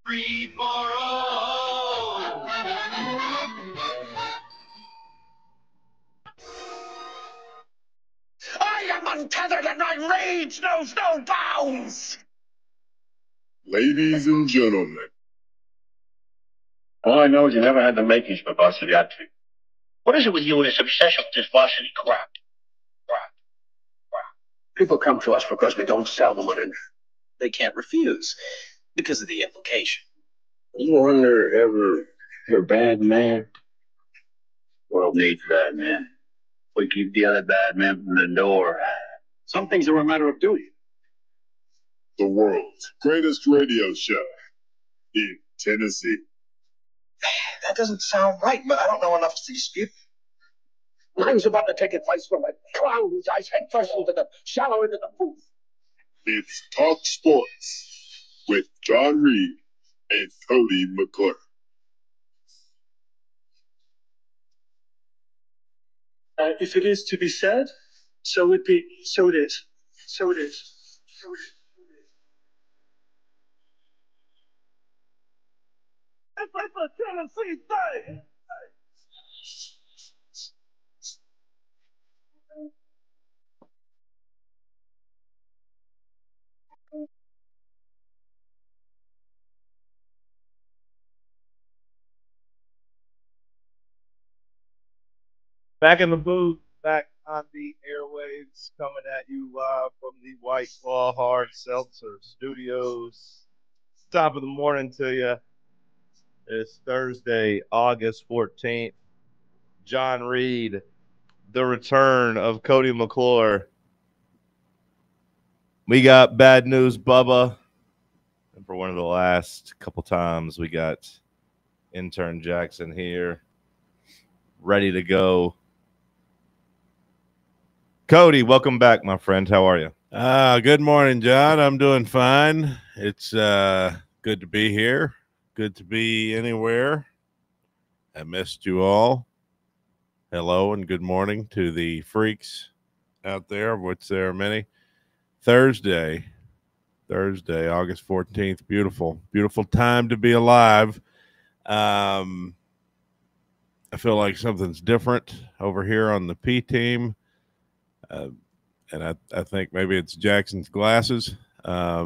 Free for all. I am untethered and my rage knows no bounds. Ladies and gentlemen, all I know is you never had the makings for varsity acting. What is it with you and this obsession with this varsity crap? People come to us because we don't sell them an interest. They can't refuse because of the implication. You wonder ever you're a bad man? World needs bad men. We keep the other bad men from the door. Some things are a matter of duty. the world's greatest radio show in Tennessee. That doesn't sound right, but I don't know enough to dispute. Mine's about to take advice from a clown whose eyes head first into the shallow into the booth. It's Talk Sports with John Reed and Cody McClure. If it is to be said, so it be, so it is. So it is. So it is. It's a Tennessee thing. Back in the booth, back on the airwaves, coming at you live from the White Claw Hard Seltzer Studios. Top of the morning to you. It's Thursday, August 14th. John Reed, the return of Cody McClure. We got bad news, Bubba. And for one of the last couple times, we got intern Jackson here, ready to go. Cody, welcome back, my friend. How are you? Good morning, John. I'm doing fine. It's good to be here. Good to be anywhere. I missed you all. Hello and good morning to the freaks out there, of which there are many. Thursday, August 14th. Beautiful, beautiful time to be alive. I feel like something's different over here on the P team. And I think maybe it's Jackson's glasses. I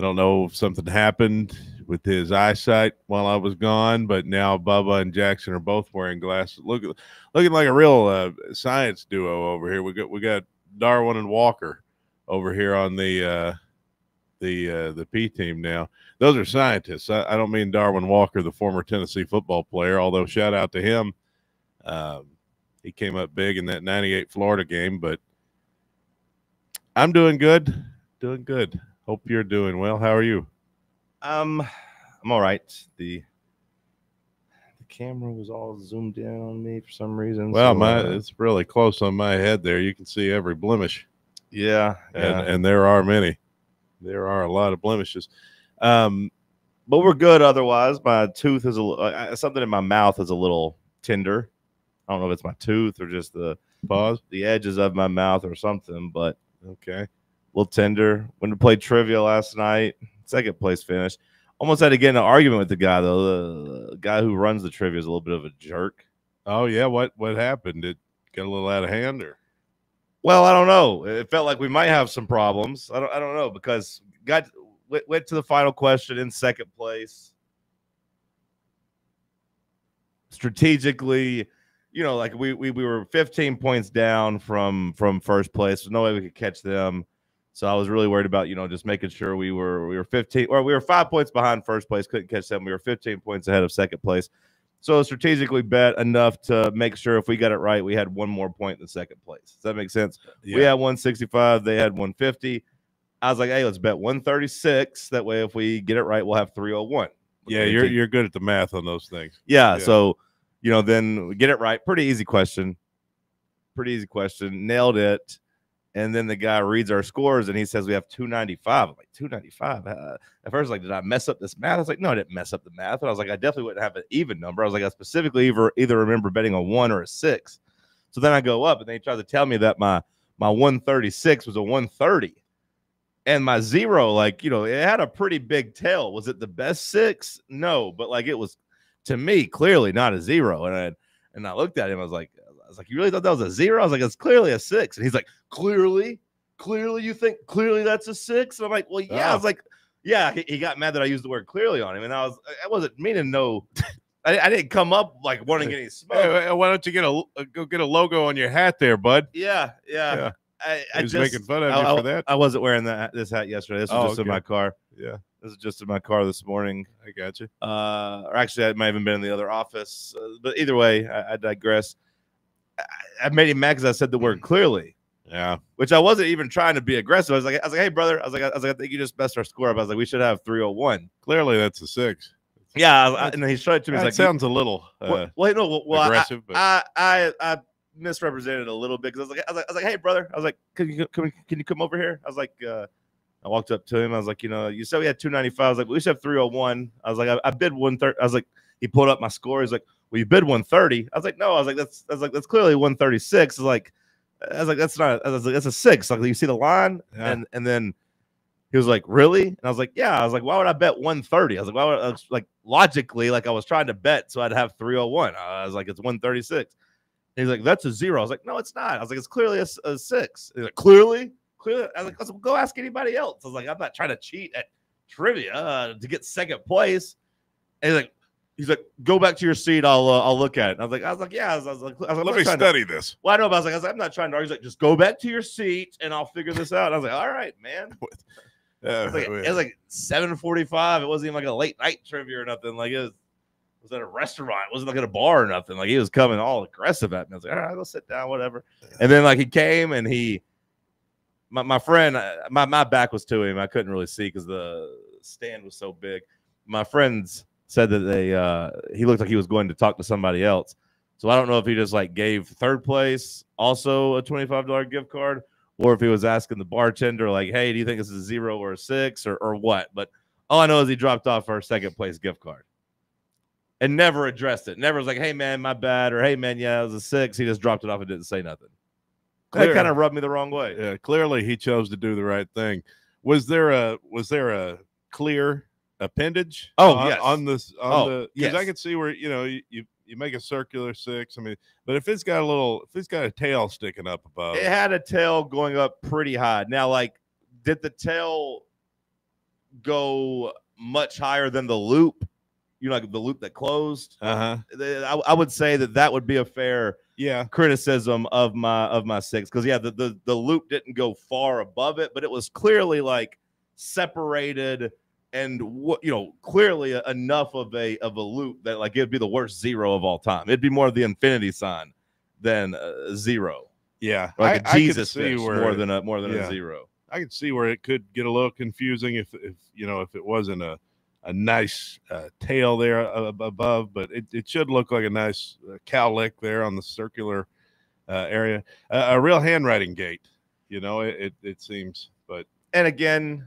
don't know if something happened with his eyesight while I was gone, but now Bubba and Jackson are both wearing glasses. Looking like a real science duo over here. We got Darwin and Walker over here on the P team now. Those are scientists. I don't mean Darwin Walker, the former Tennessee football player, although shout out to him. He came up big in that 98 Florida game, but I'm doing good. Doing good. Hope you're doing well. How are you? I'm all right. The camera was all zoomed in on me for some reason. Well, so, it's really close on my head there. You can see every blemish. Yeah. And there are many. There are a lot of blemishes. But we're good otherwise. My tooth is something in my mouth is a little tender. I don't know if it's my tooth or just the edges of my mouth or something, but okay. A little tender. Went to play trivia last night. Second place finish. Almost had to get in an argument with the guy, though. The guy who runs the trivia is a little bit of a jerk. Oh, yeah? What happened? Did it get a little out of hand? Or? Well, I don't know. It felt like we might have some problems. I don't know, because went to the final question in second place. Strategically, like we were 15 points down from first place. There's no way we could catch them. So I was really worried about, just making sure we were 15, or we were 5 points behind first place, couldn't catch them. We were 15 points ahead of second place. So strategically bet enough to make sure if we got it right, we had one more point in the second place. Does that make sense? Yeah. We had 165, they had 150. I was like, hey, let's bet 136. That way, if we get it right, we'll have 301. Yeah, you're good at the math on those things. Yeah. So, then we get it right. Pretty easy question. Nailed it. And then the guy reads our scores, and he says we have 295. I'm like, 295? At first, I was like, did I mess up this math? I was like, no, I didn't mess up the math. And I was like, I definitely wouldn't have an even number. I was like, I specifically either remember betting a 1 or a 6. So then I go up, and they try to tell me that my 136 was a 130. And my 0, like, it had a pretty big tail. Was it the best 6? No, but like it was, to me, clearly not a 0. And I looked at him. I was like, you really thought that was a 0? I was like, it's clearly a 6. And he's like, clearly, you think clearly that's a 6? And I'm like, well, yeah. I was like, yeah. He got mad that I used the word clearly on him, and I wasn't meaning no. I didn't come up like wanting any smoke. Hey, why don't you go get a logo on your hat there, bud? Yeah. I was making fun of you for that. I wasn't wearing this hat yesterday. This was just in my car. Yeah, this is just in my car this morning. I got you. Or actually, I might have been in the other office. But either way, I digress. I made him mad because I said the word clearly. Yeah, which I wasn't even trying to be aggressive. I was like, hey, brother. I was like, I think you just messed our score up. I was like, we should have 301. Clearly, that's a 6. Yeah, and then he showed it to me. He's like, sounds a little aggressive. But I misrepresented it a little bit because I was like, hey, brother. I was like, can you come over here? I was like, I walked up to him. I was like, you said we had 295. I was like, we should have 301. I was like, I bid 130. I was like, he pulled up my score. He's like, well, you bid 130. I was like, no. I was like, that's clearly 136. I was like, that's not. I was like, that's a 6. Like, you see the line, and then he was like, really? And I was like, yeah. I was like, why would I bet 130? I was like, why would I, like, logically, like, I was trying to bet so I'd have 301. I was like, it's 136. And he's like, that's a 0. I was like, no, it's not. I was like, it's clearly a 6. He's like, clearly. I was like, go ask anybody else. I was like, I'm not trying to cheat at trivia to get second place. And he's like, go back to your seat. I'll look at it. And I was like, yeah. I was like, let me study this. Well, I know, but I was like, I'm not trying to argue. He's like, just go back to your seat and I'll figure this out. And I was like, all right, man. It was like 7:45. It wasn't even like a late night trivia or nothing. Like, it was at a restaurant. It wasn't like at a bar or nothing. Like, he was coming all aggressive at me. I was like, all right, go sit down, whatever. And then like he came and my friend, my back was to him. I couldn't really see because the stand was so big. My friends said that he looked like he was going to talk to somebody else. So I don't know if he just like gave third place also a $25 gift card, or if he was asking the bartender like, hey, do you think this is a 0 or a 6 or what? But all I know is he dropped off our second place gift card and never addressed it. Never was like, hey, man, my bad. Or, hey, man, yeah, it was a 6. He just dropped it off and didn't say nothing. That kind of rubbed me the wrong way. Yeah, clearly he chose to do the right thing. Was there a clear appendage? Yes. Because I could see where you make a circular 6. I mean, but if it's got a tail sticking up above, it had a tail going up pretty high. Now, like, did the tail go much higher than the loop? Like the loop that closed. I would say that would be a fair criticism of my 6, because the loop didn't go far above it, but it was clearly like separated and clearly enough of a loop that like it'd be the worst 0 of all time. It'd be more of the infinity sign than a 0. Yeah, like a Jesus fish more than a 0. I could see where it could get a little confusing if it wasn't a nice tail there above, but it should look like a nice cowlick there on the circular area. A real handwriting gate, it seems. But and again,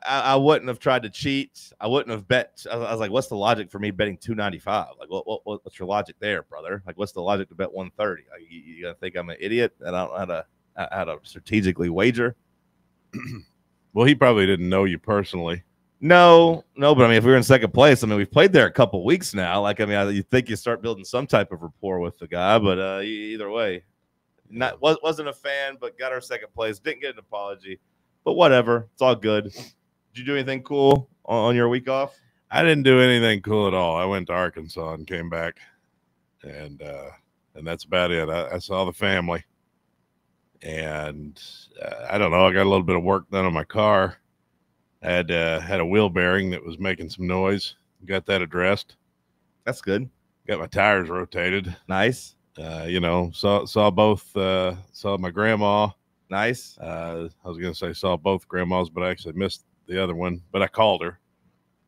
I wouldn't have tried to cheat. I wouldn't have bet. I was like, what's the logic for me betting 295? Like, what's your logic there, brother? Like, what's the logic to bet 130? Like, you gonna think I'm an idiot and I don't know how to strategically wager? Well, he probably didn't know you personally. No, but I mean, if we were in second place, I mean, we've played there a couple weeks now. Like, I mean, you think you start building some type of rapport with the guy, but either way, wasn't a fan, but got our second place. Didn't get an apology, but whatever, it's all good. Did you do anything cool on your week off? I didn't do anything cool at all. I went to Arkansas and came back, and that's about it. I saw the family, and I don't know. I got a little bit of work done on my car. I had a wheel bearing that was making some noise. Got that addressed. That's good. Got my tires rotated. Nice. Saw both. Saw my grandma. Nice. I was gonna say saw both grandmas, but I actually missed the other one. But I called her,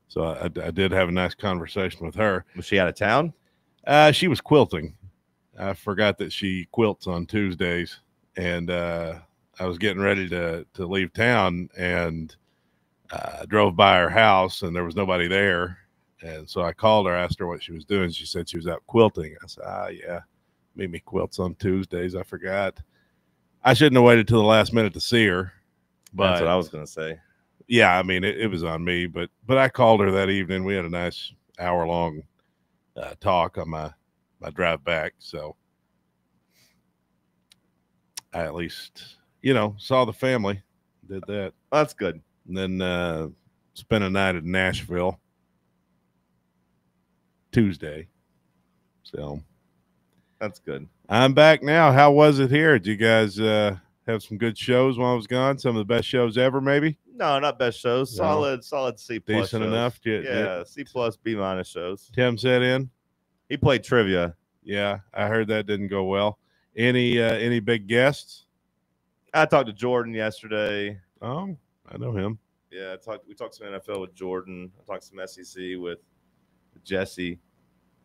so I did have a nice conversation with her. Was she out of town? She was quilting. I forgot that she quilts on Tuesdays, and I was getting ready to leave town, and I drove by her house and there was nobody there. And so I called her, asked her what she was doing. She said she was out quilting. I said, yeah, Mimi quilts on Tuesdays. I forgot. I shouldn't have waited till the last minute to see her. But that's what I was going to say. yeah, I mean, it was on me, but I called her that evening. We had a nice hour-long talk on my drive back. So I at least, saw the family, did that. That's good. And then spent a night in Nashville Tuesday. So that's good. I'm back now. How was it here? Did you guys have some good shows while I was gone? Some of the best shows ever, maybe? No, not best shows. No. Solid C+. Decent shows. enough? Yeah, C+, B- shows. Tim sat in? He played trivia. Yeah, I heard that didn't go well. Any big guests? I talked to Jordan yesterday. Oh, I know him. Yeah, we talked some NFL with Jordan. I talked some SEC with Jesse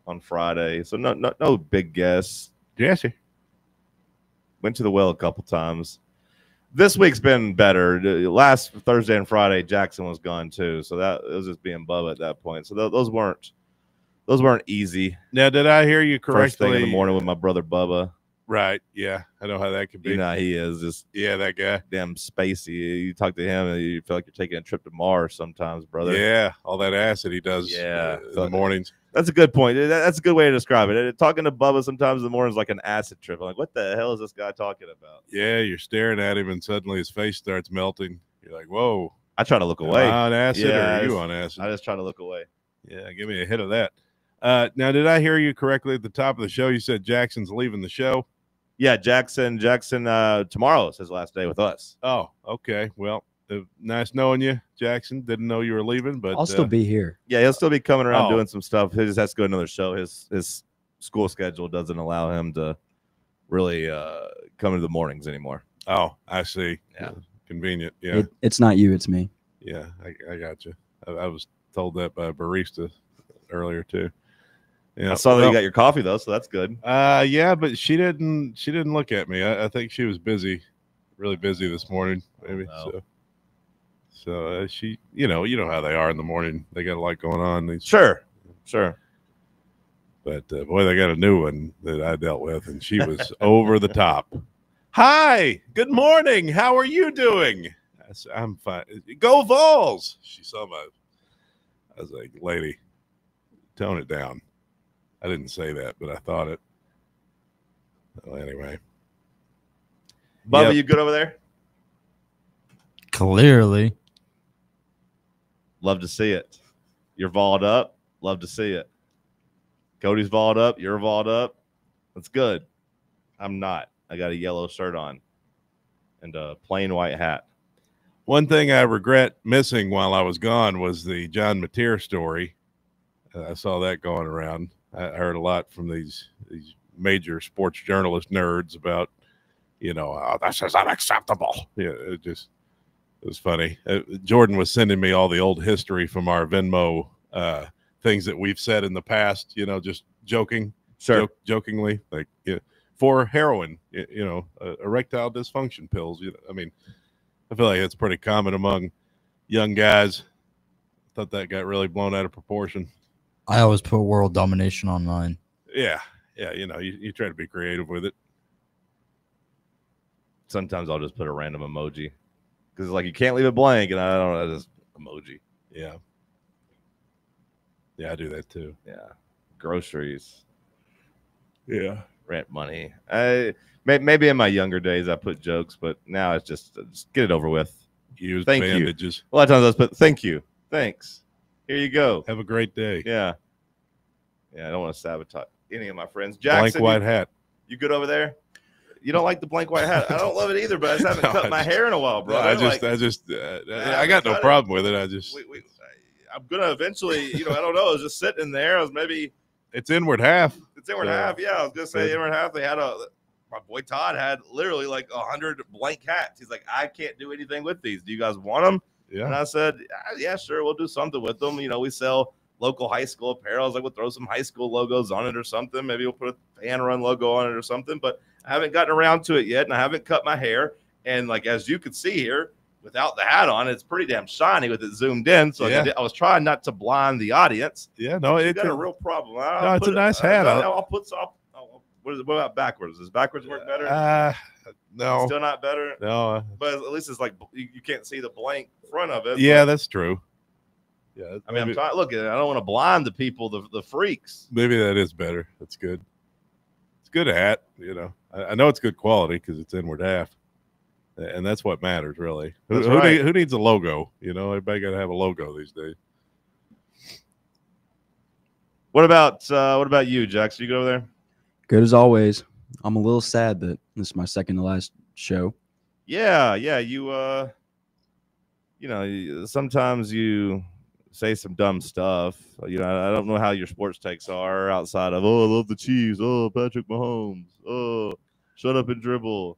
on Friday. So no big guests. Jesse went to the well a couple times. This week's been better. Last Thursday and Friday, Jackson was gone too, so that it was just being Bubba at that point. So those weren't easy. Now, did I hear you correctly? First thing in the morning with my brother Bubba. Right. Yeah, I know how that could be. You know how he is, just that guy. Damn spacey. You talk to him and you feel like you're taking a trip to Mars sometimes, brother. Yeah, all that acid he does. Yeah, in the mornings. That's a good point. That's a good way to describe it. Talking to Bubba sometimes in the morning is like an acid trip. I'm like, what the hell is this guy talking about? Yeah, you're staring at him and suddenly his face starts melting. You're like, whoa. I try to look away. Am I on acid or are you on acid? I just try to look away. Yeah, give me a hit of that. Now, did I hear you correctly at the top of the show? You said Jackson's leaving the show. Yeah, Jackson. Tomorrow is his last day with us. Oh, okay. Well, nice knowing you, Jackson. Didn't know you were leaving, but I'll still be here. Yeah, he'll still be coming around doing some stuff. He just has to go to another show. His school schedule doesn't allow him to really come into the mornings anymore. Oh, I see. Yeah, convenient. Yeah, it's not you, it's me. Yeah, I got you. I was told that by a barista earlier too. Yeah, I saw that you got your coffee though, so that's good. Yeah, but she didn't look at me. I think she was busy, really busy this morning, maybe. Oh. So she, you know how they are in the morning. They got a lot going on. Sure. But boy, they got a new one that I dealt with, and she was over the top. Hi, good morning. How are you doing? I said, I'm fine. Go Vols. She saw I was like, lady, tone it down. I didn't say that, but I thought it. Well, anyway. Bubba, you good over there? Clearly. Love to see it. You're volled up. Love to see it. Cody's volled up. You're volled up. That's good. I'm not. I got a yellow shirt on and a plain white hat. One thing I regret missing while I was gone was the John Mateer story. I saw that going around. I heard a lot from these major sports journalist nerds about, oh, this is unacceptable. Yeah, it was funny. Jordan was sending me all the old history from our Venmo things that we've said in the past, just joking, jokingly, like for heroin, erectile dysfunction pills. I mean, I feel like it's pretty common among young guys. I thought that got really blown out of proportion. I always put world domination on mine. Yeah. You try to be creative with it. Sometimes I'll just put a random emoji because it's like you can't leave it blank, and I don't know, just emoji. Yeah, I do that too. Yeah, groceries. Yeah, rent money. Maybe in my younger days I put jokes, but now it's just get it over with. Use thank bandages. You. A lot of times I just put thank you, thanks. Here you go. Have a great day. Yeah. I don't want to sabotage any of my friends. Jackson, blank white hat. You good over there? You don't like the blank white hat? I don't love it either, but I just haven't cut my hair in a while, bro. I got no problem with it. I'm gonna eventually, I don't know. I was just sitting there. I was maybe it's inward half. It's inward half. Yeah, I was gonna say inward half. They had my boy Todd had literally like 100 blank hats. He's like, I can't do anything with these. Do you guys want them? Yeah. And I said, yeah, sure. We'll do something with them. We sell local high school apparel. I was like, we'll throw some high school logos on it or something. Maybe we'll put a FANRUN logo on it or something. But I haven't gotten around to it yet, and I haven't cut my hair. And like as you can see here, without the hat on, it's pretty damn shiny with it zoomed in. So I was trying not to blind the audience. Yeah, no, it's got a real problem. No, it's a nice hat. I'll put some. What about backwards? Does backwards work better? No. Still not better? No. But at least it's like you can't see the blank front of it. Yeah, but, that's true. Yeah. I mean, I'm trying. Look, I don't want to blind the people, the freaks. Maybe that is better. That's good. It's a good hat, you know. I know it's good quality because it's inward half. And that's what matters, really. Who needs a logo? You know, everybody got to have a logo these days. What about you, Jax? You go over there? Good as always. I'm a little sad that this is my second to last show. Yeah. You sometimes you say some dumb stuff. You know, I don't know how your sports takes are outside of, oh, I love the Chiefs. Oh, Patrick Mahomes. Oh, shut up and dribble.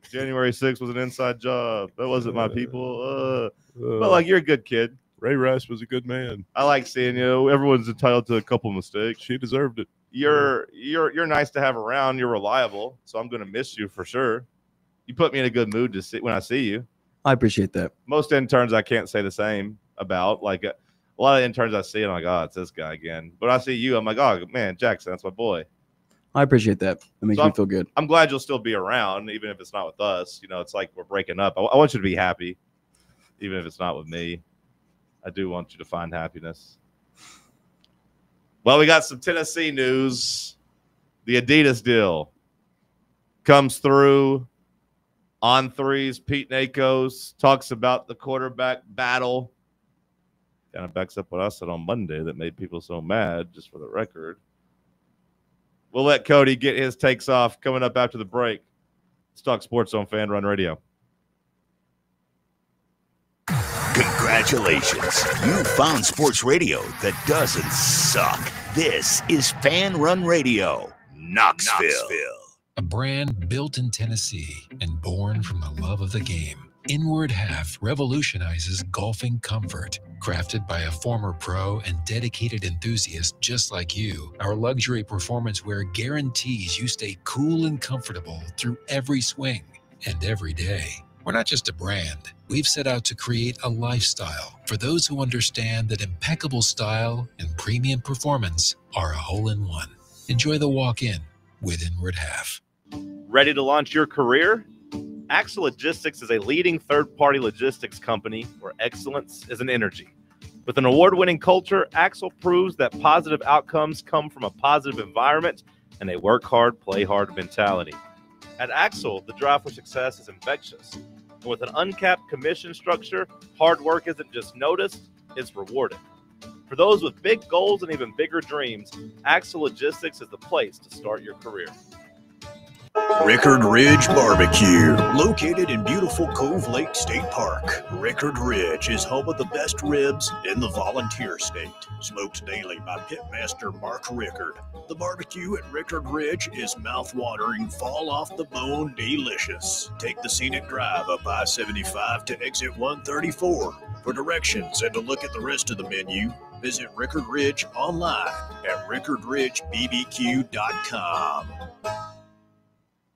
January 6th was an inside job. That wasn't my people. But like, you're a good kid. Ray Rice was a good man. I like seeing you. Everyone's entitled to a couple mistakes. She deserved it. You're nice to have around. You're reliable, so I'm going to miss you for sure. You put me in a good mood to see when I see you. I appreciate that. Most interns I can't say the same about. Like a lot of interns I see, and I'm like, oh, it's this guy again. But I see you, I'm like, oh man, Jackson, that's my boy. I appreciate that. It makes me feel good. I'm glad you'll still be around, even if it's not with us. You know, it's like we're breaking up. I want you to be happy, even if it's not with me. I do want you to find happiness. Well, we got some Tennessee news. The Adidas deal comes through. On threes, Pete Nakos talks about the quarterback battle. Kind of backs up what I said on Monday that made people so mad, just for the record. We'll let Cody get his takes off coming up after the break. Let's talk sports on FanRun Radio. Congratulations. You found sports radio that doesn't suck. This is FanRun Radio, Knoxville. A brand built in Tennessee and born from the love of the game. Inward Half revolutionizes golfing comfort. Crafted by a former pro and dedicated enthusiast just like you, our luxury performance wear guarantees you stay cool and comfortable through every swing and every day. We're not just a brand. We've set out to create a lifestyle for those who understand that impeccable style and premium performance are a hole-in-one. Enjoy the walk-in with Inward Half. Ready to launch your career? Axle Logistics is a leading third-party logistics company where excellence is an energy. With an award-winning culture, Axle proves that positive outcomes come from a positive environment and a work hard, play hard mentality. At Axle, the drive for success is infectious. And with an uncapped commission structure, hard work isn't just noticed, it's rewarded. For those with big goals and even bigger dreams, Axle Logistics is the place to start your career. Rickard Ridge Barbecue, located in beautiful Cove Lake State Park. Rickard Ridge is home of the best ribs in the Volunteer State. Smoked daily by pitmaster Mark Rickard. The barbecue at Rickard Ridge is mouth-watering, fall-off-the-bone delicious. Take the scenic drive up I-75 to exit 134. For directions and to look at the rest of the menu, visit Rickard Ridge online at rickardridgebbq.com.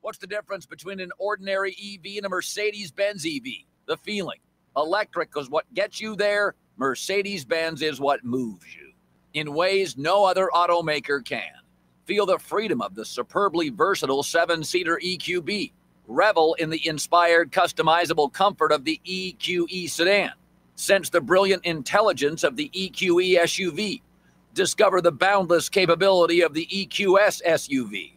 What's the difference between an ordinary EV and a Mercedes-Benz EV? The feeling. Electric is what gets you there. Mercedes-Benz is what moves you in ways no other automaker can. Feel the freedom of the superbly versatile 7-seater EQB. Revel in the inspired, customizable comfort of the EQE sedan. Sense the brilliant intelligence of the EQE SUV. Discover the boundless capability of the EQS SUV.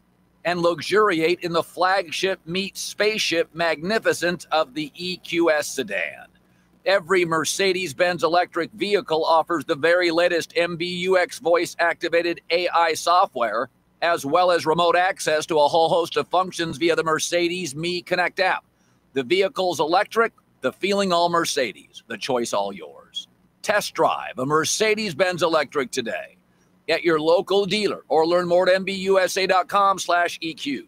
And luxuriate in the flagship meets spaceship magnificence of the EQS sedan. Every Mercedes-Benz electric vehicle offers the very latest MBUX voice-activated AI software, as well as remote access to a whole host of functions via the Mercedes Me Connect app. The vehicle's electric, the feeling all Mercedes, the choice all yours. Test drive a Mercedes-Benz electric today at your local dealer or learn more at mbusa.com/EQ.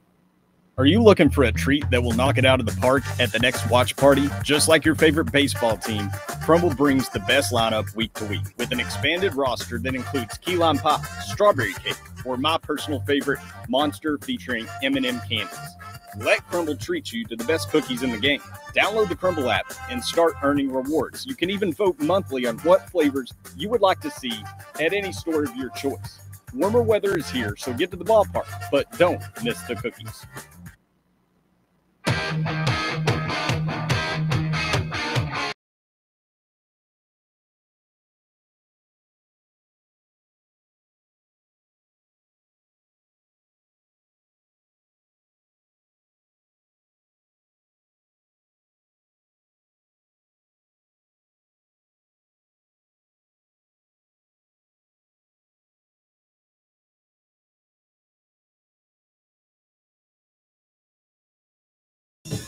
Are you looking for a treat that will knock it out of the park at the next watch party? Just like your favorite baseball team, Crumble brings the best lineup week to week with an expanded roster that includes key lime pie, strawberry cake, or my personal favorite, Monster featuring M&M candies. Let Crumble treat you to the best cookies in the game. Download the Crumble app and start earning rewards. You can even vote monthly on what flavors you would like to see at any store of your choice. Warmer weather is here, so get to the ballpark, but don't miss the cookies.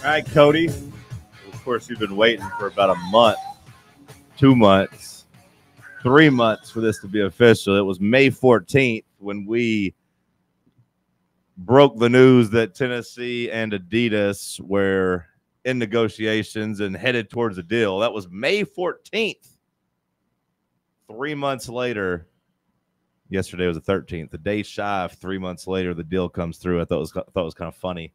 All right, Cody. Of course, you've been waiting for about a month, 2 months, 3 months for this to be official. It was May 14th when we broke the news that Tennessee and Adidas were in negotiations and headed towards a deal. That was May 14th. 3 months later, yesterday was the 13th. The day shy of 3 months later, the deal comes through. I thought it was kind of funny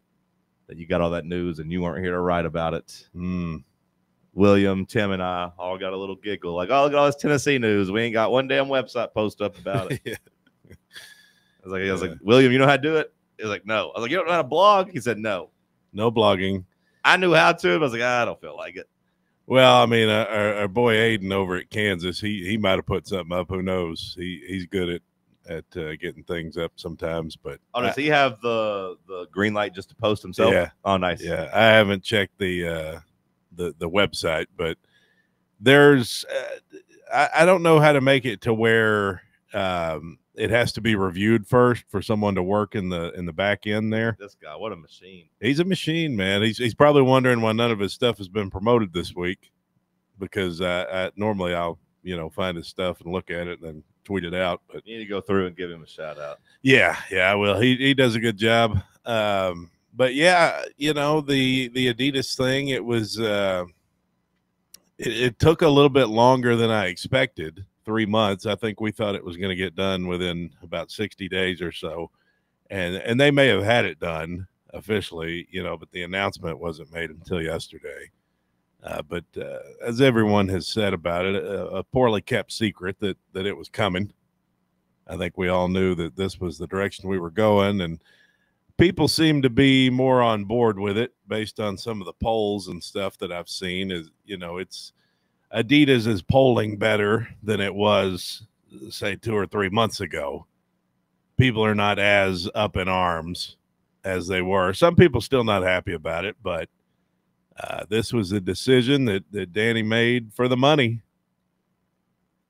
that you got all that news and you weren't here to write about it. William, Tim, and I all got a little giggle. Like, oh, look at all this Tennessee news. We ain't got one damn website post up about it. I was like, William, you know how to do it? He's like, no. I was like, you don't know how to blog? He said, no. No blogging. I knew how to. But I was like, I don't feel like it. Well, I mean, our boy Aiden over at Kansas, he might have put something up. Who knows? He's good at getting things up sometimes. But does he have the green light just to post himself? Yeah. Oh, nice. Yeah, I haven't checked the website, but there's I don't know how to make it to where it has to be reviewed first for someone to work in the back end there. This guy, what a machine. He's a machine, man. He's probably wondering why none of his stuff has been promoted this week, because normally I'll find his stuff and look at it and then tweet it out. But you need to go through and give him a shout out. Yeah, I will. He does a good job. But yeah, the Adidas thing, it was it took a little bit longer than I expected. 3 months. I think we thought it was going to get done within about 60 days or so. And they may have had it done officially, but the announcement wasn't made until yesterday. But as everyone has said about it, a poorly kept secret that it was coming. I think we all knew that this was the direction we were going, and people seem to be more on board with it based on some of the polls and stuff that I've seen. It's Adidas is polling better than it was, say, 2 or 3 months ago. People are not as up in arms as they were. Some people still not happy about it, but this was a decision that Danny made for the money.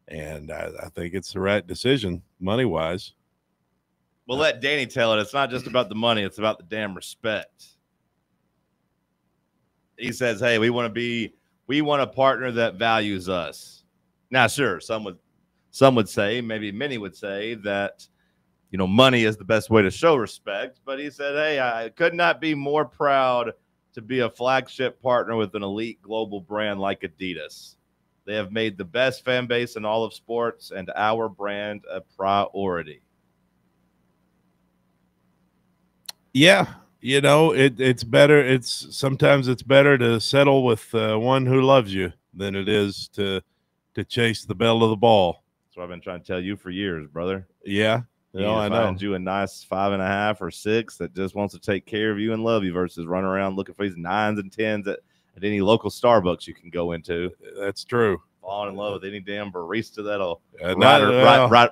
And I think it's the right decision, money-wise. We'll let Danny tell it. It's not just about the money. It's about the damn respect. He says, hey, we want a partner that values us. Now, sure, some would say, maybe many would say that, money is the best way to show respect. But he said, hey, I could not be more proud to be a flagship partner with an elite global brand like Adidas. They have made the best fan base in all of sports and our brand a priority. Yeah. It's better. Sometimes it's better to settle with one who loves you than it is to chase the bell of the ball. That's what I've been trying to tell you for years, brother. Yeah. I know. Find you a nice 5.5 or 6 that just wants to take care of you and love you versus run around looking for these 9s and 10s at any local Starbucks you can go into. That's true. Falling in love with any damn barista that'll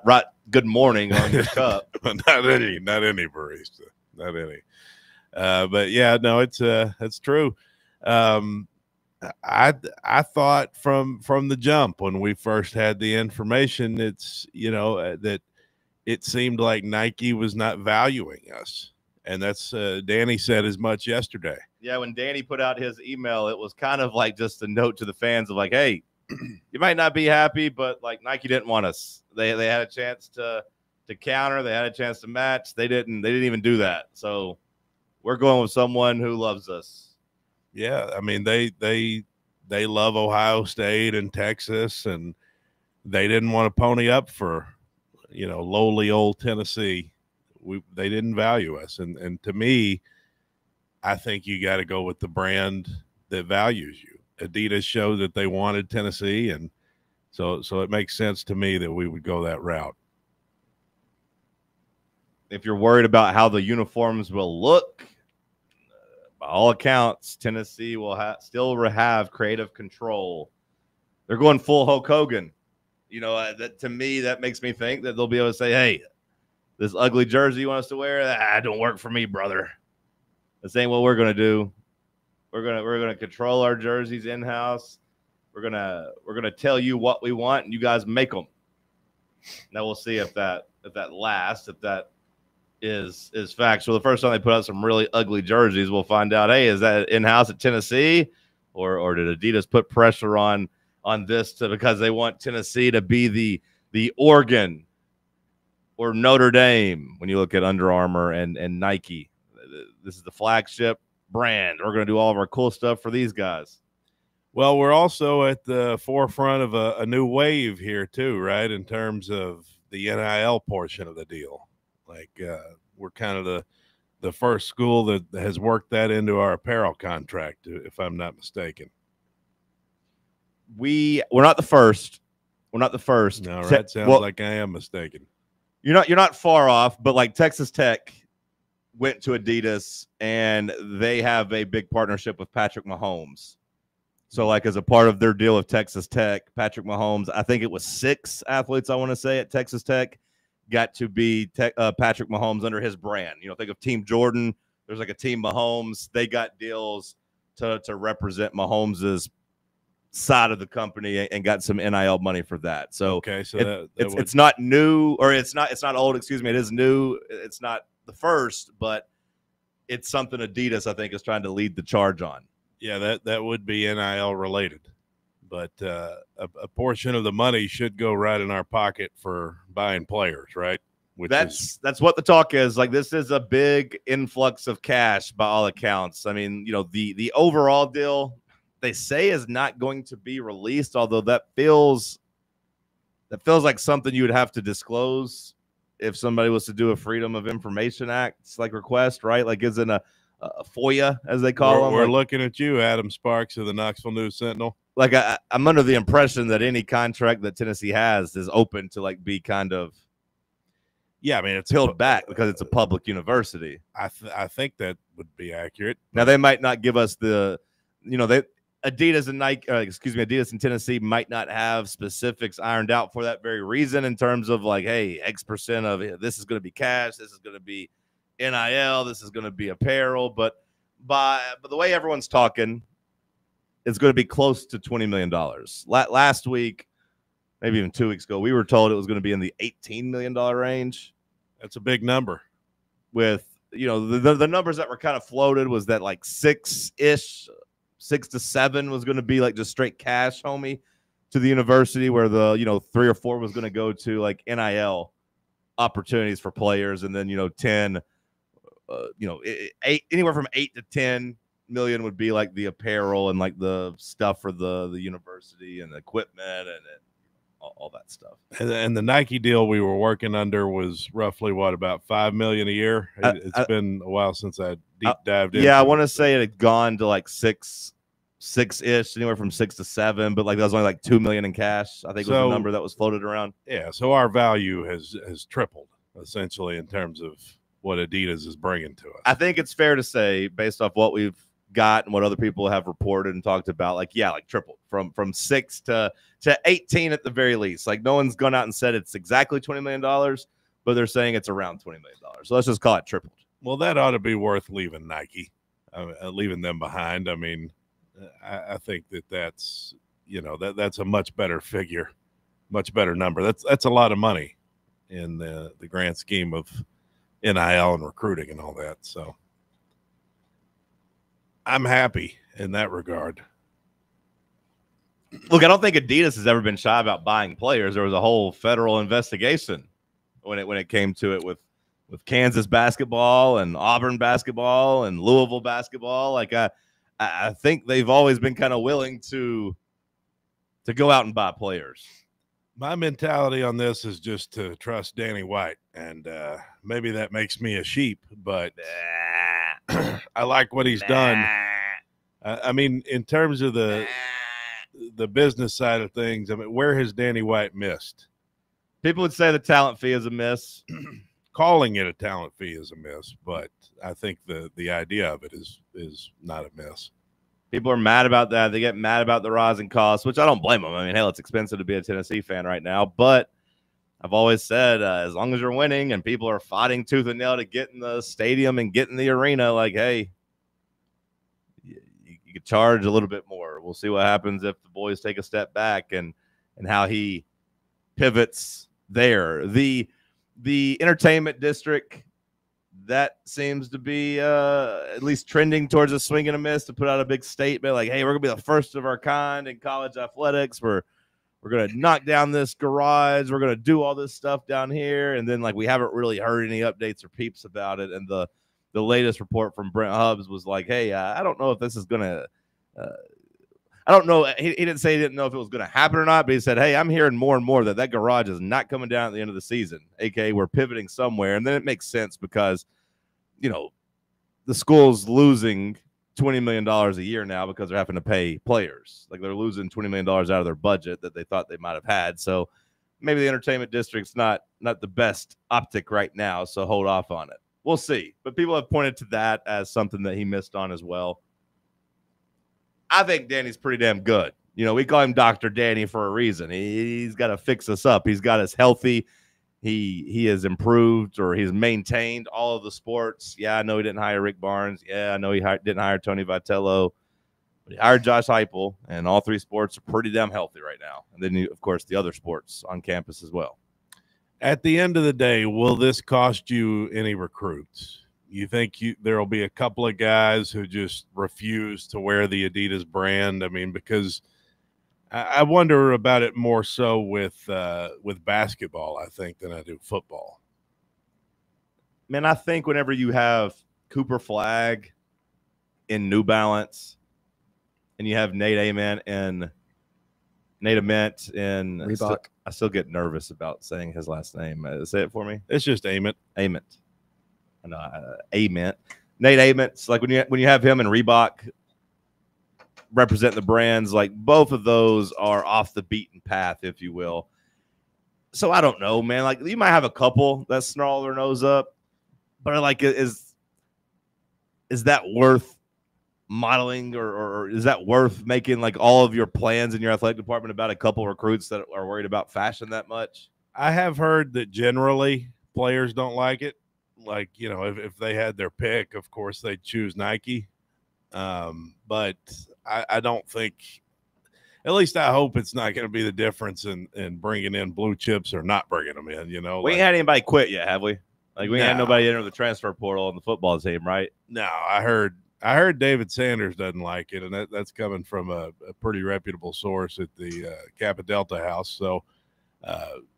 write good morning on your cup. Not any barista. Not any. But yeah, no, it's true. I thought from the jump when we first had the information, it's that it seemed like Nike was not valuing us, and that's Danny said as much yesterday. Yeah, when Danny put out his email, it was kind of like just a note to the fans of like, hey, you might not be happy, but like Nike didn't want us. They had a chance to counter, they had a chance to match. They didn't even do that. So we're going with someone who loves us. Yeah, I mean they love Ohio State and Texas, and they didn't want to pony up for lowly old Tennessee. They didn't value us, and to me, I think you got to go with the brand that values you. Adidas showed that they wanted Tennessee, and so it makes sense to me that we would go that route. If you're worried about how the uniforms will look, by all accounts, Tennessee will still have creative control. They're going full Hulk Hogan. That to me, that makes me think that they'll be able to say, hey, this ugly jersey you want us to wear, don't work for me, brother. This ain't what we're going to do. We're going to control our jerseys in-house. We're going to tell you what we want, and you guys make them. Now we'll see if that lasts, if that is facts. Well, the first time they put out some really ugly jerseys, we'll find out, hey, is that in-house at Tennessee, or did Adidas put pressure on this because they want Tennessee to be the Oregon or Notre Dame when you look at Under Armour and Nike? This is the flagship brand. We're going to do all of our cool stuff for these guys. Well, we're also at the forefront of a new wave here too, right? In terms of the NIL portion of the deal. Like we're kind of the first school that has worked that into our apparel contract, if I'm not mistaken. We're not the first. We're not the first. No, that sounds like I am mistaken. You're not far off, but like Texas Tech went to Adidas and they have a big partnership with Patrick Mahomes. So like as a part of their deal with Texas Tech, Patrick Mahomes, I think it was 6 athletes, I want to say, at Texas Tech got to be Patrick Mahomes under his brand. You know, think of Team Jordan. There's like a Team Mahomes. They got deals to represent Mahomes's side of the company and got some NIL money for that. So okay, so it's not new, or it's not old. Excuse me, it is new. It's not the first, but it's something Adidas, I think, is trying to lead the charge on. Yeah, that would be NIL related, but a portion of the money should go right in our pocket for buying players, right? That's what the talk is. Like, this is a big influx of cash by all accounts. I mean, you know, the overall deal, they say, is not going to be released, although that feels like something you would have to disclose if somebody was to do a Freedom of Information Act like request, right? Like, isn't a FOIA, as they call them. We're looking at you, Adam Sparks of the Knoxville News Sentinel. Like, I'm under the impression that any contract that Tennessee has is open to like be kind of, yeah, I mean, it's peeled back because it's a public university. I think that would be accurate. Now, they might not give us the, you know, Adidas and Nike, Adidas and Tennessee might not have specifics ironed out for that very reason, in terms of like, hey, X% of this is going to be cash, this is going to be NIL, this is going to be apparel, but the way everyone's talking, it's going to be close to $20 million. Last week, maybe even 2 weeks ago, we were told it was going to be in the $18 million range. That's a big number. With, you know, the numbers that were kind of floated was that like 6-ish, 6 to 7 was going to be like just straight cash, homie, to the university, where the, you know, 3 or 4 was going to go to like NIL opportunities for players, and then, you know, 10, you know, 8, anywhere from 8 to 10 million would be like the apparel and like the stuff for the university and the equipment and all that stuff. And the Nike deal we were working under was roughly what, about $5 million a year? It's been a while since I deep dived in. Yeah, I want to say it had gone to like 6-ish, anywhere from 6 to 7, but like that was only like $2 million in cash, I think, was the number that was floated around. Yeah, so our value has tripled essentially in terms of what Adidas is bringing to us. I think it's fair to say, based off what we've got and what other people have reported and talked about, like, yeah, like tripled from 6 to 18 at the very least. Like, no one's gone out and said it's exactly $20 million, but they're saying it's around $20 million. So let's just call it tripled. Well, that ought to be worth leaving Nike, leaving them behind. I mean, I think that's, you know, that's a much better figure, much better number. That's a lot of money in the grand scheme of NIL and recruiting and all that. So I'm happy in that regard. Look, I don't think Adidas has ever been shy about buying players. There was a whole federal investigation when it came to it with Kansas basketball and Auburn basketball and Louisville basketball. Like, I think they've always been kind of willing to go out and buy players. My mentality on this is just to trust Danny White, and maybe that makes me a sheep, but I like what he's done. I mean, in terms of the business side of things, I mean, where has Danny White missed? People would say the talent fee is a miss. Calling it a talent fee is a miss, but I think the idea of it is not a miss. People are mad about that. They get mad about the rising costs, which I don't blame them. I mean, hell, it's expensive to be a Tennessee fan right now. But I've always said, as long as you're winning and people are fighting tooth and nail to get in the stadium and get in the arena, like, hey, you could charge a little bit more. We'll see what happens if the boys take a step back and how he pivots there. The entertainment district that seems to be at least trending towards a swing and a miss to put out a big statement like, hey, we're going to be the first of our kind in college athletics. We're going to knock down this garage. We're going to do all this stuff down here. And then, like, we haven't really heard any updates or peeps about it. And the latest report from Brent Hubbs was like, hey, I don't know if this is going to I don't know. He didn't say he didn't know if it was going to happen or not, but he said, hey, I'm hearing more and more that garage is not coming down at the end of the season, a.k.a. we're pivoting somewhere. And then it makes sense because, you know, the school's losing $20 million a year now because they're having to pay players. Like, they're losing $20 million out of their budget that they thought they might have had. So maybe the entertainment district's not the best optic right now, so hold off on it. We'll see. But people have pointed to that as something that he missed on as well. I think Danny's pretty damn good. You know, we call him Dr. Danny for a reason. He's got to fix us up. He's got us healthy. He has improved, or he's maintained all of the sports. Yeah, I know he didn't hire Rick Barnes. Yeah, I know he didn't hire Tony Vitello. But he hired Josh Heupel, and all three sports are pretty damn healthy right now. And then, of course, the other sports on campus as well. At the end of the day, will this cost you any recruits? You think there will be a couple of guys who just refuse to wear the Adidas brand? I mean, because I wonder about it more so with basketball, I think, than I do football. Man, I think whenever you have Cooper Flag in New Balance and you have Nate Ament in Reebok. I still get nervous about saying his last name. Say it for me. It's just Ament. Ament. Ament. Nate Ament's like when you have him and Reebok represent the brands, like both of those are off the beaten path, if you will. So I don't know, man. Like, you might have a couple that snarl their nose up, but like, is that worth modeling, or is that worth making like all of your plans in your athletic department about a couple recruits that are worried about fashion that much? I have heard that generally players don't like it. Like, you know, if they had their pick, of course they'd choose Nike. But I don't think, at least I hope it's not going to be the difference in bringing in blue chips or not bringing them in, you know. We ain't had anybody quit yet, have we? Like, we ain't had nobody enter the transfer portal on the football team, right? No, I heard David Sanders doesn't like it, and that's coming from a pretty reputable source at the Kappa Delta house. So,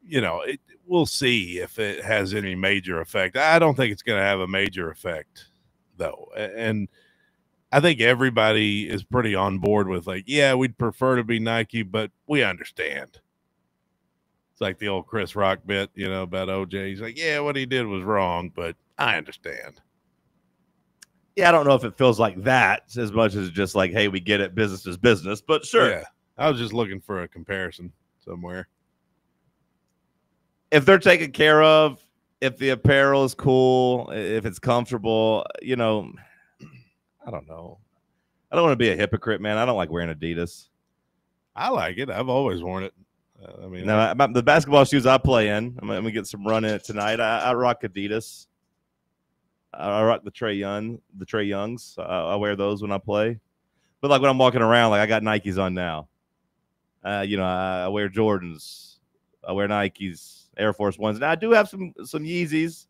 you know, we'll see if it has any major effect. I don't think it's going to have a major effect, though. And I think everybody is pretty on board with, like, yeah, we'd prefer to be Nike, but we understand. It's like the old Chris Rock bit, you know, about OJ. He's like, yeah, what he did was wrong, but I understand. Yeah, I don't know if it feels like that as much as just like, hey, we get it, business is business, but sure. Yeah, I was just looking for a comparison somewhere. If they're taken care of, if the apparel is cool, if it's comfortable, you know, I don't know. I don't want to be a hypocrite, man. I don't like wearing Adidas. I like it. I've always worn it. I mean, now, the basketball shoes I play in, I'm going to get some run in it tonight. I rock Adidas. I rock the Trae Youngs. I wear those when I play. But like when I'm walking around, like I got Nikes on now. You know, I wear Jordans. I wear Nikes. Air Force Ones. Now I do have some Yeezys,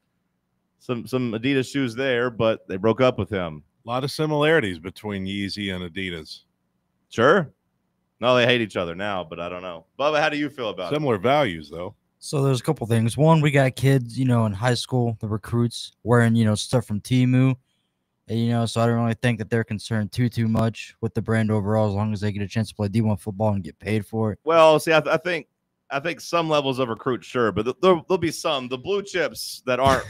some Adidas shoes there, but they broke up with him. A lot of similarities between Yeezy and Adidas. Sure. No, they hate each other now, but I don't know. Bubba, how do you feel about Similar values, though. So there's a couple things. One, we got kids, you know, in high school, the recruits wearing, you know, stuff from Temu. And, you know, so I don't really think that they're concerned too much with the brand overall, as long as they get a chance to play D1 football and get paid for it. Well, see, I think some levels of recruits, sure, but there'll be some. The blue chips that aren't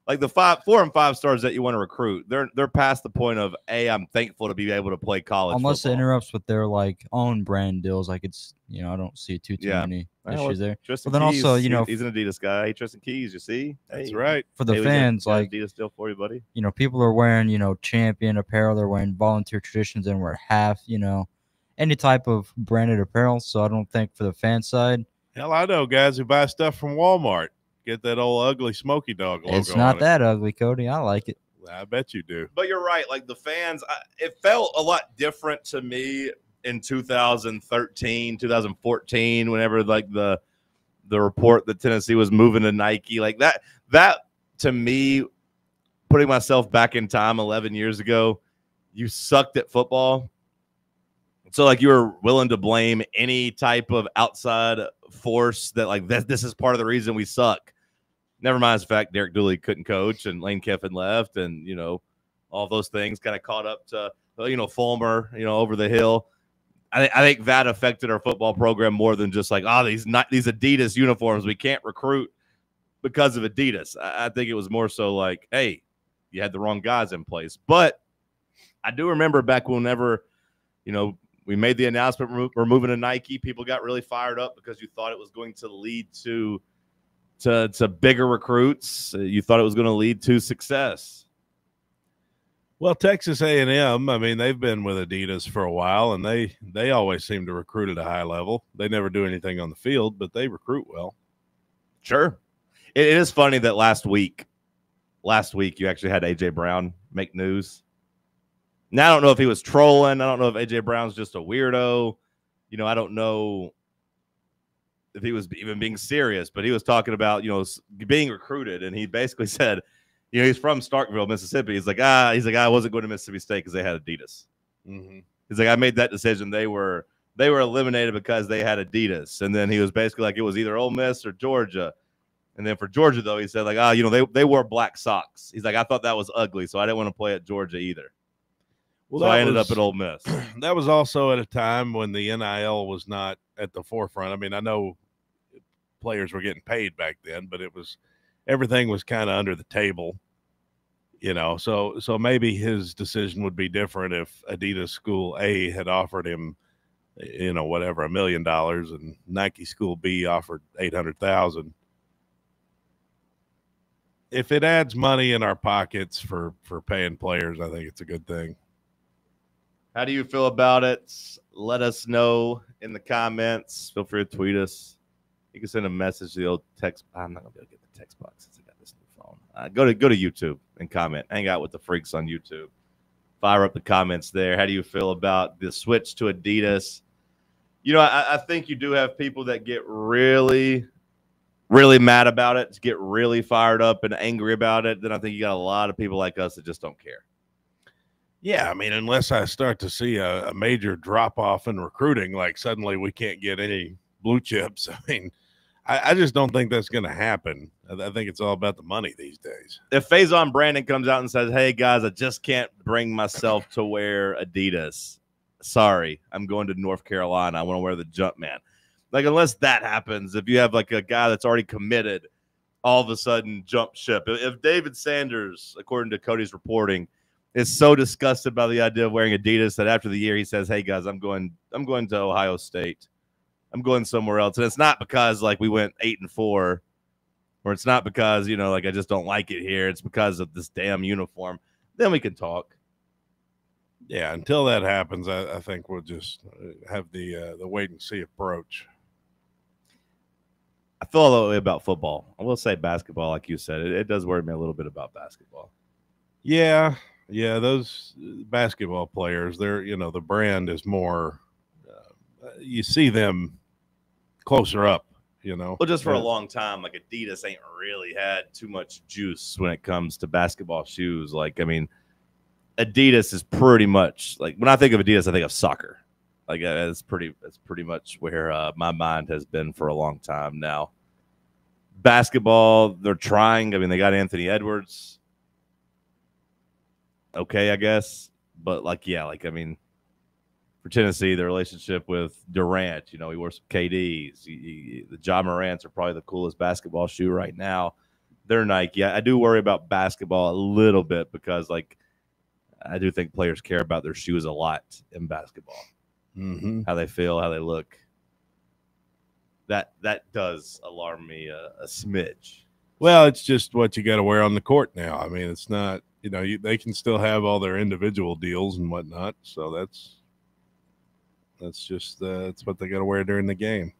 like the 4 and 5 stars that you want to recruit. They're past the point of, I'm thankful to be able to play college unless football. It interrupts with their like own brand deals. Like it's, you know, I don't see too many issues there. Tristan but then Keys, also, you know, he's an Adidas guy. Hey, Tristan Keys, you see, that's right. For the fans, like Adidas deal for you, buddy. You know, people are wearing, you know, Champion apparel. They're wearing Volunteer Traditions and wear half, you know, any type of branded apparel. So I don't think for the fan side. Hell, I know guys who buy stuff from Walmart. Get that old ugly Smoky Dog logo. It's not that ugly, Cody. I like it. I bet you do. But you're right. Like the fans, it felt a lot different to me in 2013, 2014, whenever like the report that Tennessee was moving to Nike, like that to me putting myself back in time 11 years ago, you sucked at football. So like you were willing to blame any type of outside force that like this is part of the reason we suck. Never mind the fact Derek Dooley couldn't coach and Lane Kiffin left, and all those things kind of caught up to Fulmer over the hill. I think that affected our football program more than just like these Adidas uniforms we can't recruit because of Adidas. I think it was more so like, hey, you had the wrong guys in place. But I do remember back whenever we made the announcement we're moving to Nike, people got really fired up because you thought it was going to lead to bigger recruits. You thought it was going to lead to success. Well, Texas A&M, I mean, they've been with Adidas for a while, and they always seem to recruit at a high level. They never do anything on the field, but they recruit well. Sure. It is funny that last week you actually had A.J. Brown make news. Now, I don't know if he was trolling. I don't know if A.J. Brown's just a weirdo. I don't know if he was even being serious, but he was talking about, being recruited, and he basically said, he's from Starkville, Mississippi. He's like, I wasn't going to Mississippi State because they had Adidas. Mm-hmm. He's like, I made that decision. They were eliminated because they had Adidas. And then he was basically like, it was either Ole Miss or Georgia. And then for Georgia, though, he said like, they wore black socks. He's like, I thought that was ugly, so I didn't want to play at Georgia either. Well, so I ended up at Ole Miss. That was also at a time when the NIL was not at the forefront. I mean, I know players were getting paid back then, but everything was kind of under the table, so maybe his decision would be different if Adidas School A had offered him, whatever, $1 million, and Nike School B offered $800,000. If it adds money in our pockets for paying players, I think it's a good thing. How do you feel about it? Let us know in the comments. Feel free to tweet us. You can send a message to the old text. I'm not gonna be able to get the text box since I got this new phone. Go to YouTube and comment. Hang out with the freaks on YouTube. Fire up the comments there. How do you feel about the switch to Adidas? I think you do have people that get really, really mad about it, get really fired up and angry about it. Then I think you got a lot of people like us that just don't care. Yeah, I mean, unless I start to see a major drop-off in recruiting, like suddenly we can't get any blue chips. I mean, I just don't think that's going to happen. I think it's all about the money these days. If Faison Brandon comes out and says, hey, guys, I just can't bring myself to wear Adidas. Sorry, I'm going to North Carolina. I want to wear the Jumpman. Like, unless that happens, if you have like a guy that's already committed, all of a sudden jump ship. If David Sanders, according to Cody's reporting, is so disgusted by the idea of wearing Adidas that after the year he says, hey, guys, I'm going to Ohio State. I'm going somewhere else. And it's not because like we went 8-4, or it's not because, like I just don't like it here. It's because of this damn uniform. Then we can talk. Yeah, until that happens, I think we'll just have the wait and see approach. I feel all the way about football. I will say basketball, like you said, it does worry me a little bit about basketball. Yeah, those basketball players, they're, the brand is more, you see them closer up, Well, just for a long time, like Adidas ain't really had too much juice when it comes to basketball shoes. Like, I mean, Adidas is pretty much like, when I think of Adidas, I think of soccer. Like, it's pretty much where my mind has been for a long time now. Basketball, they're trying. I mean, they got Anthony Edwards. Okay, I guess. But, I mean, for Tennessee, the relationship with Durant, he wore some KDs. The Ja Morants are probably the coolest basketball shoe right now. They're Nike. I do worry about basketball a little bit because, I do think players care about their shoes a lot in basketball. Mm-hmm. How they feel, how they look. That does alarm me a smidge. Well, it's just what you got to wear on the court now. I mean, it's not, they can still have all their individual deals and whatnot. So that's just that's what they got to wear during the game.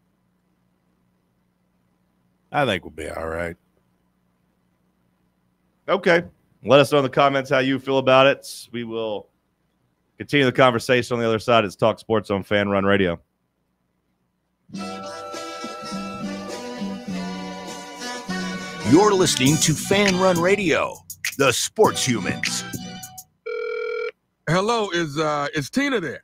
I think we'll be all right. Okay. Let us know in the comments how you feel about it. We will continue the conversation on the other side. It's Talk Sports on FanRun Radio. You're listening to FanRun Radio. the Sports Humans. Hello, is Tina there?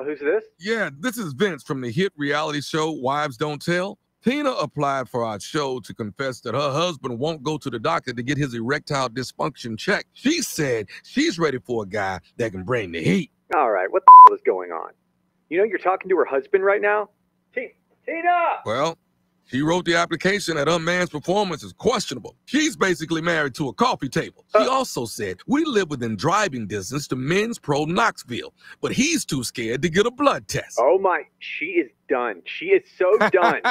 Who's this? Yeah, this is Vince from the hit reality show Wives Don't Tell. Tina applied for our show to confess that her husband won't go to the doctor to get his erectile dysfunction checked. She said she's ready for a guy that can bring the heat. All right, what the hell is going on? You know you're talking to her husband right now? Tina! Well, she wrote the application that her man's performance is questionable. She's basically married to a coffee table. She also said, we live within driving distance to Men's Pro Knoxville, but he's too scared to get a blood test. Oh my, she is done. She is so done.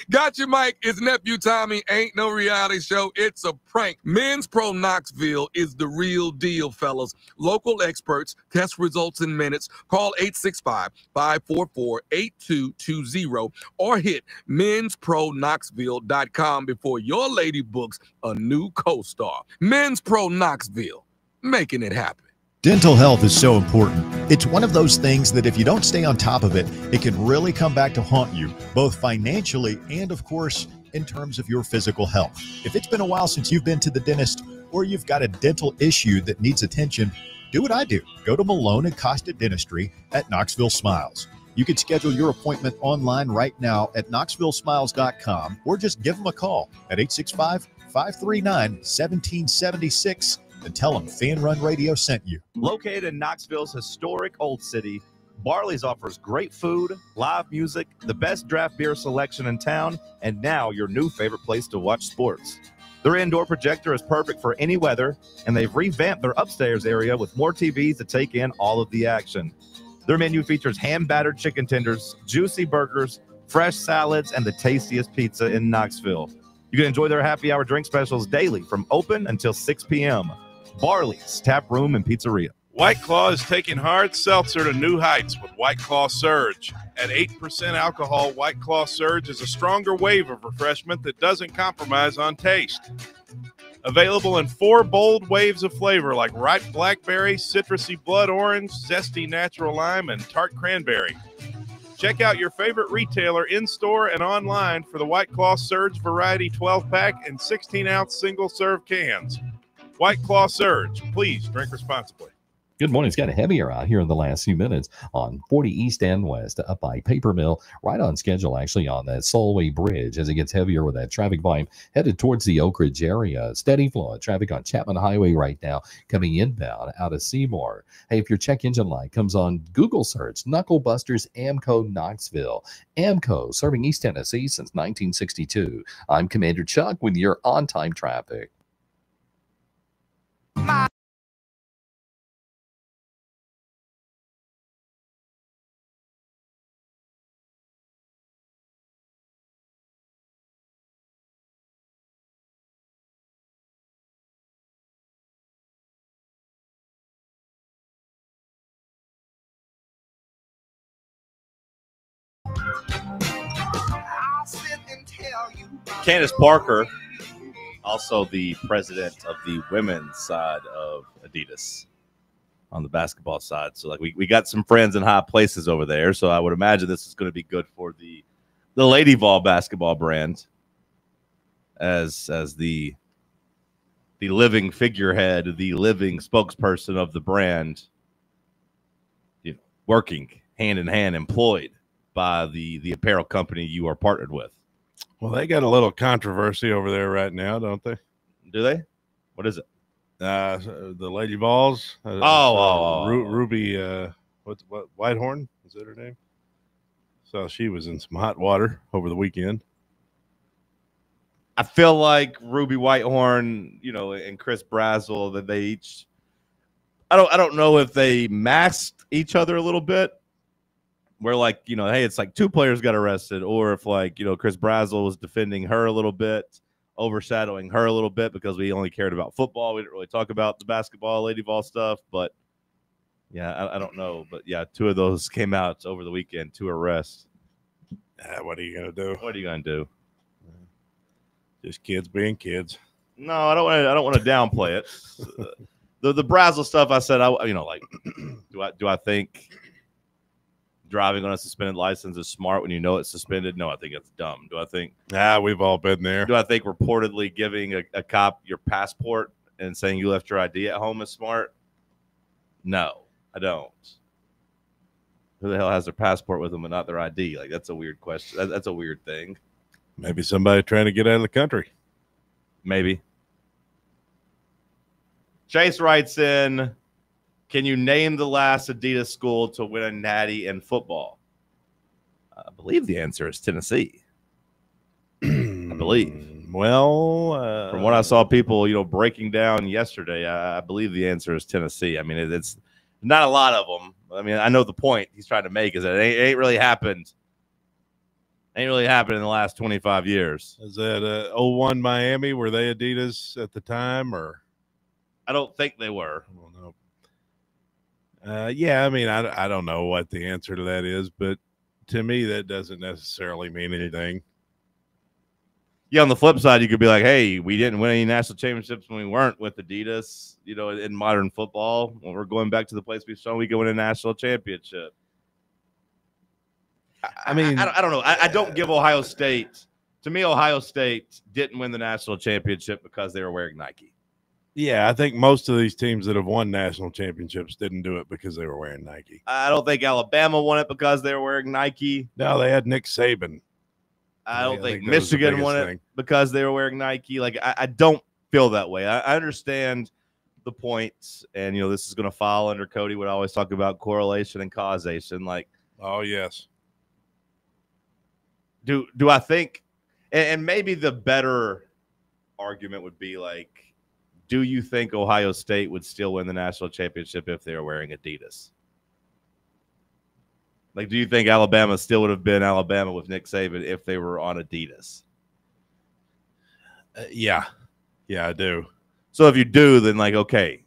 Gotcha, Mike. It's nephew Tommy. Ain't no reality show. It's a prank. Men's Pro Knoxville is the real deal, fellas. Local experts, test results in minutes. Call 865-544-8220 or hit menspronknoxville.com before your lady books a new co-star. Men's Pro Knoxville, making it happen. Dental health is so important. It's one of those things that if you don't stay on top of it, it can really come back to haunt you, both financially and, of course, in terms of your physical health. If it's been a while since you've been to the dentist or you've got a dental issue that needs attention, do what I do. Go to Malone and Costa Dentistry at Knoxville Smiles. You can schedule your appointment online right now at knoxvillesmiles.com or just give them a call at 865-539-1776 and tell them FanRun Radio sent you. Located in Knoxville's historic Old City, Barley's offers great food, live music, the best draft beer selection in town, and now your new favorite place to watch sports. Their indoor projector is perfect for any weather, and they've revamped their upstairs area with more TVs to take in all of the action. Their menu features hand-battered chicken tenders, juicy burgers, fresh salads, and the tastiest pizza in Knoxville. You can enjoy their happy hour drink specials daily from open until 6 p.m. Barley's Tap Room and Pizzeria. White Claw is taking hard seltzer to new heights with White Claw Surge. At 8% alcohol, White Claw Surge is a stronger wave of refreshment that doesn't compromise on taste. Available in 4 bold waves of flavor like ripe blackberry, citrusy blood orange, zesty natural lime, and tart cranberry. Check out your favorite retailer in-store and online for the White Claw Surge Variety 12-pack and 16-ounce single-serve cans. White Claw Surge. Please drink responsibly. Good morning. It's got heavier out here in the last few minutes on 40 East and West up by Paper Mill, right on schedule actually on that Solway Bridge as it gets heavier with that traffic volume headed towards the Oak Ridge area. Steady flow of traffic on Chapman Highway right now coming inbound out of Seymour. Hey, if your check engine light comes on, Google search Knuckle Busters Amco Knoxville. Amco serving East Tennessee since 1962. I'm Commander Chuck with your on-time traffic. Candace Parker, also the president of the women's side of Adidas on the basketball side. So like we got some friends in high places over there. So I would imagine this is going to be good for the Lady Vol basketball brand as the living figurehead, the living spokesperson of the brand, you know, working hand in hand, employed by the apparel company you are partnered with. Well, they got a little controversy over there right now, don't they? Do they? What is it? The Lady Vols. Ruby, what Whitehorn? Is that her name? So she was in some hot water over the weekend. I feel like Ruby Whitehorn, you know, and Chris Brazel, that they each, I don't know if they masked each other a little bit. Where, like, you know, hey, it's like 2 players got arrested, or if, like, you know, Chris Brazel was defending her a little bit, overshadowing her a little bit because we only cared about football. We didn't really talk about the basketball, Lady Vol stuff. But, yeah, I don't know. But, yeah, 2 of those came out over the weekend, 2 arrests. What are you going to do? What are you going to do? Just kids being kids. No, I don't want to downplay it. The Brazel stuff, I said, do I think driving on a suspended license is smart when you know it's suspended? No, I think it's dumb. Do I think? We've all been there. Do I think reportedly giving a cop your passport and saying you left your ID at home is smart? No, I don't. Who the hell has their passport with them and not their ID? Like, that's a weird question. That's a weird thing. Maybe somebody trying to get out of the country. Maybe. Chase writes in, can you name the last Adidas school to win a natty in football? I believe the answer is Tennessee. I believe. Well, from what I saw people, breaking down yesterday, I believe the answer is Tennessee. I mean, it's not a lot of them. I mean, I know the point he's trying to make is that it ain't really happened. Ain't really happened in the last 25 years. Is that 01 Miami? Were they Adidas at the time, or? I don't think they were. I don't know. Yeah, I mean, I don't know what the answer to that is, but to me, that doesn't necessarily mean anything. Yeah, on the flip side, you could be like, hey, we didn't win any national championships when we weren't with Adidas, in modern football. When we're going back to the place we've shown we can win a national championship. I mean, I don't know. I don't give Ohio State. To me, Ohio State didn't win the national championship because they were wearing Nike. Yeah, I think most of these teams that have won national championships didn't do it because they were wearing Nike. I don't think Alabama won it because they were wearing Nike. No, they had Nick Saban. I don't think Michigan won it because they were wearing Nike. Like, I don't feel that way. I understand the points, and, this is going to fall under Cody would always talk about correlation and causation. Like, oh, yes. Do I think, and maybe the better argument would be like, do you think Ohio State would still win the national championship if they were wearing Adidas? Like, do you think Alabama still would have been Alabama with Nick Saban if they were on Adidas? Yeah, I do. So if you do, then like, okay.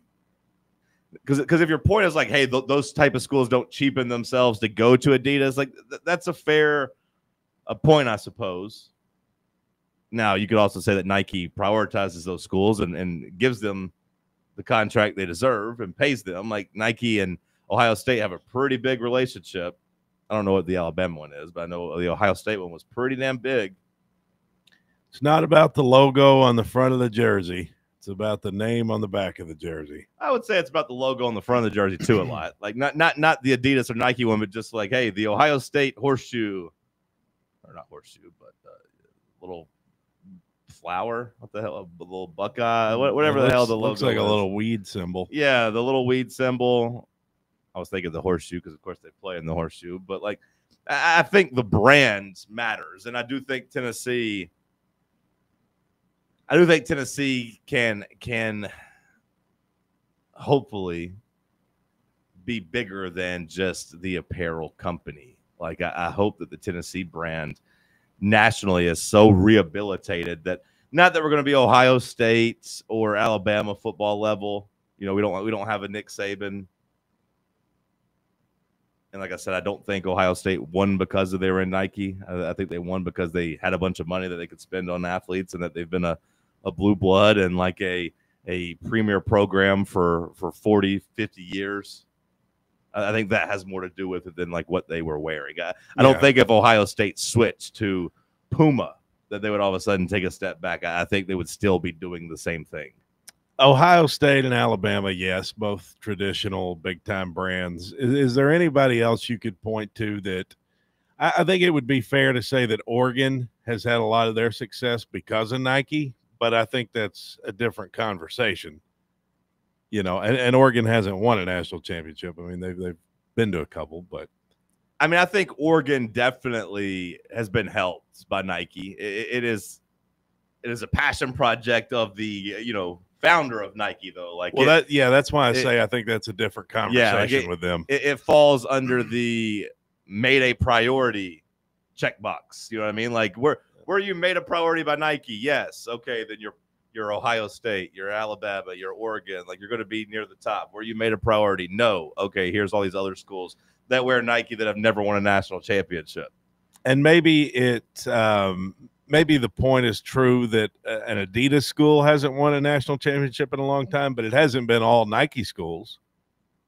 Because if your point is like, hey, those type of schools don't cheapen themselves to go to Adidas, like that's a fair point, I suppose. Now, you could also say that Nike prioritizes those schools and gives them the contract they deserve and pays them. Like Nike and Ohio State have a pretty big relationship. I don't know what the Alabama one is, but I know the Ohio State one was pretty damn big. It's not about the logo on the front of the jersey. It's about the name on the back of the jersey. I would say it's about the logo on the front of the jersey too a lot. Like not the Adidas or Nike one, but just like, hey, the Ohio State horseshoe, or not horseshoe, but little flower. What the hell? A little Buckeye, whatever the hell the logo looks like is. a little weed symbol. Yeah, the little weed symbol. I was thinking the horseshoe because, of course, they play in the horseshoe. But, like, I think the brand matters. And I do think Tennessee can hopefully be bigger than just the apparel company. Like, I hope that the Tennessee brand nationally is so rehabilitated that not that we're going to be Ohio State or Alabama football level. We don't have a Nick Saban. And like I said, I don't think Ohio State won because they were in Nike. I think they won because they had a bunch of money that they could spend on athletes and that they've been a blue blood and like a premier program for 40, 50 years. I think that has more to do with it than like what they were wearing. I don't think if Ohio State switched to Puma that they would all of a sudden take a step back. I think they would still be doing the same thing. Ohio State and Alabama, yes, both traditional big-time brands. Is there anybody else you could point to that I think it would be fair to say that Oregon has had a lot of their success because of Nike, but I think that's a different conversation. And Oregon hasn't won a national championship. I mean, they've been to a couple, but I mean, I think Oregon definitely has been helped by Nike. It is a passion project of the, founder of Nike, though. Like, well, that's why I say I think that's a different conversation with them. It falls under the made a priority checkbox. You know what I mean? Like, were you made a priority by Nike? Yes. Okay, then you're Ohio State, you're Alabama, you're Oregon. Like, you're going to be near the top. Were you made a priority? No. Okay, here's all these other schools that wear Nike that have never won a national championship. And maybe maybe the point is true that an Adidas school hasn't won a national championship in a long time, but it hasn't been all Nike schools,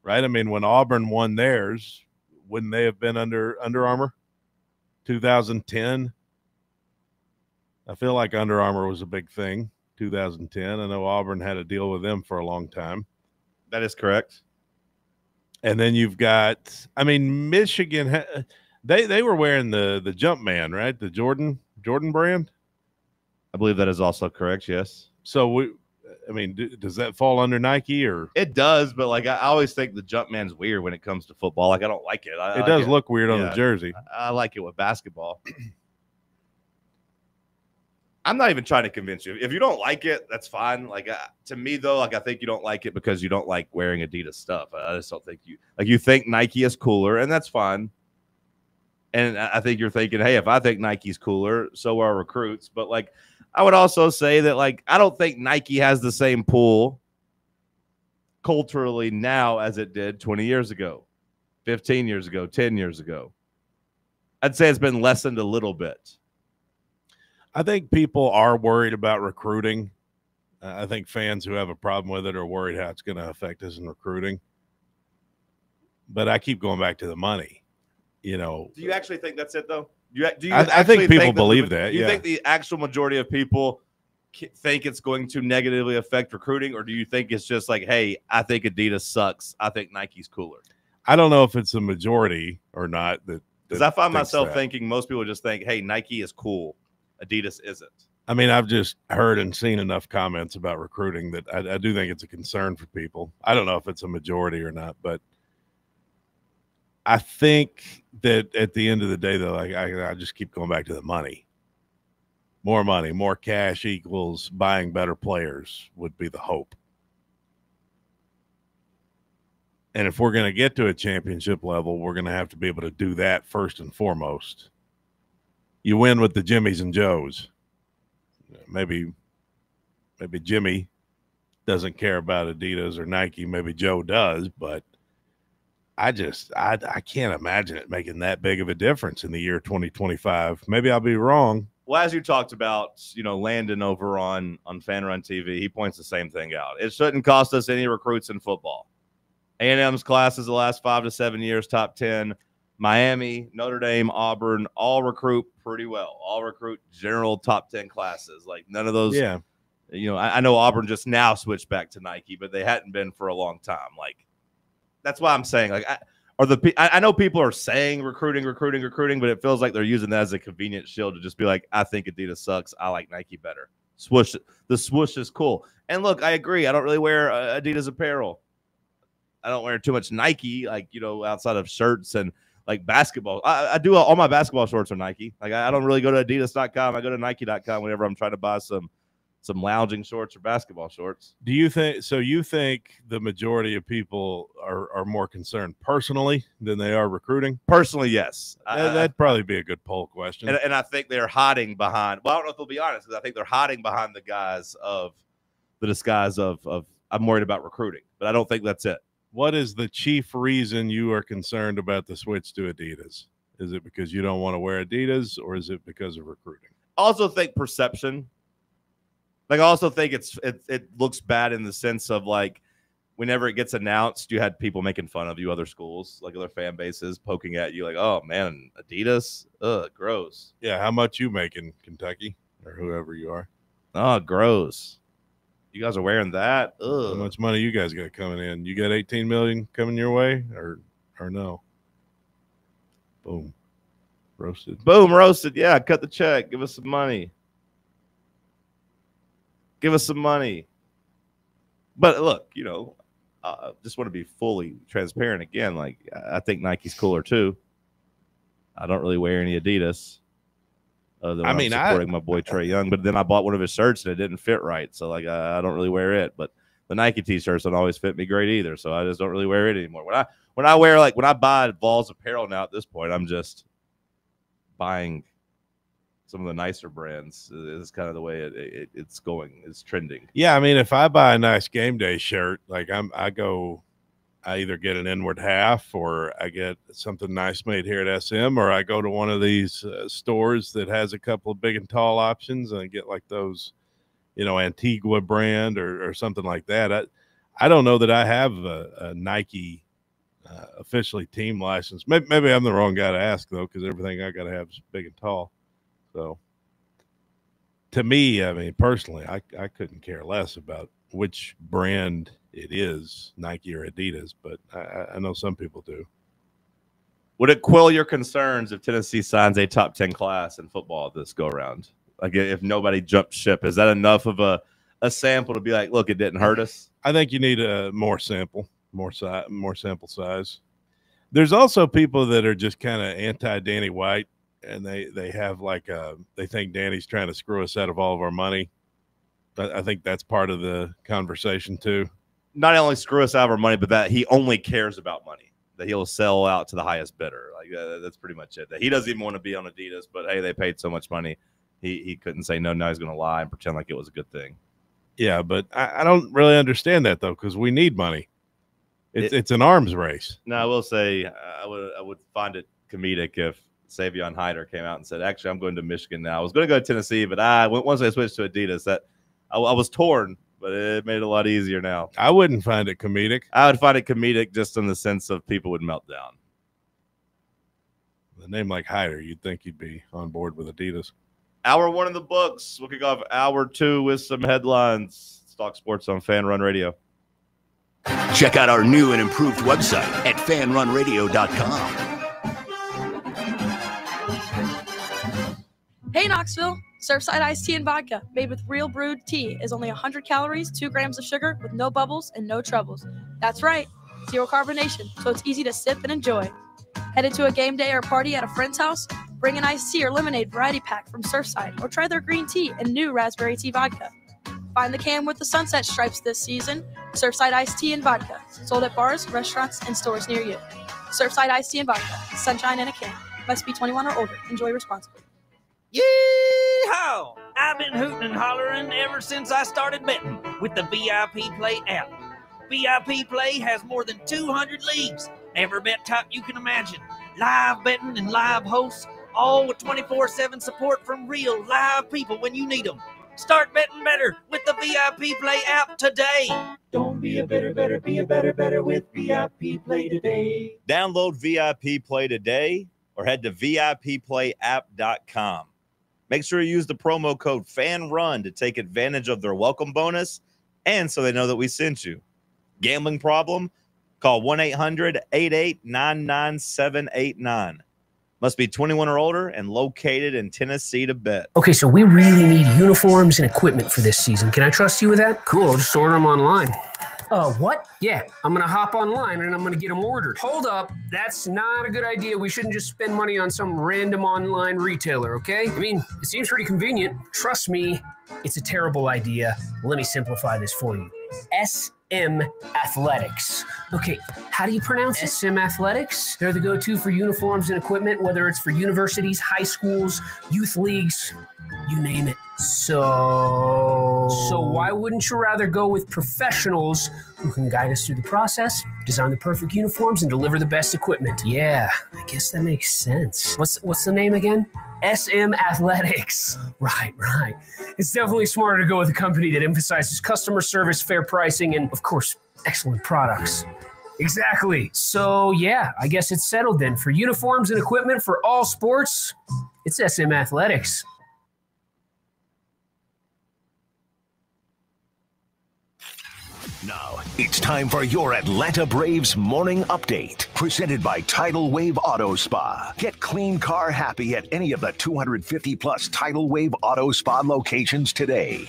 right? I mean, when Auburn won theirs, wouldn't they have been under Armour? 2010. I feel like Under Armour was a big thing. 2010. I know Auburn had a deal with them for a long time. That is correct. And then you've got, I mean, Michigan. They were wearing the Jumpman, right? The Jordan brand. I believe that is also correct. Yes. So does that fall under Nike or? It does, but like I always think the Jumpman's weird when it comes to football. Like I don't like it. It does look weird on the jersey. I like it with basketball. I'm not even trying to convince you. If you don't like it, that's fine. Like to me though, like I think you don't like it because you don't like wearing Adidas stuff. I just don't think you think Nike is cooler, and that's fine. And I think you're thinking, hey, if I think Nike's cooler, so are recruits. But like, I would also say that like I don't think Nike has the same pull culturally now as it did 20 years ago, 15 years ago, 10 years ago. I'd say it's been lessened a little bit. I think people are worried about recruiting. I think fans who have a problem with it are worried how it's going to affect us in recruiting. But I keep going back to the money. You know, do you actually think that's it though? Do you I think people believe that. Do you think the actual majority of people think it's going to negatively affect recruiting, or do you think it's just like, hey, I think Adidas sucks, I think Nike's cooler? I don't know if it's a majority or not. Because I find myself thinking most people just think, hey, Nike is cool, Adidas isn't. I mean, I've just heard and seen enough comments about recruiting that I do think it's a concern for people. I don't know if it's a majority or not, but I think that at the end of the day, though, like I just keep going back to the money. More money, more cash equals buying better players would be the hope. And if we're going to get to a championship level, we're going to have to be able to do that first and foremost. You win with the Jimmies and Joes. Maybe Jimmy doesn't care about Adidas or Nike. Maybe Joe does, but I can't imagine it making that big of a difference in the year 2025. Maybe I'll be wrong. Well, as you talked about, Landon over on FANRUN TV, he points the same thing out. It shouldn't cost us any recruits in football. A&M's classes the last 5 to 7 years, top 10. Miami, Notre Dame, Auburn, all recruit pretty well. All recruit general top 10 classes. Like none of those. Yeah. I know Auburn just now switched back to Nike, but they hadn't been for a long time. Like that's why I'm saying like I know people are saying recruiting, but it feels like they're using that as a convenient shield to just be like, I think Adidas sucks, I like Nike better. Swoosh, the swoosh is cool. And look, I agree. I don't really wear Adidas apparel. I don't wear too much Nike, like outside of shirts and like basketball. I do all my basketball shorts are Nike. Like I don't really go to Adidas.com. I go to Nike.com whenever I'm trying to buy some lounging shorts or basketball shorts. Do you think so? You think the majority of people are more concerned personally than they are recruiting? Personally, yes. That'd probably be a good poll question. And I think they're hiding behind. Well, I don't know if they'll be honest, because I think they're hiding behind the disguise of I'm worried about recruiting, but I don't think that's it. What is the chief reason you are concerned about the switch to Adidas? Is it because you don't want to wear Adidas, or is it because of recruiting? I also think perception. Like I also think it looks bad in the sense of like whenever it gets announced, you had people making fun of you, other schools, like other fan bases poking at you, like, oh man, Adidas, gross. Yeah, how much you make in Kentucky or whoever you are? Oh, gross. You guys are wearing that? Ugh. How much money you guys got coming in? You got 18 million coming your way, or no? Boom, roasted. Boom, roasted. Yeah, cut the check. Give us some money. Give us some money. But look, just want to be fully transparent again. Like I think Nike's cooler too. I don't really wear any Adidas. I'm supporting my boy Trae Young, but then I bought one of his shirts and it didn't fit right. So like I don't really wear it. But the Nike t-shirts don't always fit me great either. So I just don't really wear it anymore. When I buy Vols apparel now at this point, I'm just buying some of the nicer brands. Is kind of the way it's going. It's trending. Yeah, I mean, if I buy a nice game day shirt, like I either get an inward half or I get something nice made here at SM, or I go to one of these stores that has a couple of big and tall options and I get like those, Antigua brand or something like that. I don't know that I have a Nike officially team license. Maybe I'm the wrong guy to ask though, because everything I got to have is big and tall. So to me, I mean, personally, I couldn't care less about which brand it is, Nike or Adidas, but I know some people do. Would it quell your concerns if Tennessee signs a top 10 class in football this go around? Like if nobody jumped ship, is that enough of a sample to be like, look, it didn't hurt us? I think you need a more sample size. There's also people that are just kind of anti-Danny White, and they have like they think Danny's trying to screw us out of all of our money. I think that's part of the conversation too. Not only screw us out of our money, but that he only cares about money. That he'll sell out to the highest bidder. Like that's pretty much it. That he doesn't even want to be on Adidas, but hey, they paid so much money, he couldn't say no. Now he's going to lie and pretend like it was a good thing. Yeah, but I don't really understand that though, because we need money. It's an arms race. No, I will say I would find it comedic if Savion Hyder came out and said, "Actually, I'm going to Michigan now. I was going to go to Tennessee, but once I switched to Adidas, that I was torn." But it made it a lot easier now. I wouldn't find it comedic. I would find it comedic just in the sense of people would melt down. A name like Hyder, you'd think he'd be on board with Adidas. Hour 1 in the books. We'll kick off hour 2 with some headlines. It's TalkSports on FanRun Radio. Check out our new and improved website at fanrunradio.com. Hey, Knoxville. Surfside iced tea and vodka made with real brewed tea is only 100 calories, 2 grams of sugar with no bubbles and no troubles. That's right, zero carbonation, so it's easy to sip and enjoy. Headed to a game day or party at a friend's house? Bring an iced tea or lemonade variety pack from Surfside or try their green tea and new raspberry tea vodka. Find the can with the sunset stripes this season. Surfside iced tea and vodka, sold at bars, restaurants, and stores near you. Surfside iced tea and vodka, sunshine in a can. Must be 21 or older. Enjoy responsibly. Yee-haw! I've been hooting and hollering ever since I started betting with the VIP Play app. VIP Play has more than 200 leagues. Every bet type you can imagine. Live betting and live hosts, all with 24/7 support from real live people when you need them. Start betting better with the VIP Play app today. Don't be a better, be a better with VIP Play today. Download VIP Play today or head to VIPPlayApp.com. Make sure you use the promo code FANRUN to take advantage of their welcome bonus and so they know that we sent you. Gambling problem? Call 1-800-8899-789. Must be 21 or older and located in Tennessee to bet. Okay, so we really need uniforms and equipment for this season. Can I trust you with that? Cool, I'll just order them online. What? Yeah, I'm going to hop online and I'm going to get them ordered. Hold up. That's not a good idea. We shouldn't just spend money on some random online retailer, okay? I mean, it seems pretty convenient. Trust me, it's a terrible idea. Let me simplify this for you. SM Athletics. Okay, how do you pronounce it? SM Athletics? They're the go-to for uniforms and equipment, whether it's for universities, high schools, youth leagues, you name it. So why wouldn't you rather go with professionals who can guide us through the process, design the perfect uniforms, and deliver the best equipment? Yeah, I guess that makes sense. What's the name again? SM Athletics. Right. It's definitely smarter to go with a company that emphasizes customer service, fair pricing, and, of course, excellent products. Exactly. So, yeah, I guess it's settled then. For uniforms and equipment for all sports, it's SM Athletics. Now, it's time for your Atlanta Braves morning update, presented by Tidal Wave Auto Spa. Get clean car happy at any of the 250-plus Tidal Wave Auto Spa locations today.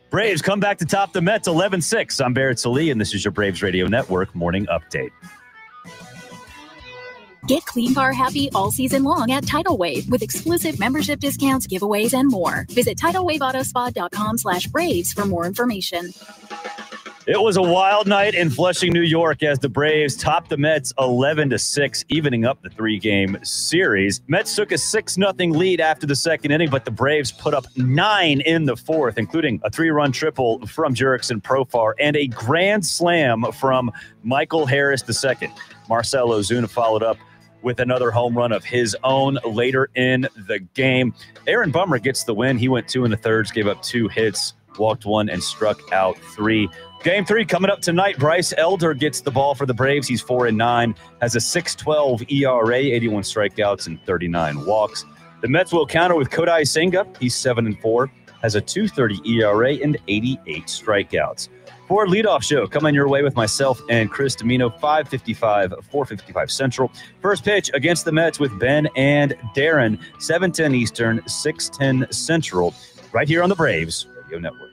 Braves come back to top the Mets 11-6. I'm Barrett Salee, and this is your Braves Radio Network morning update. Get clean car happy all season long at Tidal Wave with exclusive membership discounts, giveaways, and more. Visit TidalWaveAutoSpa.com/Braves for more information. It was a wild night in Flushing, New York, as the Braves topped the Mets 11-6, evening up the 3-game series. Mets took a 6-0 lead after the second inning, but the Braves put up 9 in the fourth, including a 3-run triple from Jurickson Profar and a grand slam from Michael Harris II. Marcell Ozuna followed up with another home run of his own later in the game. Aaron Bummer gets the win. He went 2 1/3, gave up 2 hits, walked 1, and struck out 3. Game 3 coming up tonight. Bryce Elder gets the ball for the Braves. He's 4-9, has a 6.12 ERA, 81 strikeouts, and 39 walks. The Mets will counter with Kodai Senga. He's 7-4. has a 2.30 ERA and 88 strikeouts. For leadoff show, coming your way with myself and Chris Domino, 5:55, 4:55 Central. First pitch against the Mets with Ben and Darren, 7:10 Eastern, 6:10 Central, right here on the Braves Radio Network.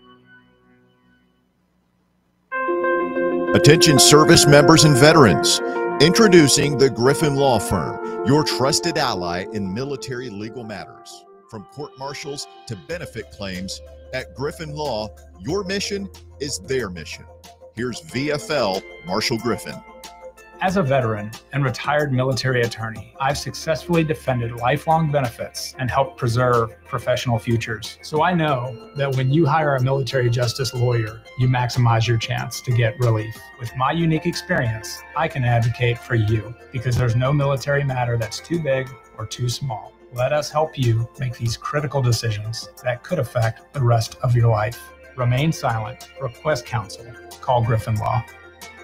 Attention service members and veterans. Introducing the Griffin Law Firm, your trusted ally in military legal matters. From court-martials to benefit claims, at Griffin Law, your mission is their mission. Here's VFL Marshall Griffin. As a veteran and retired military attorney, I've successfully defended lifelong benefits and helped preserve professional futures. So I know that when you hire a military justice lawyer, you maximize your chance to get relief. With my unique experience, I can advocate for you because there's no military matter that's too big or too small. Let us help you make these critical decisions that could affect the rest of your life. Remain silent. Request counsel. Call Griffin Law.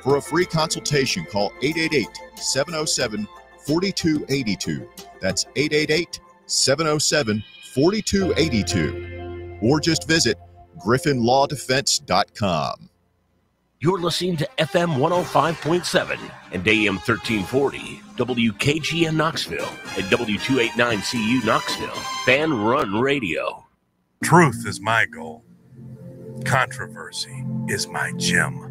For a free consultation, call 888-707-4282. That's 888-707-4282. Or just visit griffinlawdefense.com. You're listening to FM 105.7 and AM 1340, WKGN Knoxville, and W289CU Knoxville, FANRUN Radio. Truth is my goal. Controversy is my gem.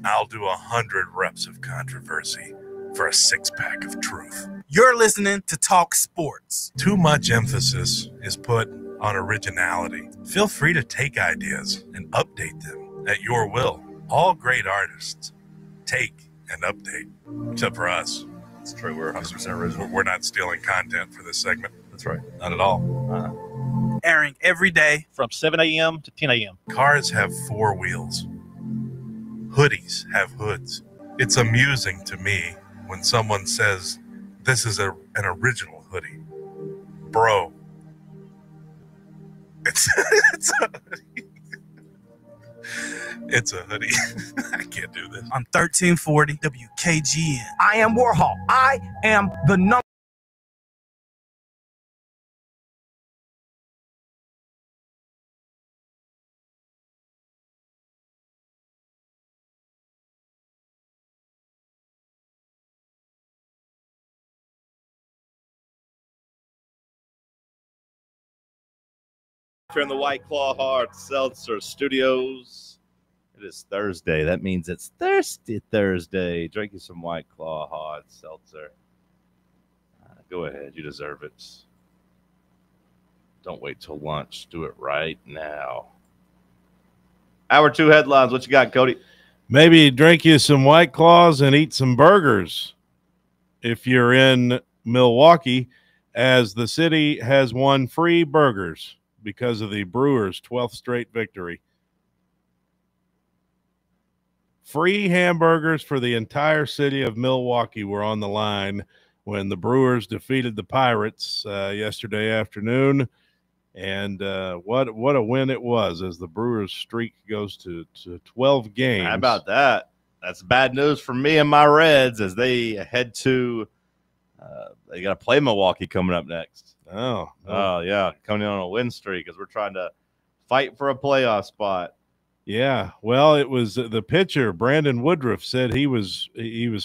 I'll do 100 reps of controversy for a 6-pack of truth. You're listening to Talk Sports. Too much emphasis is put on originality. Feel free to take ideas and update them at your will. All great artists take and update, except for us. It's true. We're 100% original. We're not stealing content for this segment. That's right. Not at all. Airing every day from 7 a.m. to 10 a.m. Cars have 4 wheels. Hoodies have hoods. It's amusing to me when someone says, this is an original hoodie. Bro. It's a hoodie. It's a hoodie. I can't do this. On 1340 WKGN. I am Warhol. I am the number. Here in the White Claw Hard Seltzer Studios. It is Thursday. That means it's Thirsty Thursday. Drink you some White Claw Hard Seltzer. Go ahead. You deserve it. Don't wait till lunch. Do it right now. Hour 2 headlines. What you got, Cody? Maybe drink you some White Claws and eat some burgers if you're in Milwaukee, as the city has won free burgers because of the Brewers' 12th straight victory. Free hamburgers for the entire city of Milwaukee were on the line when the Brewers defeated the Pirates yesterday afternoon. And what a win it was, as the Brewers' streak goes to 12 games. How about that? That's bad news for me and my Reds as they head to they got to play Milwaukee coming up next. Oh, yeah, coming in on a win streak as we're trying to fight for a playoff spot. Yeah, well, it was the pitcher, Brandon Woodruff, said he was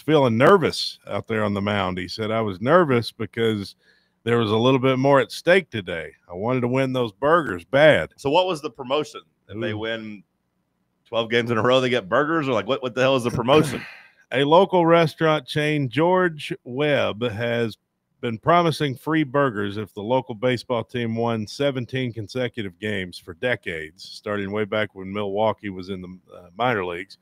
feeling nervous out there on the mound. He said, I was nervous because there was a little bit more at stake today. I wanted to win those burgers bad. So what was the promotion? If they win 12 games in a row, they get burgers? Or like what the hell is the promotion? A local restaurant chain, George Webb, has been promising free burgers if the local baseball team won 17 consecutive games for decades, starting way back when Milwaukee was in the minor leagues.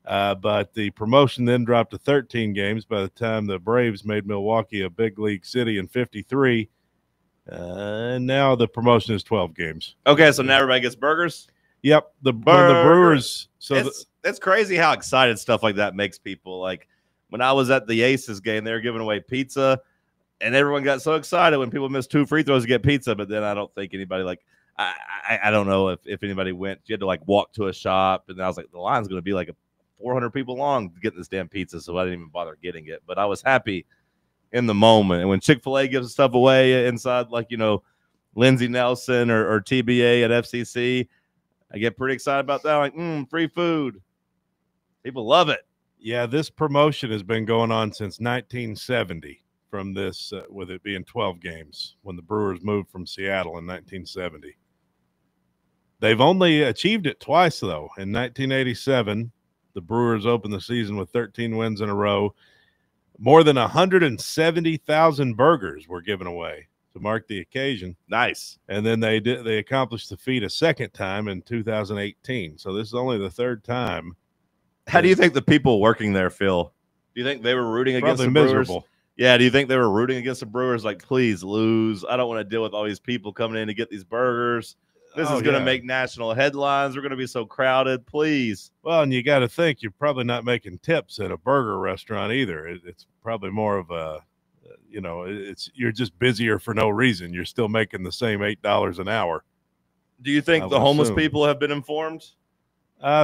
But the promotion then dropped to 13 games by the time the Braves made Milwaukee a big league city in 53. And now the promotion is 12 games. Okay, so now everybody gets burgers? Yep. The Brewers. So it's crazy how excited stuff like that makes people. Like when I was at the Aces game, they were giving away pizza. And everyone got so excited when people missed 2 free throws to get pizza. But then I don't think anybody I don't know if anybody went. You had to walk to a shop. And I was like, the line's going to be 400 people long to get this damn pizza. So I didn't even bother getting it. But I was happy in the moment. And when Chick-fil-A gives stuff away inside, Lindsey Nelson or TBA at FCC, I get pretty excited about that. Like, free food. People love it. Yeah, this promotion has been going on since 1970 from this, with it being 12 games when the Brewers moved from Seattle in 1970. They've only achieved it twice, though. In 1987, the Brewers opened the season with 13 wins in a row. More than 170,000 burgers were given away to mark the occasion. Nice. And then they accomplished the feat a second time in 2018. So this is only the third time. How do you think the people working there feel? Do you think they were rooting against the Brewers? Miserable. Yeah, do you think they were rooting against the Brewers? Like, please lose. I don't want to deal with all these people coming in to get these burgers. This is going to make national headlines. We're going to be so crowded. Please. Well, and you got to think you're probably not making tips at a burger restaurant either. It's probably more of a, you're just busier for no reason. You're still making the same $8 an hour. Do you think the homeless people have been informed?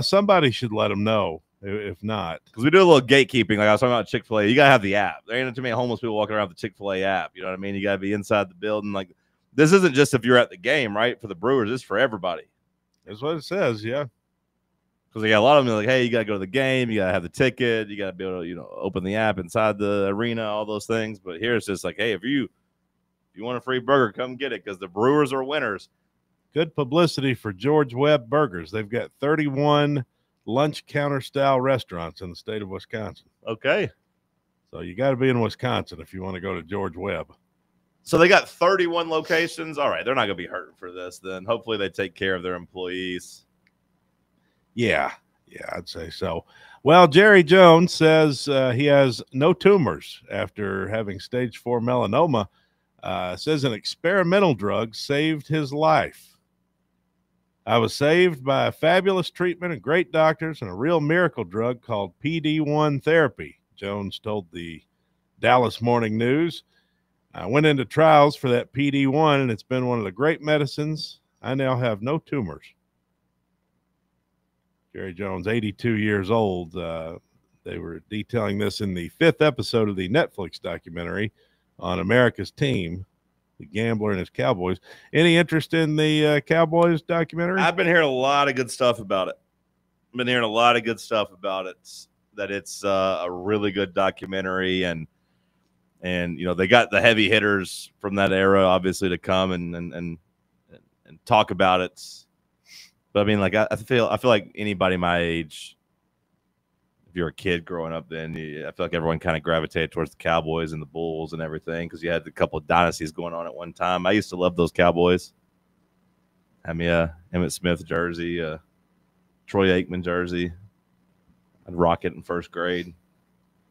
Somebody should let them know. If not, because we do a little gatekeeping, like I was talking about Chick-fil-A, you gotta have the app. There ain't too many homeless people walking around with the Chick-fil-A app. You know what I mean? You gotta be inside the building. Like, this isn't just if you're at the game, right? For the Brewers, it's for everybody. That's what it says, yeah. Because a lot of them are like, hey, you gotta go to the game, you gotta have the ticket, you gotta be able to, open the app inside the arena, all those things. But here it's just like, hey, if you want a free burger, come get it, because the Brewers are winners. Good publicity for George Webb Burgers. They've got 31 lunch counter style restaurants in the state of Wisconsin. Okay. So you got to be in Wisconsin if you want to go to George Webb. So they got 31 locations. All right. They're not going to be hurting for this then. Hopefully they take care of their employees. Yeah, I'd say so. Well, Jerry Jones says he has no tumors after having stage 4 melanoma. Says an experimental drug saved his life. I was saved by a fabulous treatment and great doctors and a real miracle drug called PD-1 therapy, Jones told the Dallas Morning News. I went into trials for that PD-1, and it's been one of the great medicines. I now have no tumors. Jerry Jones, 82 years old. They were detailing this in the 5th episode of the Netflix documentary on America's Team, the Gambler and his Cowboys. Any interest in the Cowboys documentary? I've been hearing a lot of good stuff about it. That it's a really good documentary, and they got the heavy hitters from that era obviously to come and talk about it. But I mean, like, I feel like anybody my age, if you're a kid growing up then, I feel like everyone kind of gravitated towards the Cowboys and the Bulls and everything because you had a couple of dynasties going on at one time. I used to love those Cowboys. I mean, Emmitt Smith jersey, Troy Aikman jersey. I'd rock it in first grade.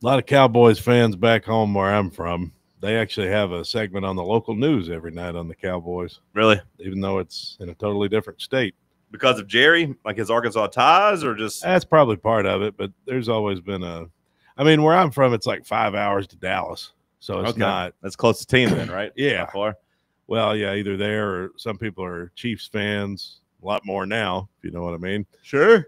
A lot of Cowboys fans back home where I'm from, they actually have a segment on the local news every night on the Cowboys. Really? Even though it's in a totally different state. Because of Jerry, like his Arkansas ties, or just? That's probably part of it, but there's always been where I'm from, it's like 5 hours to Dallas. So it's not. That's close to team then, right? Yeah. Not far. Well, yeah, either there or some people are Chiefs fans, a lot more now, if you know what I mean. Sure.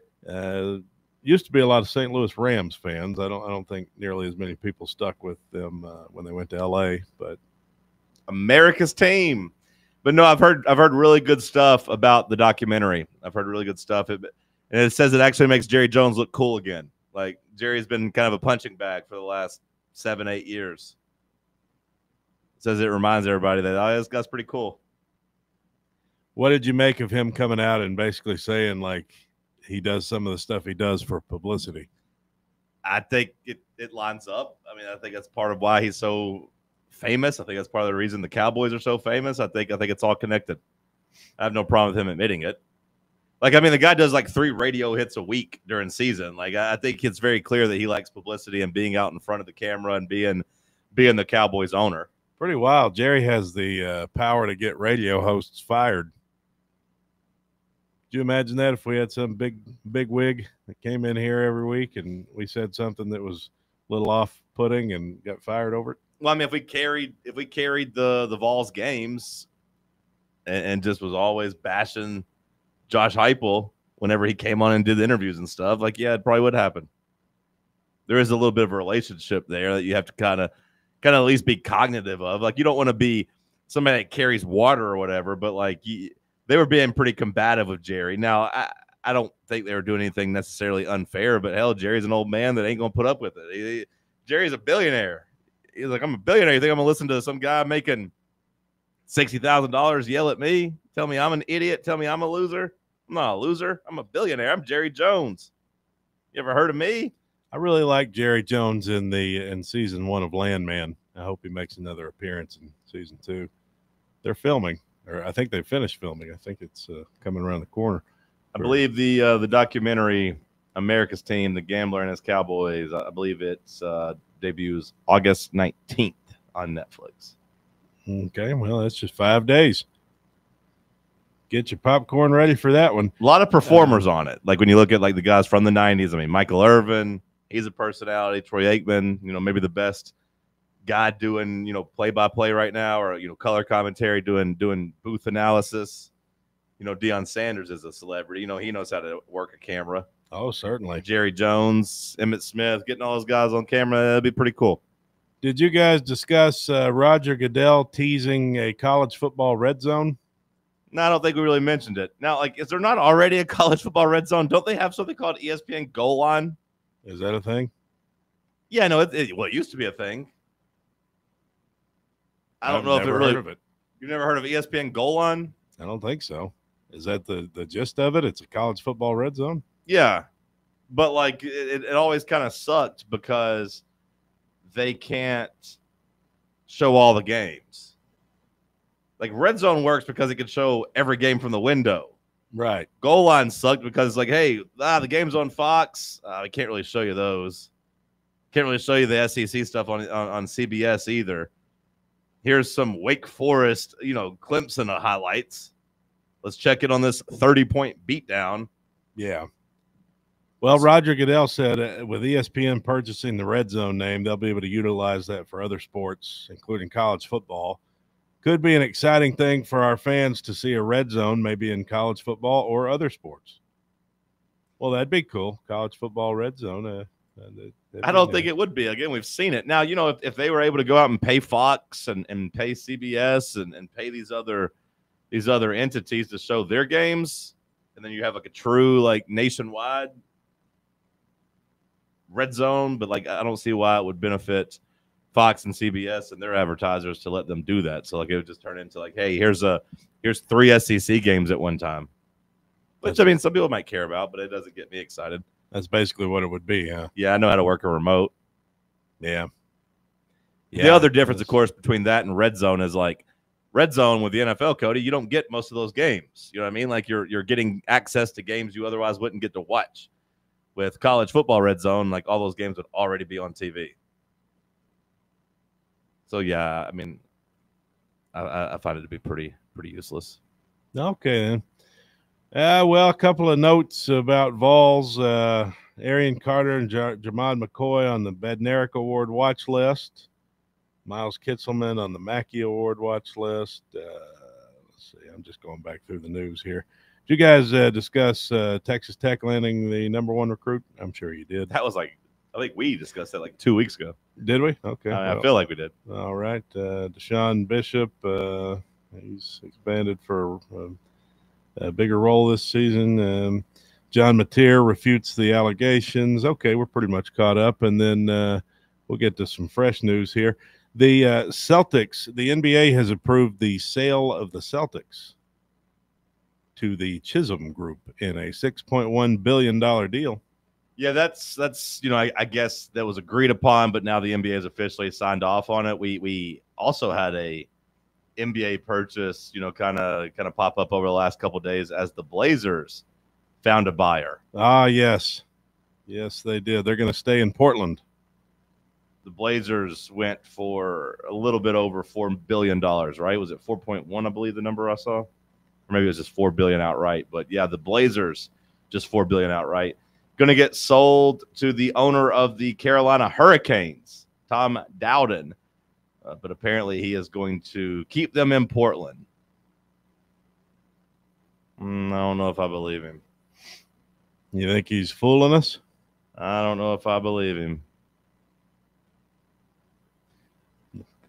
Used to be a lot of St. Louis Rams fans. I don't think nearly as many people stuck with them when they went to LA, but America's Team. But no, I've heard really good stuff about the documentary. I've heard really good stuff. And it says it actually makes Jerry Jones look cool again. Like, Jerry's been kind of a punching bag for the last 7-8 years. It says it reminds everybody that, this guy's pretty cool. What did you make of him coming out and basically saying, like, he does some of the stuff he does for publicity? I think it lines up. I mean, I think that's part of why he's so famous. I think that's part of the reason the Cowboys are so famous. I think it's all connected. I have no problem with him admitting it. Like, I mean, the guy does like 3 radio hits a week during season. Like, I think it's very clear that he likes publicity and being out in front of the camera and being the Cowboys owner. Pretty wild. Jerry has the power to get radio hosts fired. Could you imagine that if we had some big wig that came in here every week and we said something that was a little off-putting and got fired over it? Well, I mean, if we carried the Vols games and just was always bashing Josh Heupel whenever he came on and did interviews and stuff, like, yeah, it probably would happen. There is a little bit of a relationship there that you have to kind of at least be cognitive of. Like, you don't want to be somebody that carries water or whatever, but like they were being pretty combative with Jerry. Now, I don't think they were doing anything necessarily unfair, but hell, Jerry's an old man that ain't going to put up with it. Jerry's a billionaire. He's like, I'm a billionaire. You think I'm going to listen to some guy making $60,000 yell at me, tell me I'm an idiot, tell me I'm a loser? I'm not a loser. I'm a billionaire. I'm Jerry Jones. You ever heard of me? I really like Jerry Jones in season 1 of Landman. I hope he makes another appearance in season 2. They're filming, or I think they finished filming. I think it's coming around the corner. I believe the documentary America's Team, The Gambler and His Cowboys, I believe it's debuts August 19th on Netflix. Okay, well, that's just 5 days. Get your popcorn ready for that one. A lot of performers on it. Like when you look at like the guys from the 90s, I mean, Michael Irvin, he's a personality. Troy Aikman, maybe the best guy doing, play-by-play right now, or, color commentary, doing booth analysis. Deion Sanders is a celebrity. He knows how to work a camera. Oh, certainly. Jerry Jones, Emmitt Smith, getting all those guys on camera, that'd be pretty cool. Did you guys discuss Roger Goodell teasing a college football red zone? No, I don't think we really mentioned it. Now, like, is there not already a college football red zone? Don't they have something called ESPN Goal Line? Is that a thing? Yeah, no, it used to be a thing. I don't know if it really. Heard of it. You've never heard of ESPN Goal Line? I don't think so. Is that the gist of it? It's a college football red zone? Yeah, but like it always kind of sucked because they can't show all the games. Like red zone works because it can show every game from the window. Right. Goal line sucked because like, hey, the game's on Fox. I can't really show you those. Can't really show you the SEC stuff on CBS either. Here's some Wake Forest, Clemson highlights. Let's check it on this 30-point beatdown. Yeah. Well, Roger Goodell said with ESPN purchasing the red zone name, they'll be able to utilize that for other sports, including college football. Could be an exciting thing for our fans to see a red zone, maybe in college football or other sports. Well, that'd be cool. College football red zone. I don't think it would be. Again, we've seen it. Now, if they were able to go out and pay Fox and pay CBS and pay these other entities to show their games, and then you have like a true like nationwide red zone, but like I don't see why it would benefit Fox and CBS and their advertisers to let them do that. So like it would just turn into like, hey, here's 3 SEC games at one time. Which I mean some people might care about, but it doesn't get me excited. That's basically what it would be, huh? Yeah, I know how to work a remote. Yeah. The other difference, of course, between that and red zone is like red zone with the NFL, Cody, you don't get most of those games. You know what I mean? Like you're getting access to games you otherwise wouldn't get to watch. With college football red zone, like all those games would already be on TV. So yeah, I mean, I find it to be pretty useless. Okay then. Well, a couple of notes about Vols. Arian Carter and Jamad McCoy on the Bednarik Award watch list. Miles Kitzelman on the Mackey Award watch list. Let's see. I'm just going back through the news here. Did you guys discuss Texas Tech landing the #1 recruit? I'm sure you did. That was like, I think we discussed that like 2 weeks ago. Did we? Okay. I feel like we did. All right. Deshaun Bishop, he's expanded for a bigger role this season. John Mateer refutes the allegations. Okay, we're pretty much caught up. And then we'll get to some fresh news here. The Celtics, the NBA has approved the sale of the Celtics to the Chisholm Group in a $6.1 billion deal. Yeah, that's I guess that was agreed upon, but now the NBA has officially signed off on it. We also had a NBA purchase, kind of pop up over the last couple of days as the Blazers found a buyer. Ah, yes. Yes, they did. They're going to stay in Portland. The Blazers went for a little bit over $4 billion, right? Was it 4.1, I believe the number I saw? Or maybe it was just $4 billion outright. But yeah, the Blazers, just $4 billion outright. Going to get sold to the owner of the Carolina Hurricanes, Tom Dowden. But apparently he is going to keep them in Portland. I don't know if I believe him. You think he's fooling us? I don't know if I believe him.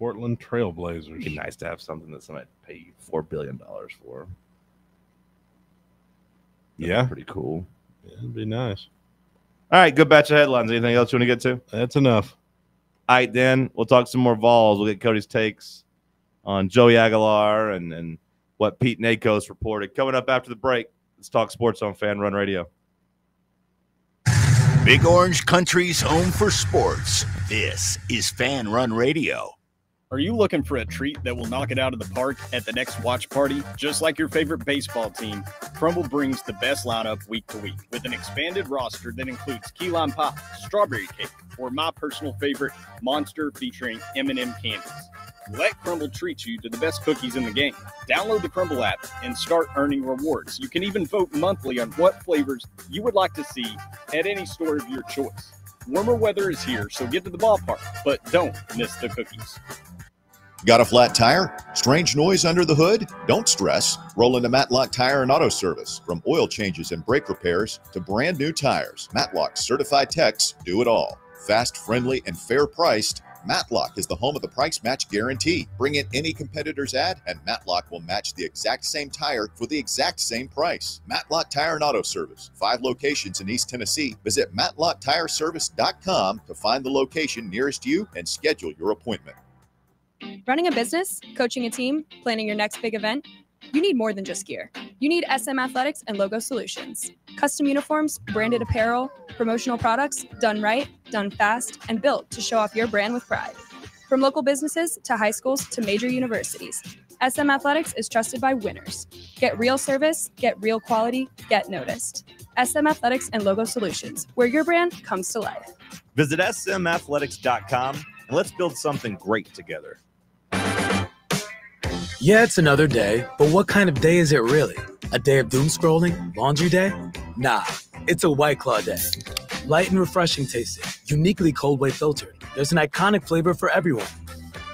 Portland Trailblazers. It'd be nice to have something that somebody pay you $4 billion for. That'd be pretty cool. Yeah, it'd be nice. All right, good batch of headlines. Anything else you want to get to? That's enough. All right, then we'll talk some more Vols. We'll get Cody's takes on Joey Aguilar and what Pete Nakos reported. Coming up after the break, let's talk sports on FanRun Radio. Big Orange Country's home for sports. This is FanRun Radio. Are you looking for a treat that will knock it out of the park at the next watch party? Just like your favorite baseball team, Crumble brings the best lineup week to week with an expanded roster that includes key lime pie, strawberry cake, or my personal favorite, Monster featuring M&M candies. Let Crumble treat you to the best cookies in the game. Download the Crumble app and start earning rewards. You can even vote monthly on what flavors you would like to see at any store of your choice. Warmer weather is here, so get to the ballpark, but don't miss the cookies. Got a flat tire? Strange noise under the hood? Don't stress. Roll into Matlock Tire and Auto Service. From oil changes and brake repairs to brand new tires, Matlock's certified techs do it all. Fast, friendly, and fair priced, Matlock is the home of the price match guarantee. Bring in any competitor's ad and Matlock will match the exact same tire for the exact same price. Matlock Tire and Auto Service, 5 locations in East Tennessee. Visit MatlockTireService.com to find the location nearest you and schedule your appointment. Running a business, coaching a team, planning your next big event, you need more than just gear. You need SM Athletics and Logo Solutions. Custom uniforms, branded apparel, promotional products, done right, done fast, and built to show off your brand with pride. From local businesses to high schools to major universities, SM Athletics is trusted by winners. Get real service, get real quality, get noticed. SM Athletics and Logo Solutions, where your brand comes to life. Visit smathletics.com and let's build something great together. Yeah, it's another day, but what kind of day is it really? A day of doom scrolling? Laundry day? Nah, it's a White Claw day. Light and refreshing tasting, uniquely cold way filtered. There's an iconic flavor for everyone.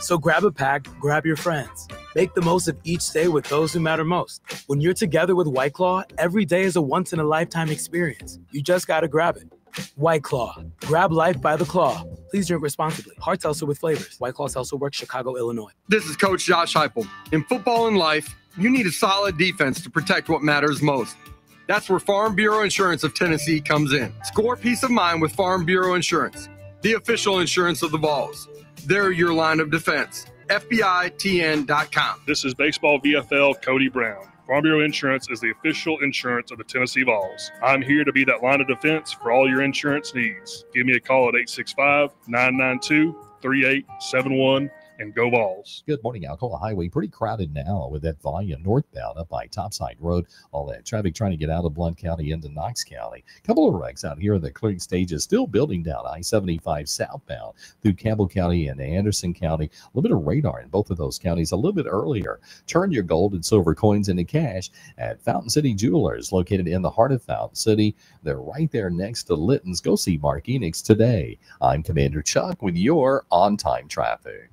So grab a pack, grab your friends. Make the most of each day with those who matter most. When you're together with White Claw, every day is a once-in-a-lifetime experience. You just gotta grab it. White Claw. Grab life by the claw. Please drink responsibly. Hard seltzer with flavors. White Claw Seltzer Works, Chicago, Illinois. This is Coach Josh Heupel. In football and life, you need a solid defense to protect what matters most. That's where Farm Bureau Insurance of Tennessee comes in. Score peace of mind with Farm Bureau Insurance, the official insurance of the Vols. They're your line of defense. FBITN.com. This is Baseball VFL Cody Brown. Farm Bureau Insurance is the official insurance of the Tennessee Vols. I'm here to be that line of defense for all your insurance needs. Give me a call at 865-992-3871 and go Vols. Good morning, Alcoa Highway. Pretty crowded now with that volume northbound up by Topside Road. All that traffic trying to get out of Blount County into Knox County. Couple of wrecks out here in the clearing stages, still building down I-75 southbound through Campbell County and Anderson County. A little bit of radar in both of those counties a little bit earlier. Turn your gold and silver coins into cash at Fountain City Jewelers, located in the heart of Fountain City. They're right there next to Litton's. Go see Mark Enix today. I'm Commander Chuck with your on-time traffic.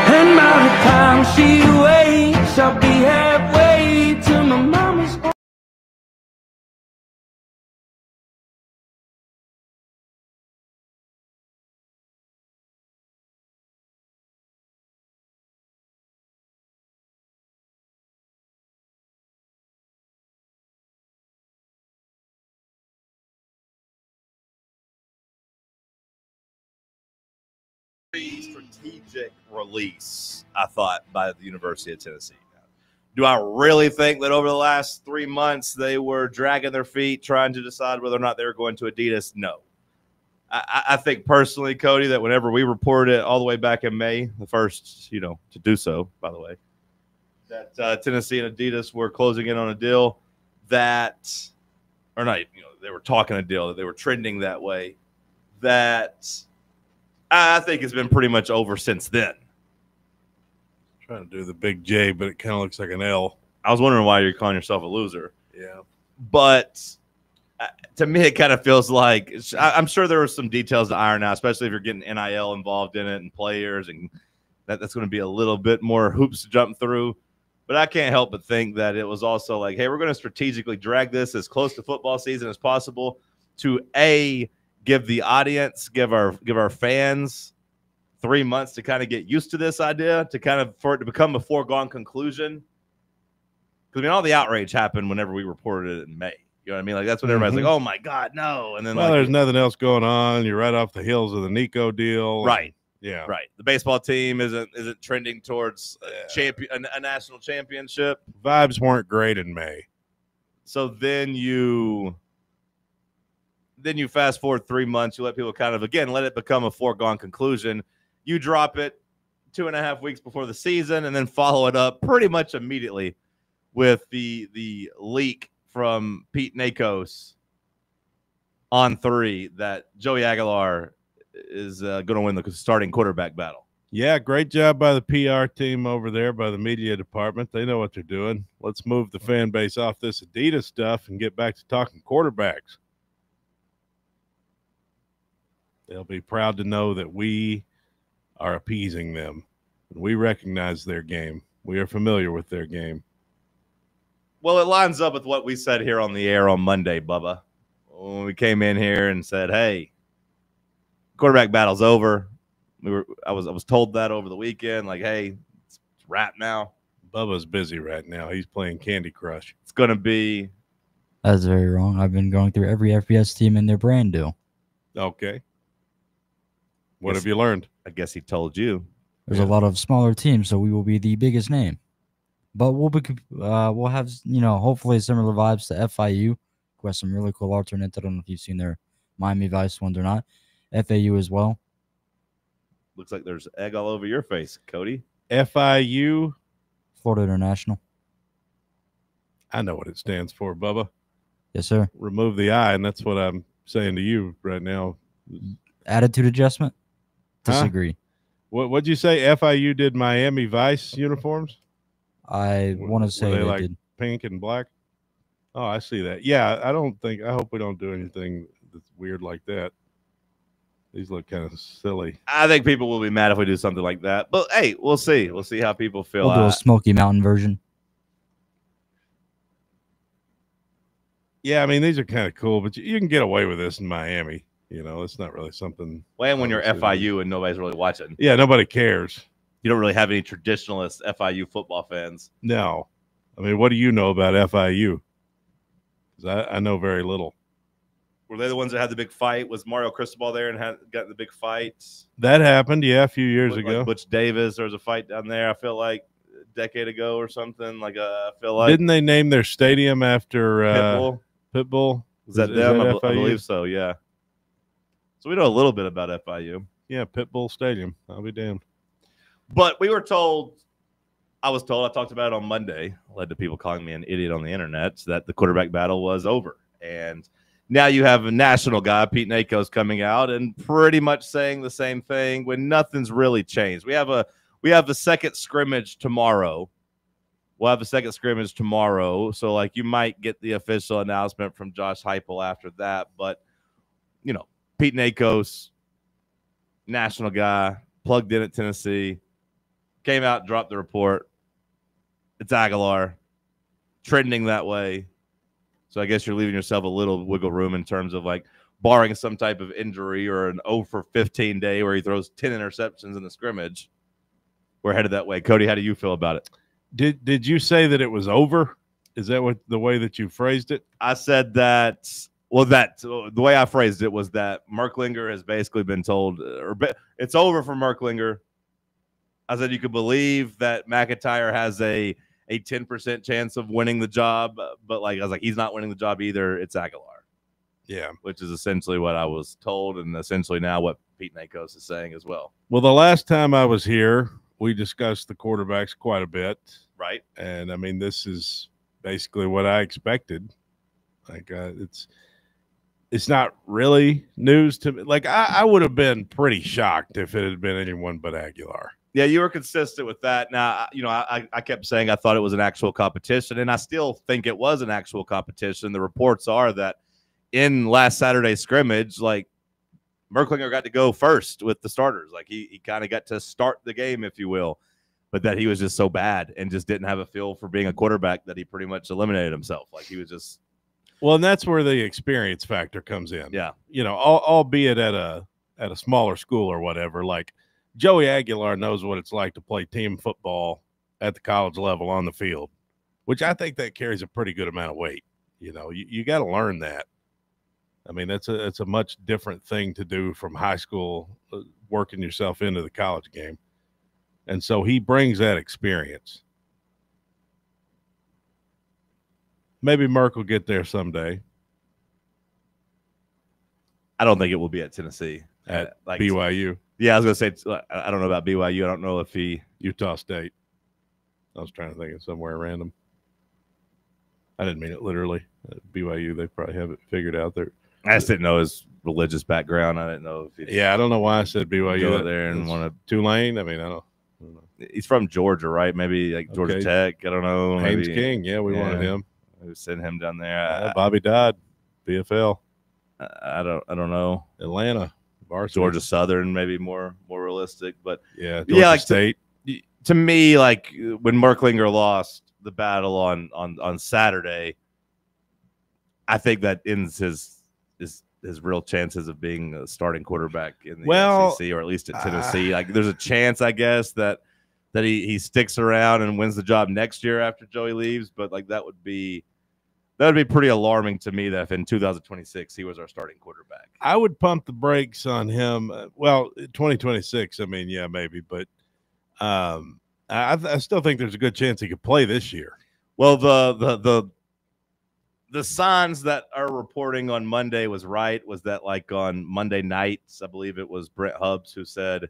And by the time she wakes, I'll be halfway to my mama's home. Strategic release, I thought, by the University of Tennessee. Do I really think that over the last 3 months they were dragging their feet trying to decide whether or not they were going to Adidas? No. I think personally, Cody, that whenever we reported it all the way back in May, the first, to do so, by the way, that Tennessee and Adidas were closing in on a deal that, or not, they were talking a deal, that they were trending that way, that I think it's been pretty much over since then. Trying to do the big J, but it kind of looks like an L. I was wondering why you're calling yourself a loser. Yeah. But to me, it kind of feels like I'm sure there were some details to iron out, especially if you're getting NIL involved in it and players, and that's going to be a little bit more hoops to jump through. But I can't help but think that it was also like, hey, we're going to strategically drag this as close to football season as possible. to give the audience, give our fans 3 months to kind of get used to this idea, for it to become a foregone conclusion. Because I mean, all the outrage happened whenever we reported it in May. You know what I mean? Like that's when everybody's like, "Oh my God, no!" And then there's nothing else going on. You're right off the heels of the Nico deal, right? Yeah, right. The baseball team isn't trending towards a national championship. Vibes weren't great in May. So then you fast forward 3 months. You let people kind of again let it become a foregone conclusion. You drop it 2.5 weeks before the season, and then follow it up pretty much immediately with the leak from Pete Nakos on 3 that Joey Aguilar is going to win the starting quarterback battle. Yeah, great job by the PR team over there, by the media department. They know what they're doing. Let's move the fan base off this Adidas stuff and get back to talking quarterbacks. They'll be proud to know that we are appeasing them. We recognize their game. We are familiar with their game. Well, it lines up with what we said here on the air on Monday, Bubba. When we came in here and said, "Hey, quarterback battle's over." I was told that over the weekend, like, "Hey, it's wrap now." Bubba's busy right now. He's playing Candy Crush. It's going to be. That's very wrong. I've been going through every FBS team in their brand deal. Okay. What have you learned? I guess he told you. There's a lot of smaller teams, so we will be the biggest name. But we'll have, hopefully similar vibes to FIU, who has some really cool alternates. I don't know if you've seen their Miami Vice ones or not. FAU as well. Looks like there's egg all over your face, Cody. FIU. Florida International. I know what it stands for, Bubba. Yes, sir. Remove the I, and that's what I'm saying to you right now. Attitude adjustment? Disagree. What'd you say? FIU did Miami Vice uniforms? I want to say they they like did. Pink and black. Oh, I see that. Yeah, I hope we don't do anything that's weird like that. These look kind of silly. I think people will be mad if we do something like that. But hey, we'll see. We'll see how people feel. We'll do a Smoky Mountain version. Yeah, I mean, these are kind of cool, but you can get away with this in Miami. It's not really something. Well, when you're FIU and nobody's really watching. Yeah, nobody cares. You don't really have any traditionalist FIU football fans. No. I mean, what do you know about FIU? Because I know very little. Were they the ones that had the big fight? Was Mario Cristobal there and got the big fight? That happened, yeah, a few years ago. Like Butch Davis, there was a fight down there, I feel like, a decade ago or something. Didn't they name their stadium after Pitbull? Was that them? I believe so, yeah. So we know a little bit about FIU. Yeah, Pitbull Stadium. I'll be damned. But we were told, I talked about it on Monday, led to people calling me an idiot on the internet, that the quarterback battle was over. And now you have a national guy, Pete Nakos, coming out and pretty much saying the same thing when nothing's really changed. We have a second scrimmage tomorrow. We'll have a second scrimmage tomorrow. So, you might get the official announcement from Josh Heupel after that. But, Pete Nakos, national guy, plugged in at Tennessee, came out, dropped the report. It's Aguilar, trending that way. So I guess you're leaving yourself a little wiggle room in terms of barring some type of injury or an 0 for 15 day where he throws 10 interceptions in the scrimmage. We're headed that way. Cody, how do you feel about it? Did you say that it was over? Is that the way that you phrased it? I said that. Well, the way I phrased it was that Merklinger has basically been told, it's over for Merklinger. I said you could believe that McIntyre has a 10% chance of winning the job, but I was like, he's not winning the job either. It's Aguilar. Yeah. Which is essentially what I was told, and essentially now what Pete Nakos is saying as well. Well, the last time I was here, we discussed the quarterbacks quite a bit. Right. And, I mean, this is basically what I expected. It's not really news to me. I would have been pretty shocked if it had been anyone but Aguilar. Yeah, you were consistent with that. Now, I kept saying I thought it was an actual competition, and I still think it was an actual competition. The reports are that in last Saturday's scrimmage, Merklinger got to go first with the starters. He kind of got to start the game, if you will, but that he was just so bad and just didn't have a feel for being a quarterback that he pretty much eliminated himself. He was just. Well, and that's where the experience factor comes in. Yeah. Albeit at a smaller school or whatever. Like Joey Aguilar knows what it's like to play team football at the college level on the field, which I think that carries a pretty good amount of weight. You got to learn that. I mean, it's a much different thing to do from high school, working yourself into the college game. And so he brings that experience. Maybe Merck will get there someday. I don't think it will be at Tennessee. At BYU. Yeah, I was going to say, I don't know about BYU. I don't know if Utah State. I was trying to think of somewhere random. I didn't mean it literally. BYU, they probably have it figured out there. I just didn't know his religious background. I didn't know if I don't know why I said BYU. Go there and want to Tulane. I mean, I don't know. He's from Georgia, right? Maybe like Georgia Tech. I don't know. Haynes King. Yeah, we wanted him. We sent him down there. Bobby Dodd, BFL. I don't know. Atlanta, varsity. Georgia Southern, maybe more realistic, but Georgia State. To me, like when Merklinger lost the battle on Saturday, I think that ends his real chances of being a starting quarterback in the SEC, or at least at Tennessee. Like there's a chance, I guess, that he sticks around and wins the job next year after Joey leaves, but like that would be pretty alarming to me that if in 2026 he was our starting quarterback. I would pump the brakes on him. 2026, I mean, yeah, maybe, but I still think there's a good chance he could play this year. Well, the signs that are reporting on Monday was that like on Monday nights, I believe it was Brent Hubbs who said,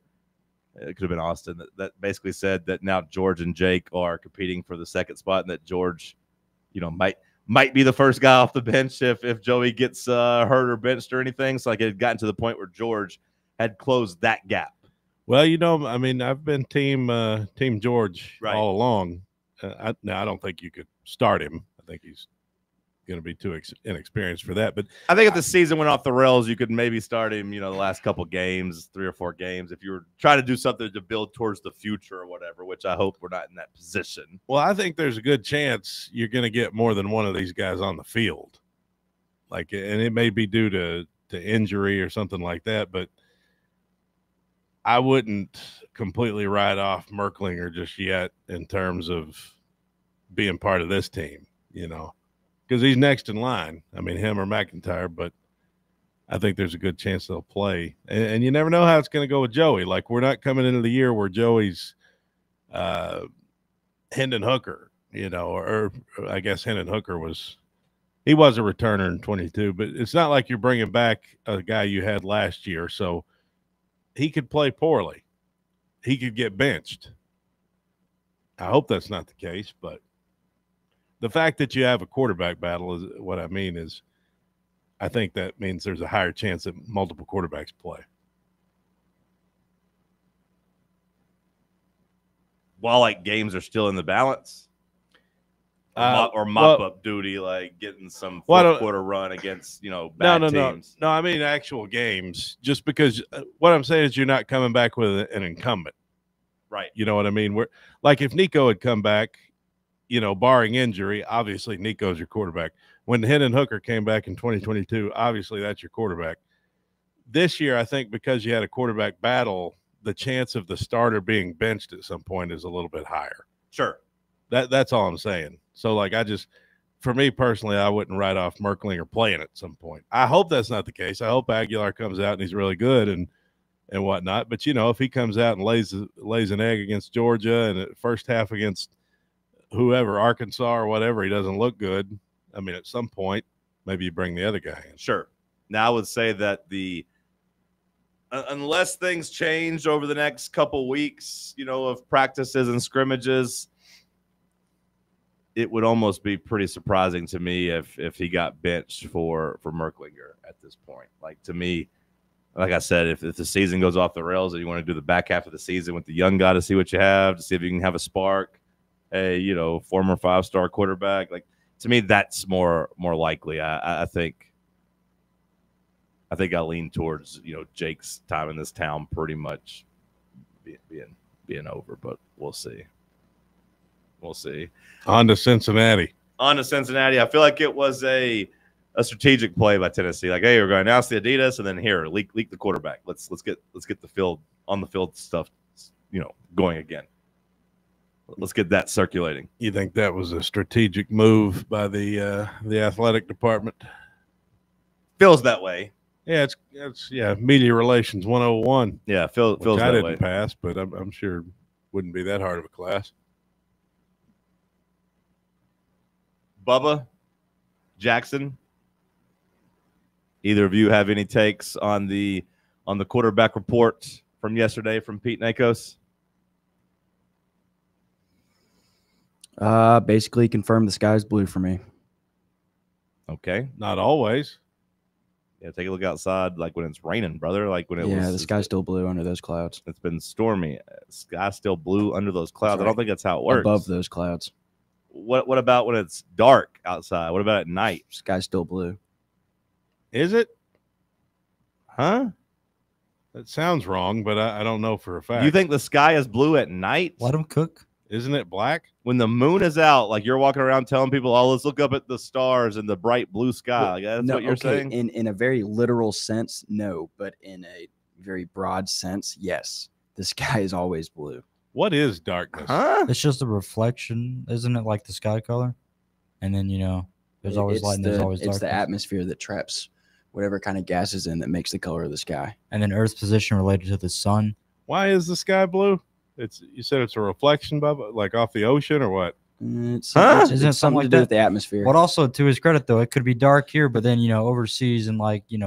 it could have been Austin, that basically said that now George and Jake are competing for the second spot, and that George, might be the first guy off the bench if Joey gets hurt or benched or anything. So like it had gotten to the point where George had closed that gap. Well, I mean, I've been team George all along. I don't think you could start him. I think he's going to be too inexperienced for that. But I think if the season went off the rails, you could maybe start him, the last couple games, 3 or 4 games, if you were trying to do something to build towards the future or whatever, which I hope we're not in that position. Well, I think there's a good chance you're going to get more than one of these guys on the field. And it may be due to injury or something like that, but I wouldn't completely write off Merklinger just yet in terms of being part of this team, because he's next in line. I mean, him or McIntyre, but I think there's a good chance they'll play. And you never know how it's going to go with Joey. Like, we're not coming into the year where Joey's Hendon Hooker, or I guess Hendon Hooker was a returner in 22, but it's not like you're bringing back a guy you had last year. So he could play poorly. He could get benched. I hope that's not the case, but the fact that you have a quarterback battle is what I mean is I think that means there's a higher chance that multiple quarterbacks play. While like games are still in the balance, or mop-up duty, like getting some fourth quarter run against, bad teams. No, I mean actual games, just because what I'm saying is you're not coming back with an incumbent. Right. You know what I mean? We're like, if Nico had come back, barring injury, obviously Nico's your quarterback. When Hendon Hooker came back in 2022, obviously that's your quarterback. This year, I think because you had a quarterback battle, the chance of the starter being benched at some point is a little bit higher. Sure. That's all I'm saying. So, like, for me personally, I wouldn't write off Merklinger playing at some point. I hope that's not the case. I hope Aguilar comes out and he's really good and whatnot. But, if he comes out and lays an egg against Georgia and the first half against whoever, Arkansas or whatever, he doesn't look good, I mean, at some point, maybe you bring the other guy in. Sure. Now, I would say that unless things change over the next couple weeks, of practices and scrimmages, it would almost be pretty surprising to me if he got benched for Merklinger at this point. Like, to me, like I said, if the season goes off the rails and you want to do the back half of the season with the young guy to see what you have, to see if you can have a spark, former 5-star quarterback, like, to me, that's more likely. I think I lean towards, Jake's time in this town pretty much being over, but we'll see. We'll see. On to Cincinnati. I feel like it was a strategic play by Tennessee. Like, hey, we're going to announce the Adidas, and then here, leak the quarterback. Let's get the field on the field stuff, going again. Let's get that circulating. You think that was a strategic move by the athletic department? Feels that way. Yeah, it's media relations 101. Yeah, feels that way. I didn't pass, but I'm sure it wouldn't be that hard of a class. Bubba, Jackson, either of you have any takes on the quarterback report from yesterday from Pete Nakos? Basically confirmed the sky's blue for me. Okay. Not always. Yeah, take a look outside, like when it's raining, brother. Like when the sky's still blue under those clouds. It's been stormy. Sky's still blue under those clouds. Right. I don't think that's how it works. Above those clouds. What about when it's dark outside? What about at night? Sky's still blue. Is it? Huh? That sounds wrong, but I don't know for a fact. You think the sky is blue at night? Let them cook. Isn't it black? When the moon is out, like you're walking around telling people, oh, let's look up at the stars and the bright blue sky. Like, that's what you're saying? In a very literal sense, no. But in a very broad sense, yes. The sky is always blue. What is darkness? Huh? It's just a reflection, isn't it? Like the sky color, and then there's always light and there's always darkness. It's the atmosphere that traps whatever kind of gas is in that makes the color of the sky. And then Earth's position related to the sun. Why is the sky blue? You said it's a reflection, Bubba, like off the ocean or what? Isn't it something like to do that? with the atmosphere. But also, to his credit, though, it could be dark here, but then overseas in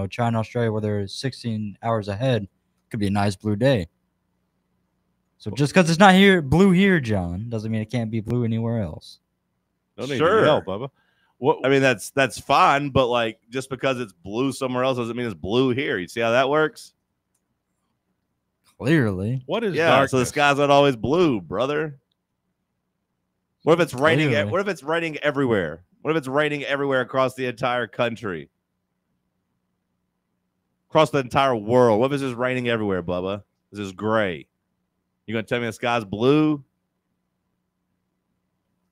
China, Australia, where they're 16 hours ahead, it could be a nice blue day. So just because it's not blue here, John, doesn't mean it can't be blue anywhere else. Don't need to yell, Bubba. What? I mean, that's fine, but like just because it's blue somewhere else doesn't mean it's blue here. You see how that works? Clearly. What is darkness? So the sky's not always blue, brother. What if it's raining? Clearly. What if it's raining everywhere? What if it's raining everywhere across the entire country? Across the entire world. What if it's just raining everywhere, Bubba? It's just gray. You gonna tell me the sky's blue?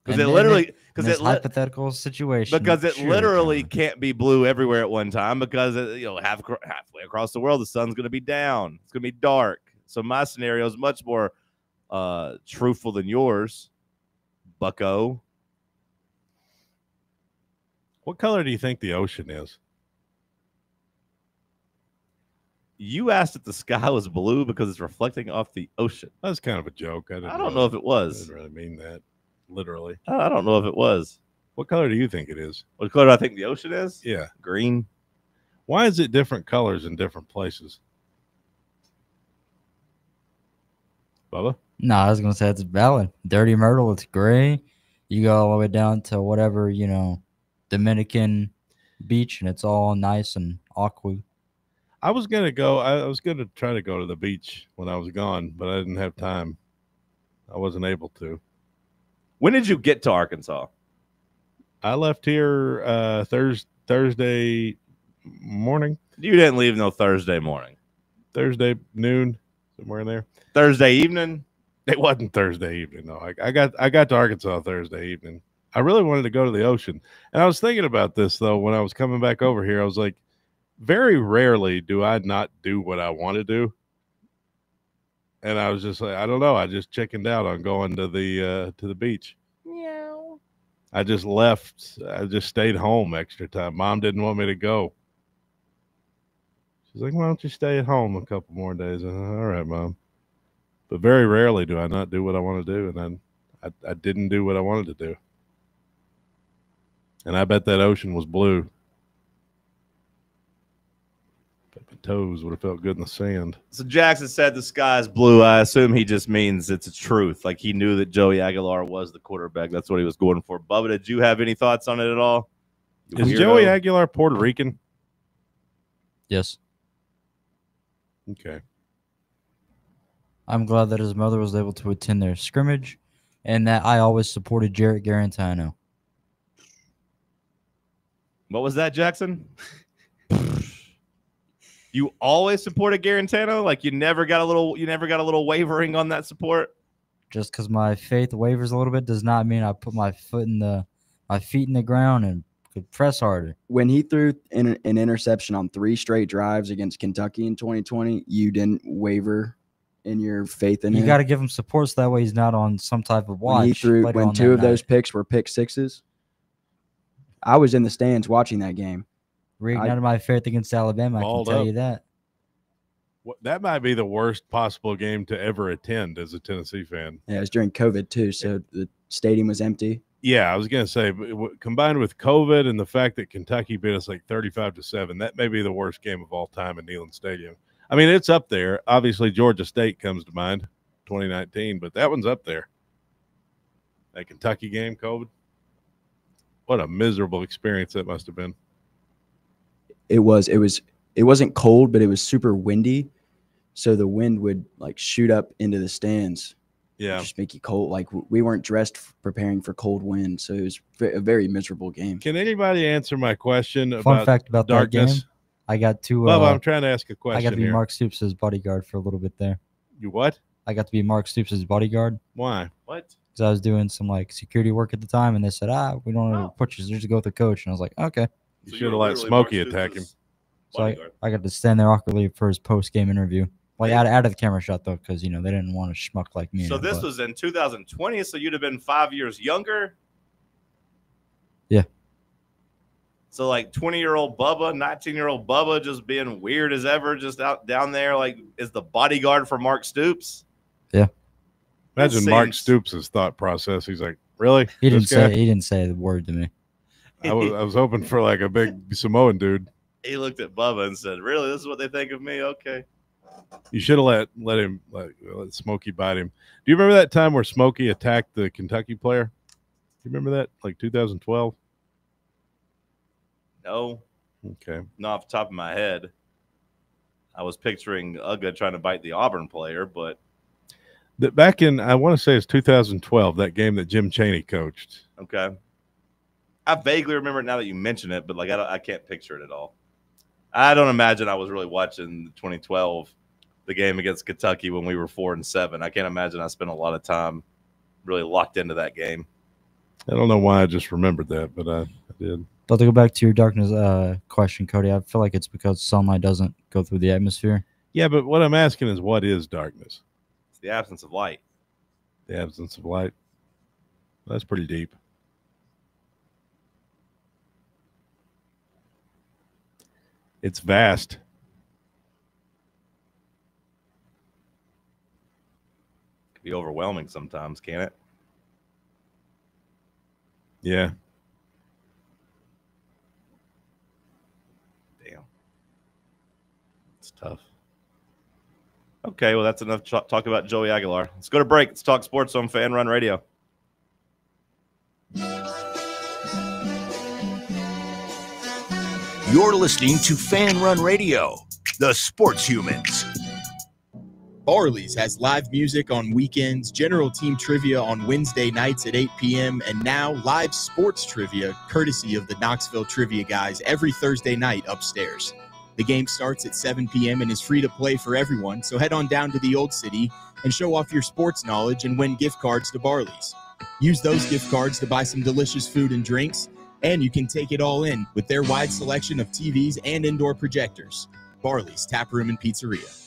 Because it literally, hypothetical situation. Because it literally can't be blue everywhere at one time. Because halfway across the world, the sun's gonna be down. It's gonna be dark. So my scenario is much more truthful than yours, Bucko. What color do you think the ocean is? You asked if the sky was blue because it's reflecting off the ocean. That's kind of a joke. I don't know if it was. I didn't really mean that, literally. I don't know if it was. What color do you think it is? What color do I think the ocean is? Yeah. Green. Why is it different colors in different places? Bubba? No, I was going to say it's valid. Dirty Myrtle, it's gray. You go all the way down to whatever, Dominican beach, and it's all nice and aqua. I was gonna try to go to the beach when I was gone, but I didn't have time. I wasn't able to. When did you get to Arkansas? I left here Thursday morning. You didn't leave no Thursday morning. Thursday noon, somewhere in there. Thursday evening? It wasn't Thursday evening. No, I got to Arkansas Thursday evening. I really wanted to go to the ocean, and I was thinking about this though when I was coming back over here. I was like, very rarely do I not do what I want to do. And I was just like, I don't know. I just chickened out on going to the beach. Meow. I just left. I just stayed home extra time. Mom didn't want me to go. She's like, why don't you stay at home a couple more days? All right, Mom. But very rarely do I not do what I want to do. And then I didn't do what I wanted to do. And I bet that ocean was blue. My toes would have felt good in the sand. So Jackson said the sky is blue. I assume he just means it's a truth. Like he knew that Joey Aguilar was the quarterback. That's what he was going for. Bubba, did you have any thoughts on it at all? Is Joey Aguilar Puerto Rican? Yes. Okay. I'm glad that his mother was able to attend their scrimmage and that I always supported Jarrett Garantano. What was that, Jackson? You always supported Garantano? Like you never got a little wavering on that support? Just because my faith wavers a little bit does not mean I put my feet in the ground and could press harder. When he threw an interception on 3 straight drives against Kentucky in 2020, you didn't waver in your faith in him. You got to give him support so that way he's not on some type of watch. When 2 of those picks were pick sixes, I was in the stands watching that game. Reignited my faith against Alabama. I can tell you that. That might be the worst possible game to ever attend as a Tennessee fan. Yeah, it was during COVID too, so the stadium was empty. Yeah, I was going to say, combined with COVID and the fact that Kentucky beat us like 35-7, that may be the worst game of all time in Neyland Stadium. I mean, it's up there. Obviously, Georgia State comes to mind, 2019, but that one's up there. That Kentucky game, COVID. What a miserable experience that must have been. It wasn't cold, but it was super windy. So the wind would like shoot up into the stands. Yeah. Just make you cold. Like we weren't dressed preparing for cold wind. So it was a very miserable game. Can anybody answer my question Fun fact about darkness? that game, I got to Bubba, I'm trying to ask a question. I got to be here. Mark Stoops' bodyguard for a little bit there. You what? I got to be Mark Stoops' bodyguard. Why? What? Because I was doing some like security work at the time, and they said, we don't want to put you, just go with the coach. And I was like, okay. You should have let Smokey attack him. So I got to stand there awkwardly for his post-game interview. Like out of the camera shot, though, because, they didn't want to schmuck like me. So this was in 2020, so you'd have been 5 years younger? Yeah. So, like, 20-year-old Bubba, 19-year-old Bubba just being weird as ever, just out down there, like, is the bodyguard for Mark Stoops? Yeah. Imagine Mark Stoops' thought process. He's like, really? He didn't say the word to me. I was hoping for, like, a big Samoan dude. He looked at Bubba and said, really, this is what they think of me? Okay. You should have let Smokey bite him. Do you remember that time where Smokey attacked the Kentucky player? Do you remember that? Like 2012? No. Okay. Not off the top of my head. I was picturing Uga trying to bite the Auburn player, but back in, I want to say it's 2012, that game that Jim Chaney coached. okay. I vaguely remember it now that you mention it, but like I can't picture it at all. I don't imagine I was really watching 2012, the game against Kentucky when we were 4-7. I can't imagine I spent a lot of time really locked into that game. I don't know why I just remembered that, but I did. But to go back to your darkness question, Cody, I feel like it's because sunlight doesn't go through the atmosphere. Yeah, but what I'm asking is, what is darkness? It's the absence of light. The absence of light. That's pretty deep. It's vast. Can be overwhelming sometimes, can't it? Yeah. Damn. It's tough. Okay, well, that's enough talk about Joey Aguilar. Let's go to break. Let's talk sports on FanRun Radio. You're listening to FanRun Radio, the sports humans. Barley's has live music on weekends, general team trivia on Wednesday nights at 8 p.m., and now live sports trivia courtesy of the Knoxville Trivia Guys every Thursday night upstairs. The game starts at 7 p.m. and is free to play for everyone, so head on down to the Old City and show off your sports knowledge and win gift cards to Barley's. Use those gift cards to buy some delicious food and drinks, and you can take it all in with their wide selection of TVs and indoor projectors. Barley's Tap Room and Pizzeria.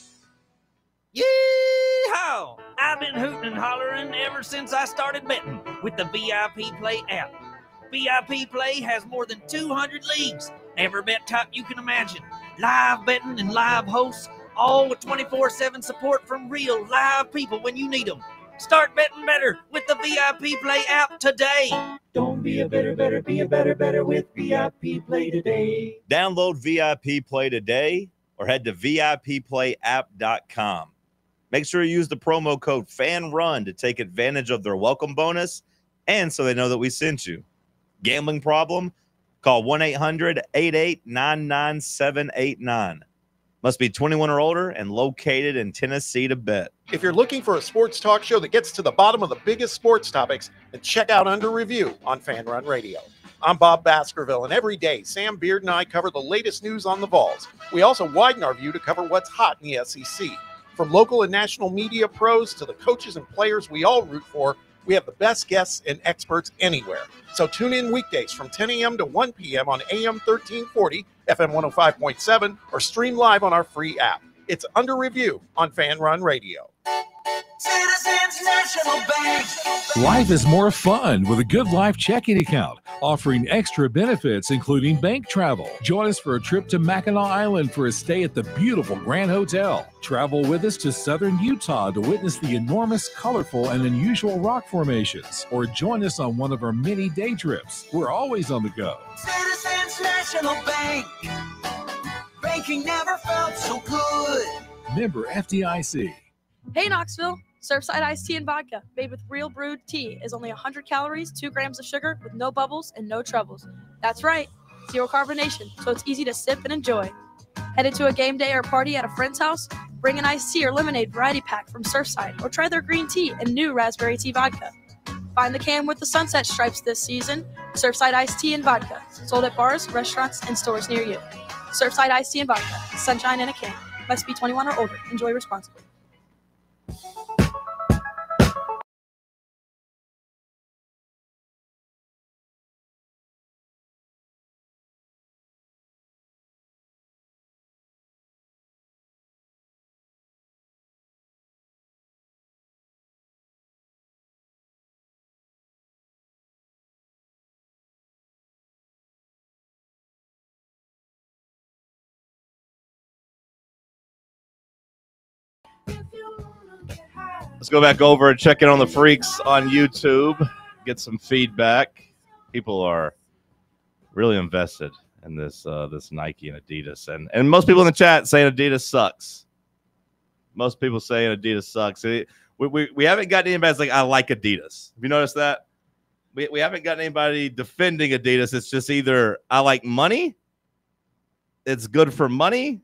Yee-haw! I've been hooting and hollering ever since I started betting with the VIP Play app. VIP Play has more than 200 leagues, every bet type you can imagine, live betting and live hosts, all with 24/7 support from real live people when you need them. Start betting better with the VIP Play app today. Don't be a better, be a better with VIP Play today. Download VIP Play today or head to VIPPlayApp.com. Make sure you use the promo code FANRUN to take advantage of their welcome bonus and so they know that we sent you. Gambling problem? Call 1-800-8899-789. Must be 21 or older and located in Tennessee to bet. If you're looking for a sports talk show that gets to the bottom of the biggest sports topics, then check out Under Review on FanRun Radio. I'm Bob Baskerville, and every day, Sam Beard and I cover the latest news on the Vols. We also widen our view to cover what's hot in the SEC. From local and national media pros to the coaches and players we all root for, We have the best guests and experts anywhere. So tune in weekdays from 10 a.m. to 1 p.m. on AM 1340, FM 105.7, or stream live on our free app. It's under review on FanRun Radio. Citizens National Bank. Life is more fun with a Good Life checking account, offering extra benefits including bank travel. Join us for a trip to Mackinac Island for a stay at the beautiful Grand Hotel. Travel with us to southern Utah to witness the enormous, colorful, and unusual rock formations. Or join us on one of our many day trips. We're always on the go. Citizens National Bank. Banking never felt so good. Member FDIC. Hey Knoxville, Surfside iced tea and vodka made with real brewed tea is only 100 calories, 2 grams of sugar with no bubbles and no troubles. That's right, zero carbonation, so it's easy to sip and enjoy. Headed to a game day or party at a friend's house? Bring an iced tea or lemonade variety pack from Surfside or try their green tea and new raspberry tea vodka. Find the can with the sunset stripes this season. Surfside iced tea and vodka, sold at bars, restaurants, and stores near you. Surfside iced tea and vodka, sunshine in a can. Must be 21 or older. Enjoy responsibly. Let's go back over and check in on the freaks on YouTube, get some feedback. People are really invested in this this Nike and Adidas, and most people in the chat saying Adidas sucks. Most people saying Adidas sucks. We haven't got anybody that's like, I like Adidas. Have you noticed that? We haven't got anybody defending Adidas. It's just either I like money, it's good for money,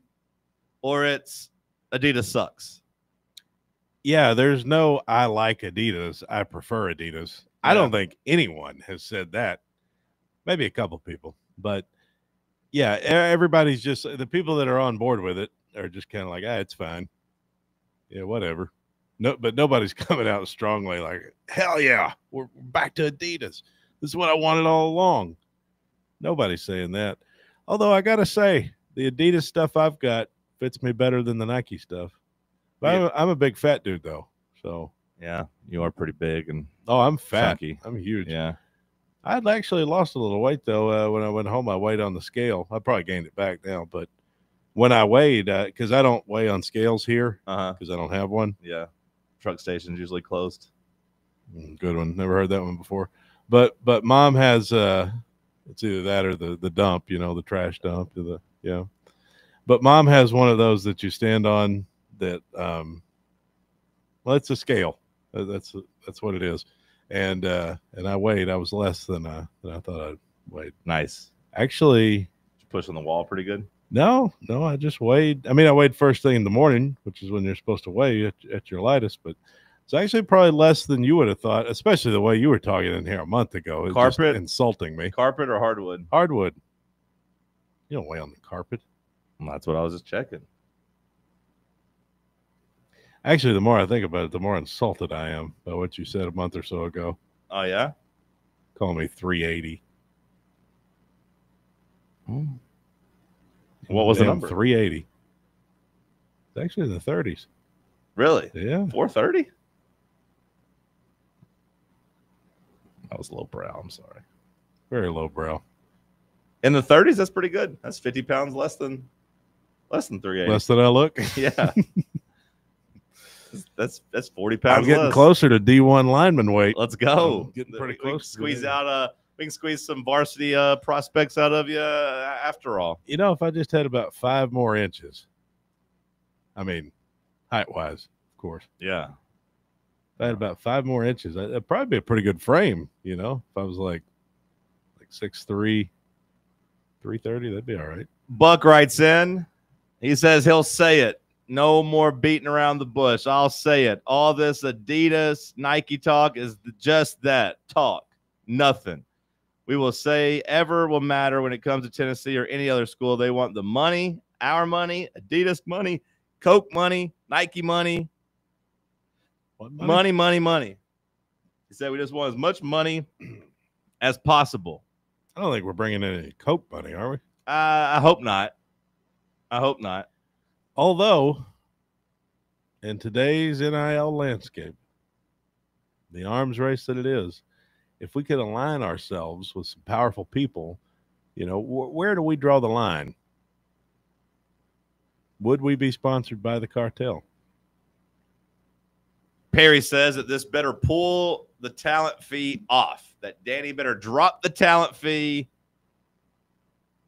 or it's Adidas sucks. Yeah, there's no I like Adidas. I prefer Adidas. I don't think anyone has said that. Maybe a couple people. But, yeah, everybody's just – the people that are on board with it are just kind of like, it's fine. Yeah, whatever. No, but nobody's coming out strongly like, hell yeah, we're back to Adidas. This is what I wanted all along. Nobody's saying that. Although I got to say, the Adidas stuff I've got fits me better than the Nike stuff. But I'm a big fat dude, though. So yeah, you are pretty big and I'm fat. Chunky. I'm huge. Yeah, I'd actually lost a little weight though when I went home. I weighed on the scale. I probably gained it back now, but when I weighed, because I don't weigh on scales here, because I don't have one. Yeah, truck station's usually closed. Good one. Never heard that one before. But Mom has it's either that or the dump, the trash dump, But Mom has one of those that you stand on. That well, it's a scale. That's what it is, and I weighed. I was less than I thought I'd weighed. Nice. Actually, did you push on the wall pretty good? No. I just weighed. I mean, I weighed first thing in the morning, which is when you're supposed to weigh at your lightest. But it's actually probably less than you would have thought, especially the way you were talking in here a month ago. It was carpet, just insulting me. Carpet or hardwood? Hardwood. You don't weigh on the carpet. Well, that's what I was just checking. Actually, the more I think about it, the more insulted I am by what you said a month or so ago. Oh, yeah? Calling me 380. What was the number? 380. It's actually in the 30s. Really? Yeah. 430? That was lowbrow. I'm sorry. Very lowbrow. In the 30s, that's pretty good. That's 50 pounds less than 380. Less than I look? Yeah. That's 40 pounds. I'm getting less. closer to D1 lineman weight. Let's go. Getting pretty close. We can squeeze some varsity prospects out of you after all. If I just had about 5 more inches. I mean, height-wise, of course. Yeah. If I had about 5 more inches, that'd probably be a pretty good frame, if I was like 6'3", 330, that'd be all right. Buck writes in. He says he'll say it. No more beating around the bush. I'll say it. All this Adidas, Nike talk is just that. Talk. Nothing. We will say ever will matter when it comes to Tennessee or any other school. They want the money, our money, Adidas money, Coke money, Nike money. What money? Money. He said we just want as much money as possible. I don't think we're bringing in any Coke money, are we? I hope not. I hope not. Although, in today's NIL landscape, the arms race that it is, if we could align ourselves with some powerful people, where do we draw the line? Would we be sponsored by the cartel? Perry says that this better pull the talent fee off, that Danny better drop the talent fee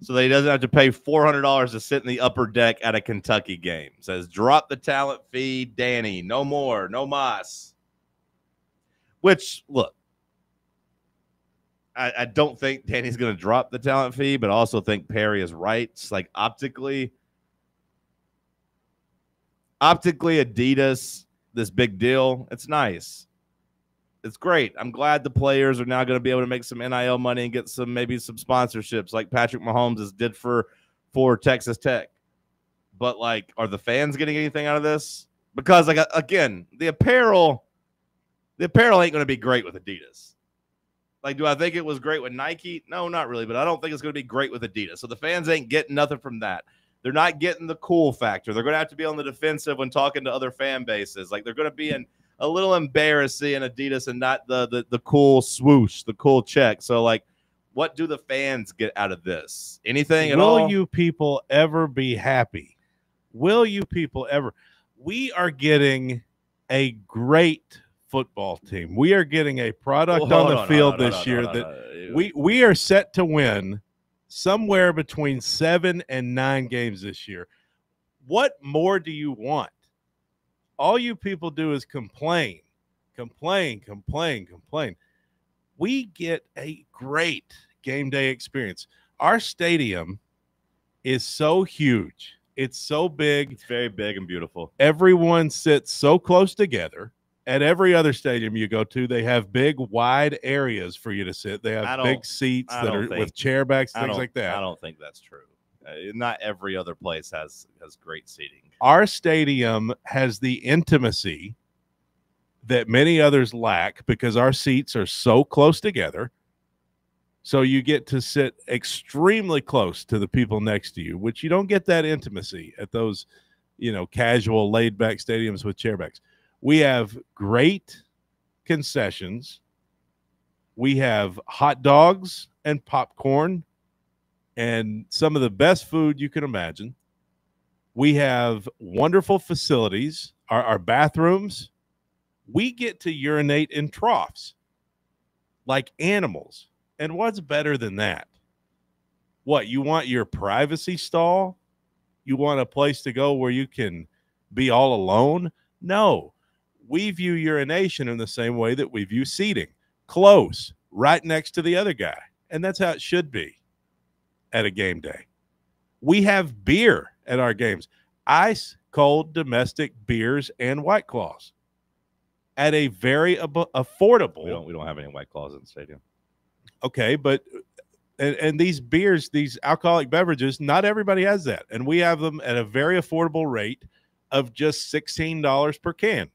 so that he doesn't have to pay $400 to sit in the upper deck at a Kentucky game. Says drop the talent fee, Danny. No more, no mas. Which, look, I don't think Danny's going to drop the talent fee, but I also think Perry is right. It's like optically, Adidas, this big deal, it's nice. It's great. I'm glad the players are now going to be able to make some NIL money and get maybe some sponsorships like Patrick Mahomes did for Texas Tech. But, like, are the fans getting anything out of this? Because, like, again, the apparel ain't going to be great with Adidas. Like, do I think it was great with Nike? No, not really, but I don't think it's going to be great with Adidas. So the fans ain't getting nothing from that. They're not getting the cool factor. They're going to have to be on the defensive when talking to other fan bases. Like, they're going to be a little embarrassing in Adidas and not the cool swoosh, the cool check. So, like, what do the fans get out of this? Anything at all? Will you people ever be happy? Will you people ever? We are getting a great football team. We are getting a product on the field this year that we are set to win somewhere between 7 and 9 games this year. What more do you want? All you people do is complain. We get a great game day experience. Our stadium is so huge. It's so big. It's very big and beautiful. Everyone sits so close together. At every other stadium you go to, they have big, wide areas for you to sit. They have big seats that are with chair backs, things like that. I don't think that's true. Not every other place has great seating. Our stadium has the intimacy that many others lack because our seats are so close together. So you get to sit extremely close to the people next to you, which you don't get that intimacy at those, casual laid-back stadiums with chairbacks. We have great concessions. We have hot dogs and popcorn and some of the best food you can imagine. We have wonderful facilities. Our bathrooms, we get to urinate in troughs like animals. And what's better than that? What, you want your privacy stall? You want a place to go where you can be all alone? No. We view urination in the same way that we view seating. Close, right next to the other guy. And that's how it should be at a game day. We have beer at our games. Ice cold domestic beers and White Claws at a very affordable. We don't have any White Claws in the stadium. Okay, but and these beers, these alcoholic beverages, not everybody has that. And we have them at a very affordable rate of just $16 per can.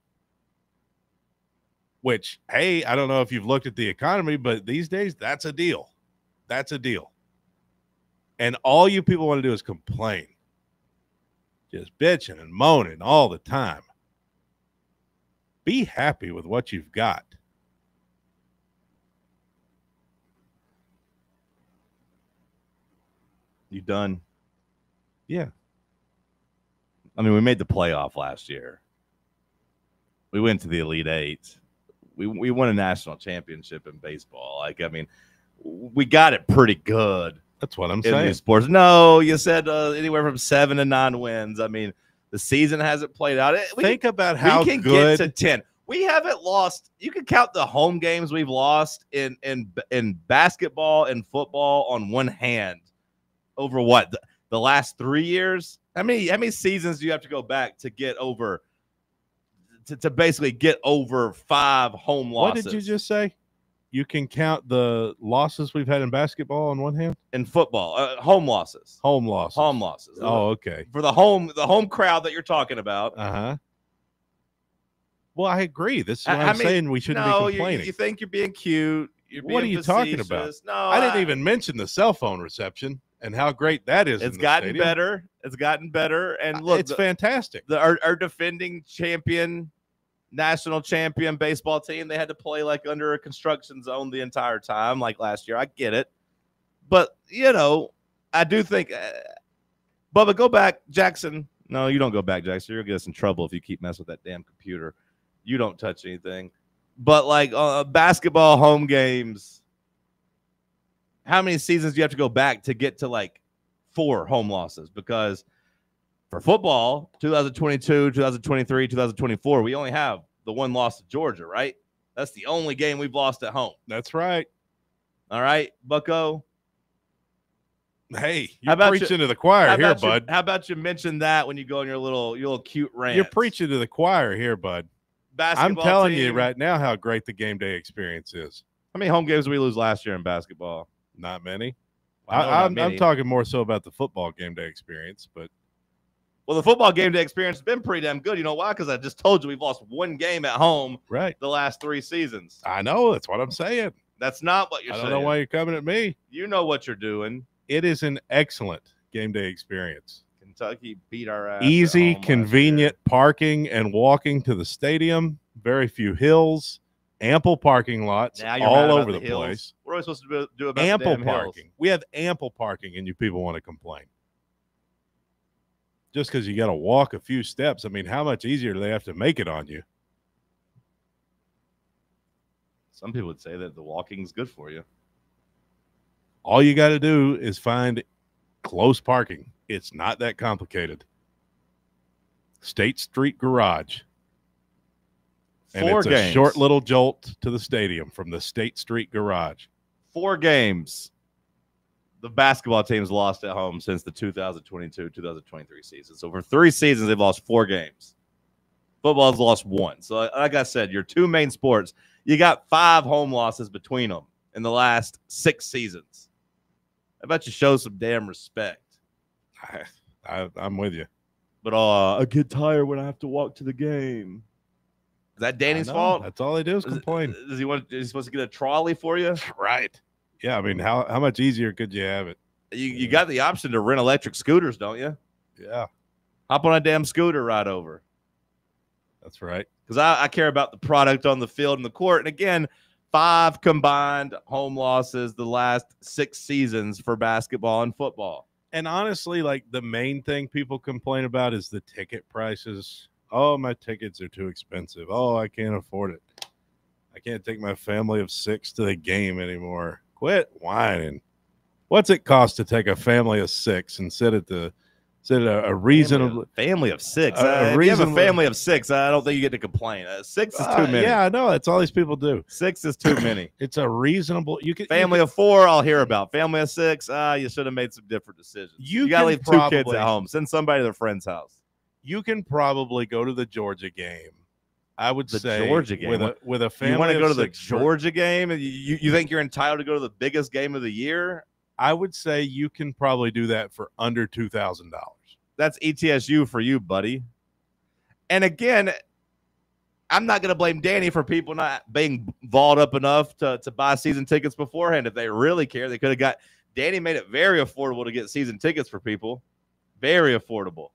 Which, hey, I don't know if you've looked at the economy, but these days that's a deal. That's a deal. And all you people want to do is complain. Just bitching and moaning all the time. Be happy with what you've got. You done? Yeah. I mean, we made the playoff last year. We went to the Elite Eight. We won a national championship in baseball. Like, I mean, we got it pretty good. That's what I'm in saying. These sports. No, you said anywhere from 7 to 9 wins. I mean, the season hasn't played out. Think about how we can good get to 10. We haven't lost. You can count the home games we've lost in basketball and football on one hand. Over what, the last 3 years? How many seasons do you have to go back to get over to basically get over 5 home losses? What did you just say? You can count the losses we've had in basketball on one hand? In football, home losses. Home losses. Home losses. Oh, okay. For the home crowd that you're talking about. Uh-huh. Well, I agree. This is what I'm saying. We shouldn't be complaining. You think you're being cute. What are you talking about? No, I didn't even mention the cell phone reception and how great that is. It's gotten better. It's gotten better. And look, it's fantastic. Our defending champion, national champion baseball team, they had to play like under a construction zone the entire time, like last year. I get it. But, I do think, Bubba, go back, Jackson. No, you don't go back, Jackson. You're going to get us in trouble if you keep messing with that damn computer. You don't touch anything. But, like, basketball home games, how many seasons do you have to go back to get to, like, 4 home losses? Because for football, 2022, 2023, 2024, we only have the one loss to Georgia, right? That's the only game we've lost at home. That's right. All right, Bucko. Hey, you're preaching to the choir here, bud. How about you mention that when you go on your little cute rant? You're preaching to the choir here, bud. I'm telling you right now how great the game day experience is. How many home games did we lose last year in basketball? Not many. I'm I'm talking more so about the football game day experience, but well, the football game day experience has been pretty damn good. You know why? Because I just told you we've lost one game at home the last 3 seasons. I know. That's what I'm saying. That's not what you're saying. I don't know why you're coming at me. You know what you're doing. It is an excellent game day experience. Kentucky beat our ass. Easy, convenient parking and walking to the stadium. Very few hills. Ample parking lots all over the place. What are we supposed to do about ample the damn parking? hills? We have ample parking, and you people want to complain. Just because you got to walk a few steps, I mean, how much easier do they have to make it on you? Some people would say that the walking is good for you. All you got to do is find close parking. It's not that complicated. State Street Garage. And it's a short little jolt to the stadium from the State Street Garage. 4 games. The basketball team's lost at home since the 2022-2023 season. So for 3 seasons, they've lost 4 games. Football's lost 1. So like I said, your 2 main sports, you got 5 home losses between them in the last 6 seasons. How about you show some damn respect? I'm with you. But I get tired when I have to walk to the game. Is that Danny's fault? That's all they do is complain. Is he supposed to get a trolley for you? Right. Yeah, I mean, how much easier could you have it? You got the option to rent electric scooters, don't you? Yeah. Hop on a damn scooter ride over. That's right. Because I care about the product on the field and the court. And again, 5 combined home losses the last 6 seasons for basketball and football. And honestly, like the main thing people complain about is the ticket prices. Oh, my tickets are too expensive. Oh, I can't afford it. I can't take my family of 6 to the game anymore. Quit whining. What's it cost to take a family of 6 and sit at a reasonable family of 6? If you have a family of 6, I don't think you get to complain. 6 is too many. Yeah, I know. That's all these people do. 6 is too many. It's a reasonable. Family of 4, I'll hear about. Family of 6, you should have made some different decisions. You got to leave 2 kids at home. Send somebody to their friend's house. You can probably go to the Georgia game. I would say Georgia game with a family. You want to go to the 6 Georgia game? You think you're entitled to go to the biggest game of the year? I would say you can probably do that for under $2,000. That's ETSU for you, buddy. And again, I'm not going to blame Danny for people not being balled up enough to buy season tickets beforehand. If they really care, they could have got – Danny made it very affordable to get season tickets for people. Very affordable.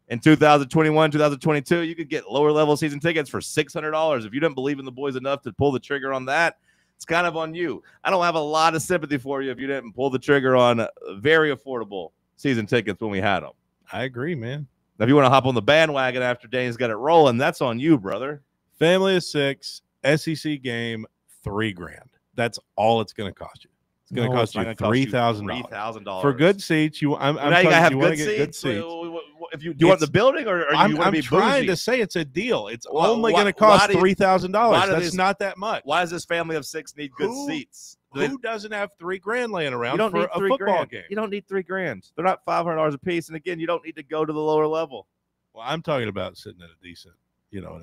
In 2021, 2022, you could get lower-level season tickets for $600. If you didn't believe in the boys enough to pull the trigger on that, it's kind of on you. I don't have a lot of sympathy for you if you didn't pull the trigger on very affordable season tickets when we had them. I agree, man. Now, if you want to hop on the bandwagon after Danny's got it rolling, that's on you, brother. Family of 6, SEC game, $3,000. That's all it's going to cost you. It's going to cost you $3,000 for good seats. You want to get good seats. If you do you want the building, or you want to be I'm trying to say it's a deal. It's only going to cost $3,000. That's not that much. Why does this family of 6 need good seats? Who doesn't have $3,000 laying around for a football game? You don't need $3,000. They're not $500 a piece. And again, you don't need to go to the lower level. Well, I'm talking about sitting at a decent,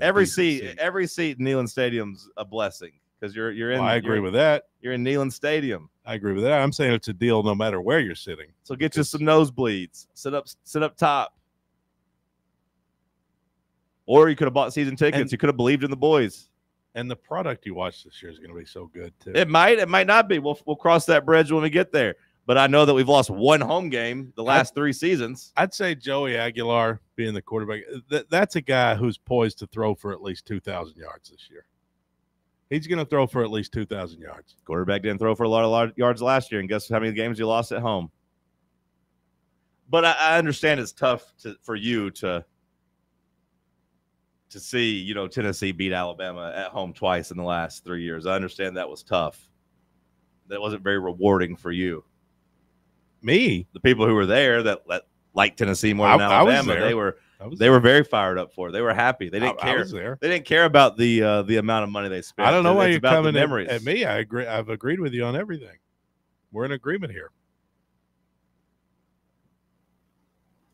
every seat in Neyland Stadium's a blessing because you're in. Well, I agree with that. You're in Neyland Stadium. I agree with that. I'm saying it's a deal no matter where you're sitting. So get you some nosebleeds. Sit up top. Or you could have bought season tickets. You could have believed in the boys. And the product you watch this year is going to be so good too. It might not be. We'll cross that bridge when we get there. But I know that we've lost one home game the last 3 seasons. I'd say Joey Aguilar being the quarterback. That's a guy who's poised to throw for at least 2,000 yards this year. He's going to throw for at least 2,000 yards. Quarterback didn't throw for a lot of yards last year, and guess how many games you lost at home? But I understand it's tough for you to see, Tennessee beat Alabama at home twice in the last 3 years. I understand that was tough. That wasn't very rewarding for you. Me? The people who were there that liked Tennessee more than Alabama, they were very fired up for it. They were happy. They didn't care. I was there. They didn't care about the amount of money they spent. I don't know why it's you're about coming the memories. at me. I agree. I've agreed with you on everything. We're in agreement here.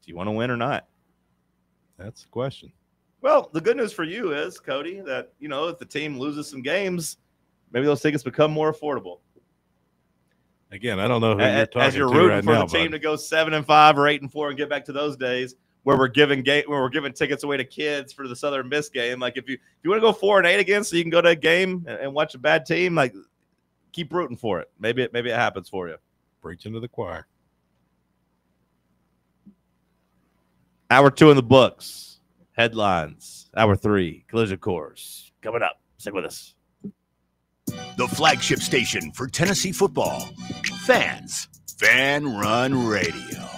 Do you want to win or not? That's the question. Well, the good news for you is, Cody, that, if the team loses some games, maybe those tickets become more affordable. Again, I don't know who you're talking as you're to rooting right for now, the team bud. to go 7-5 or 8-4 and get back to those days where we're giving tickets away to kids for the Southern Miss game. Like if you want to go 4-8 again, so you can go to a game and watch a bad team, like keep rooting for it. Maybe it happens for you. Preaching to the choir. Hour 2 in the books. Headlines. Hour 3. Collision course coming up. Stick with us. The flagship station for Tennessee football. Fans. FANRUN Radio.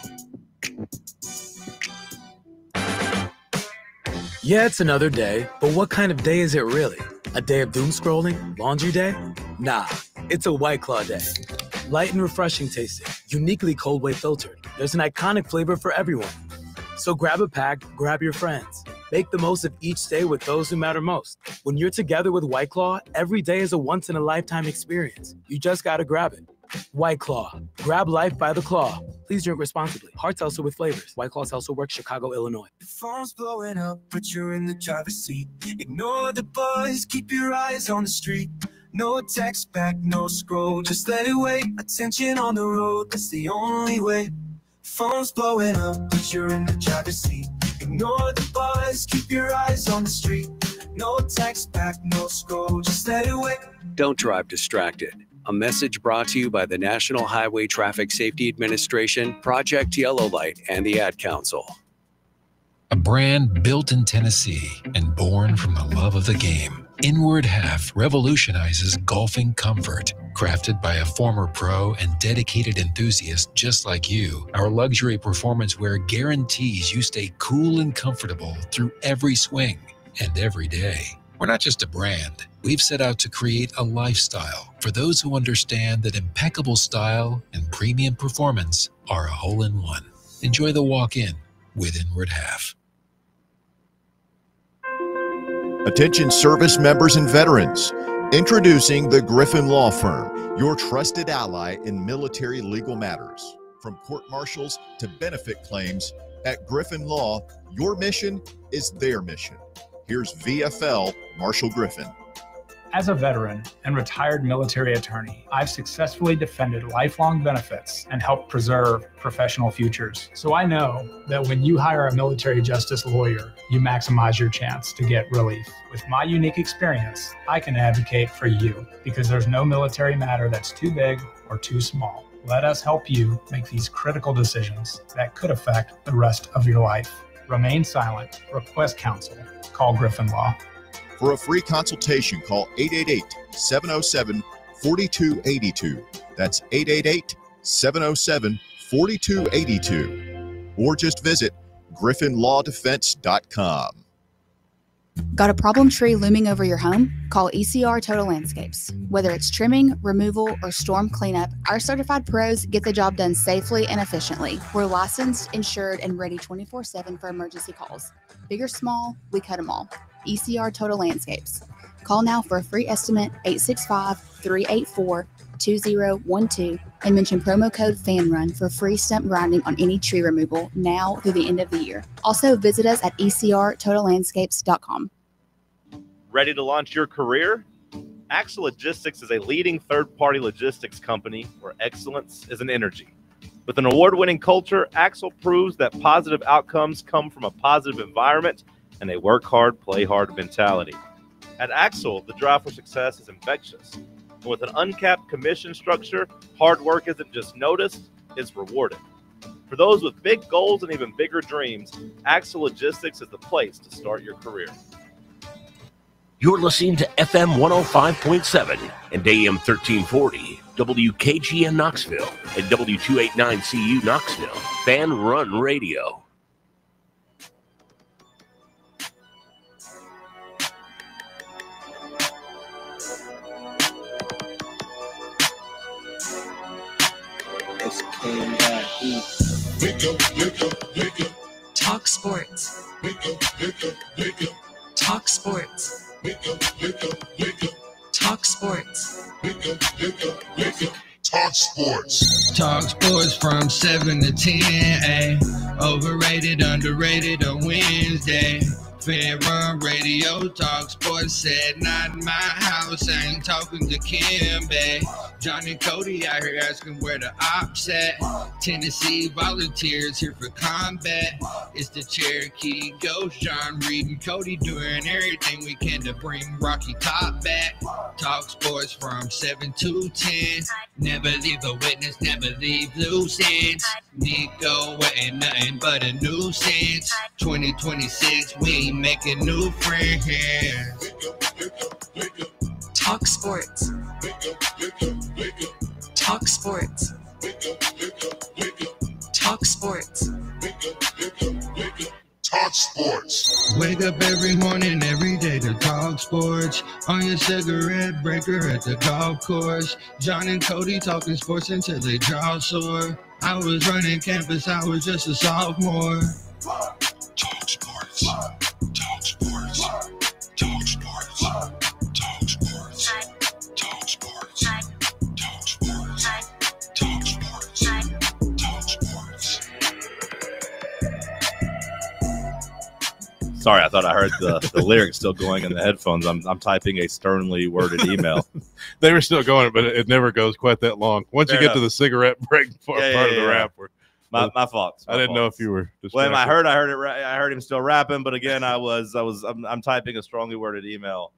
Yeah, it's another day, but what kind of day is it really? A day of doom scrolling? Laundry day? Nah, it's a White Claw day. Light and refreshing tasting, uniquely cold way filtered. There's an iconic flavor for everyone. So grab a pack, grab your friends. Make the most of each day with those who matter most. When you're together with White Claw, every day is a once-in-a-lifetime experience. You just gotta grab it. White Claw. Grab life by the claw. Please drink responsibly. Hard seltzer with flavors. White Claw Seltzer Works, Chicago, Illinois. The phone's blowing up, but you're in the driver's seat. Ignore the buzz, keep your eyes on the street. No text back, no scroll, just let it wait. Attention on the road, that's the only way. Phone's blowing up, but you're in the driver's seat. Ignore the buzz, keep your eyes on the street. No text back, no scroll, just let it wait. Don't drive distracted. A message brought to you by the National Highway Traffic Safety Administration, Project Yellow Light, and the Ad Council. A brand built in Tennessee and born from the love of the game, Inward Half revolutionizes golfing comfort. Crafted by a former pro and dedicated enthusiast just like you, our luxury performance wear guarantees you stay cool and comfortable through every swing and every day. We're not just a brand. We've set out to create a lifestyle for those who understand that impeccable style and premium performance are a hole-in-one. Enjoy the walk-in with Inward Half. Attention service members and veterans. Introducing the Griffin Law Firm, your trusted ally in military legal matters. From court martials to benefit claims, at Griffin Law, your mission is their mission. Here's VFL Marshall Griffin. As a veteran and retired military attorney, I've successfully defended lifelong benefits and helped preserve professional futures. So I know that when you hire a military justice lawyer, you maximize your chance to get relief. With my unique experience, I can advocate for you because there's no military matter that's too big or too small. Let us help you make these critical decisions that could affect the rest of your life. Remain silent. Request counsel. Call Griffin Law. For a free consultation, call 888-707-4282. That's 888-707-4282. Or just visit griffinlawdefense.com. Got a problem tree looming over your home? Call ECR Total Landscapes. Whether it's trimming, removal, or storm cleanup, our certified pros get the job done safely and efficiently. We're licensed, insured, and ready 24/7 for emergency calls. Big or small, we cut them all. ECR Total Landscapes. Call now for a free estimate, 865-384-2012, and mention promo code FANRUN for free stump grinding on any tree removal now through the end of the year. Also, visit us at ecrtotallandscapes.com. Ready to launch your career? Axle Logistics is a leading third-party logistics company where excellence is an energy. With an award-winning culture, Axle proves that positive outcomes come from a positive environment and a work hard, play hard mentality. At Axel, the drive for success is infectious. And with an uncapped commission structure, hard work isn't just noticed, it's rewarded. For those with big goals and even bigger dreams, Axel Logistics is the place to start your career. You're listening to FM 105.7 and AM 1340, WKGN Knoxville, and W289CU Knoxville, FANRUN Radio. Talk Sports. Talk Sports. Talk Sports. Talk Sports. Talk Sports from 7 to 10. Overrated, underrated on Wednesday. FANRUN Radio, Talk Sports said, not in my house. I ain't talking to Kimbe. John and Cody out here asking where the ops at. Tennessee Volunteers here for combat. It's the Cherokee Ghost, John Reed and Cody doing everything we can to bring Rocky Top back. Talk Sports from 7 to 10. Never leave a witness, never leave loose ends. Nico ain't nothing but a nuisance. 2026, we ain't making new friends. Talk Sports. Talk Sports. Talk Sports. Talk Sports. Wake up every morning, every day to talk sports. On your cigarette breaker at the golf course. John and Cody talking sports until they draw sore. I was running campus, I was just a sophomore. Talk sports. Talk sports. Talk sports. Talk sports. Talk sports. Talk sports. Talk sports. Talk sports. Sorry, I thought I heard the lyrics still going in the headphones. I'm typing a sternly worded email. They were still going, but it never goes quite that long. Once you get to the cigarette break part of the rap, my fault. I didn't know if you were. Well, I heard him still rapping, but again, I'm typing a strongly worded email.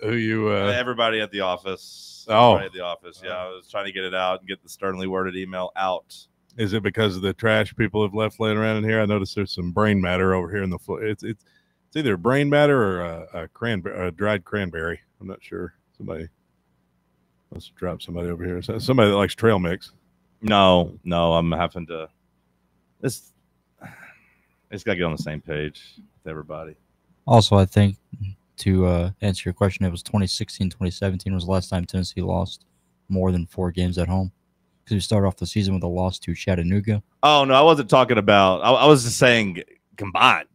Everybody at the office. Oh, everybody at the office. Yeah, I was trying to get it out and get the sternly worded email out. Is it because of the trash people have left laying around in here? I noticed there's some brain matter over here in the floor. It's either brain matter or a dried cranberry. I'm not sure. Somebody let's drop somebody over here. Somebody that likes trail mix. No, I'm having to. It's got to get on the same page with everybody. Also, I think to answer your question, it was 2016, 2017 was the last time Tennessee lost more than 4 games at home. Because we started off the season with a loss to Chattanooga. Oh, no, I wasn't talking about. I was just saying combined.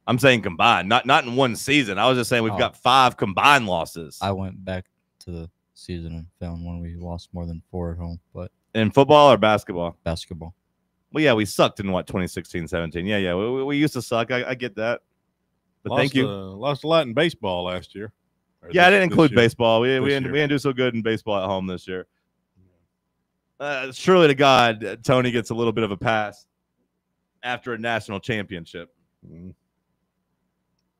I'm saying combined, not in one season. I was just saying we've got 5 combined losses. I went back to the season and found when we lost more than 4 at home. But in football or basketball? Basketball. Well, yeah, we sucked in 2016, 17. Yeah, we used to suck. I get that. But thank you. Lost a lot in baseball last year. Yeah, I didn't include baseball. We didn't do so good in baseball at home this year. Surely to God, Tony gets a little bit of a pass after a national championship. Mm-hmm.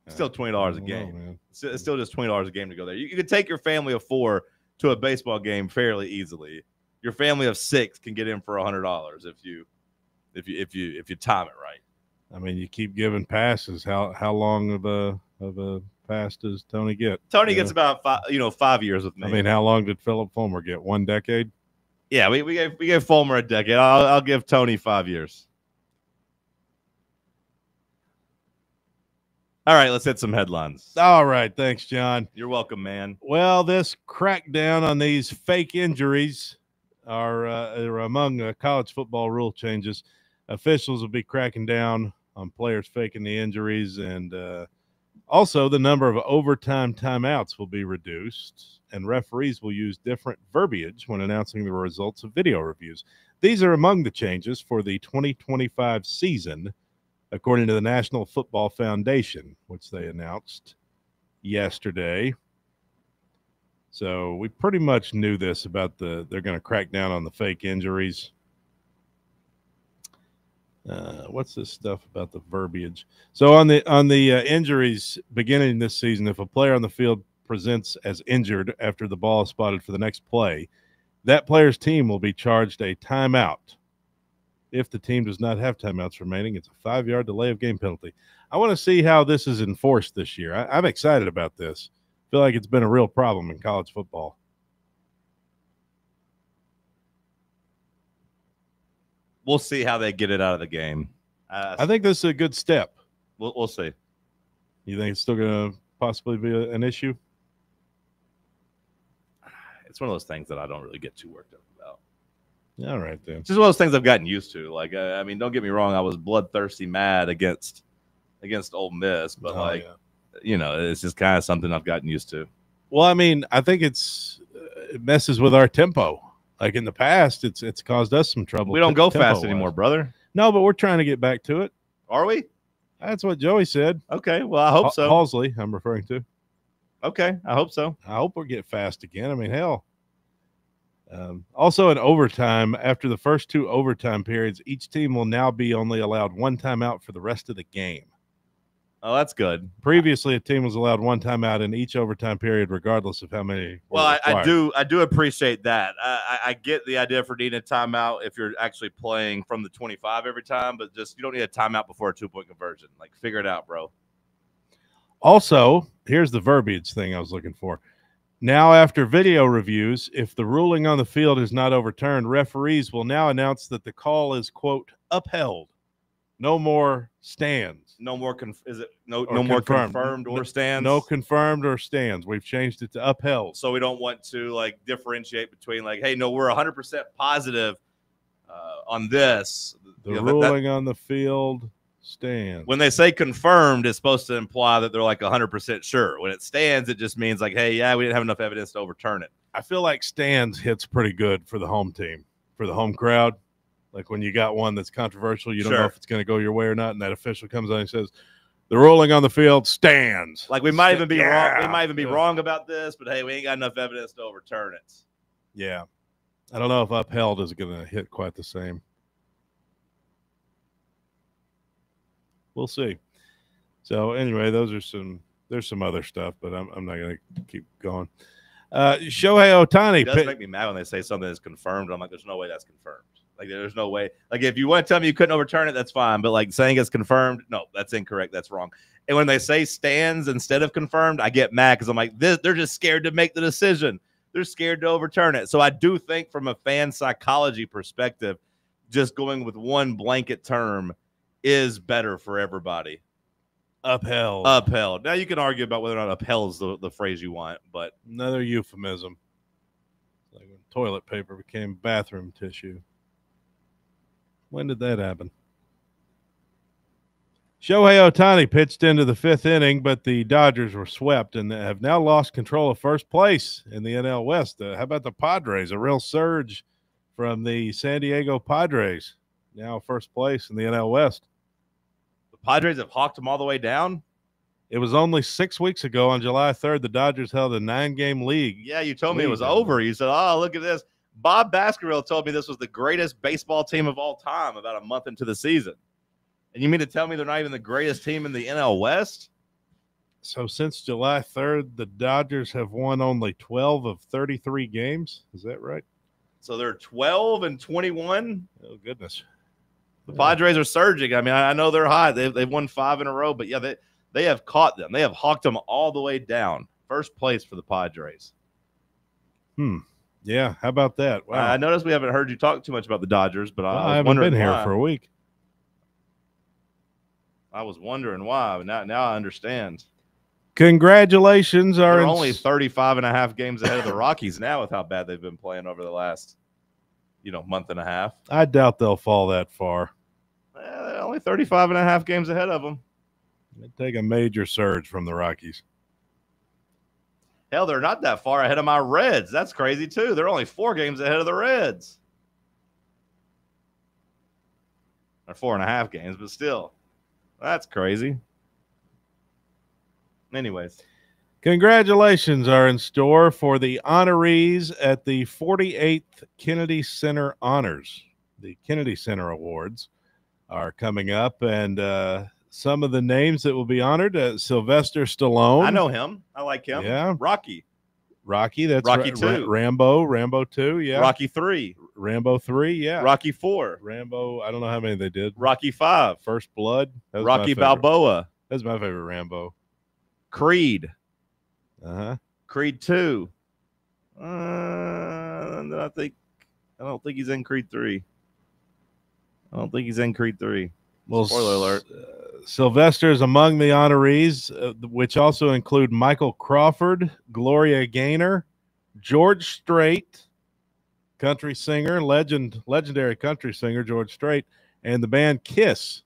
Still $20 a game. It's still just $20 a game to go there. You could take your family of 4 to a baseball game fairly easily. Your family of 6 can get in for $100 if you time it right. I mean, you keep giving passes. How long of a pass does Tony get? Tony gets about 5 years with me. I mean, how long did Philip Fulmer get? 1 decade? Yeah, we gave Fulmer a decade. I'll give Tony 5 years. All right, let's hit some headlines. All right, thanks, John. You're welcome, man. Well, this crackdown on these fake injuries are among college football rule changes. Officials will be cracking down on players faking the injuries, and also the number of overtime timeouts will be reduced, and referees will use different verbiage when announcing the results of video reviews. These are among the changes for the 2025 season, according to the National Football Foundation, which they announced yesterday. So we pretty much knew this about they're going to crack down on the fake injuries. What's this stuff about the verbiage? So on the injuries beginning this season, if a player on the field presents as injured after the ball is spotted for the next play, that player's team will be charged a timeout. If the team does not have timeouts remaining, it's a 5-yard delay of game penalty. I want to see how this is enforced this year. I'm excited about this. I feel like it's been a real problem in college football. We'll see how they get it out of the game. I think this is a good step. We'll see. You think it's still going to possibly be an issue? It's one of those things that I don't really get too worked up about. All right, then. It's just one of those things I've gotten used to. Like, I mean, don't get me wrong. I was bloodthirsty mad against Ole Miss, but you know, it's just kind of something I've gotten used to. Well, I mean, I think it messes with our tempo. Like in the past, it's caused us some trouble. We don't go fast anymore, brother. No, but we're trying to get back to it. Are we? That's what Joey said. Okay, well, I hope so. Halsley, I'm referring to. Okay, I hope so. I hope we'll get fast again. I mean, hell. Also in overtime, after the first 2 overtime periods, each team will now be only allowed 1 timeout for the rest of the game. Oh, that's good. Previously, a team was allowed 1 timeout in each overtime period, regardless of how many. Well, I do appreciate that. I get the idea for needing a timeout if you're actually playing from the 25 every time, but just you don't need a timeout before a 2-point conversion. Like, figure it out, bro. Also, here's the verbiage thing I was looking for. Now, after video reviews, if the ruling on the field is not overturned, referees will now announce that the call is, quote, upheld. No more stands. No more more confirmed or stands. No confirmed or stands. We've changed it to upheld. So we don't want to like differentiate between like, hey, no, we're 100% positive on this. The ruling on the field stands. When they say confirmed, it's supposed to imply that they're like 100% sure. When it stands, it just means like, hey, yeah, we didn't have enough evidence to overturn it. I feel like stands hits pretty good for the home team, for the home crowd. Like when you got one that's controversial, you don't know if it's going to go your way or not, and that official comes on and says, the ruling on the field stands. Like we might even be wrong. We might even be wrong about this, but hey, we ain't got enough evidence to overturn it. Yeah. I don't know if upheld is going to hit quite the same. We'll see. So anyway, there's some other stuff, but I'm not going to keep going. Shohei Ohtani. It does make me mad when they say something is confirmed. I'm like, there's no way that's confirmed. Like, there's no way. Like, if you want to tell me you couldn't overturn it, that's fine. But, like, saying it's confirmed, no, that's incorrect. That's wrong. And when they say stands instead of confirmed, I get mad because I'm like, they're just scared to make the decision. They're scared to overturn it. So I do think from a fan psychology perspective, just going with one blanket term is better for everybody. Upheld. Upheld. Now, you can argue about whether or not upheld is the phrase you want, but. Another euphemism. Like when toilet paper became bathroom tissue. When did that happen? Shohei Ohtani pitched into the 5th inning, but the Dodgers were swept and have now lost control of first place in the NL West. How about the Padres? A real surge from the San Diego Padres. Now first place in the NL West. The Padres have hawked them all the way down? It was only 6 weeks ago on July 3rd, the Dodgers held a 9-game league. Yeah, you told me it was over. You said, oh, look at this. Bob Baskerville told me this was the greatest baseball team of all time about a month into the season. And you mean to tell me they're not even the greatest team in the NL West? So since July 3rd, the Dodgers have won only 12 of 33 games. Is that right? So they're 12-21? Oh, goodness. The Padres are surging. I mean, I know they're hot. They've won 5 in a row. But, yeah, they have caught them. They have hawked them all the way down. First place for the Padres. Yeah, how about that? Wow. I noticed we haven't heard you talk too much about the Dodgers, but I haven't been here for a week. I was wondering why, but now I understand. Congratulations. They're only 35.5 games ahead of the Rockies now with how bad they've been playing over the last, month and a half. I doubt they'll fall that far. They're only 35.5 games ahead of them. They take a major surge from the Rockies. Hell, they're not that far ahead of my Reds. That's crazy, too. They're only 4 games ahead of the Reds. Or 4.5 games, but still. That's crazy. Anyways. Congratulations are in store for the honorees at the 48th Kennedy Center Honors, the Kennedy Center Awards. are coming up, and some of the names that will be honored: Sylvester Stallone. I know him. I like him. Yeah. Rocky. That's Rocky 2. Rambo 2, yeah. Rocky 3. Rambo 3, yeah. Rocky 4. Rambo, I don't know how many they did. Rocky 5. First Blood. That was Rocky Balboa. That's my favorite Rambo. Creed. Uh-huh. Creed 2. I don't think he's in Creed 3. Well, spoiler alert. Sylvester is among the honorees, which also include Michael Crawford, Gloria Gaynor, George Strait, country singer, legendary country singer George Strait, and the band Kiss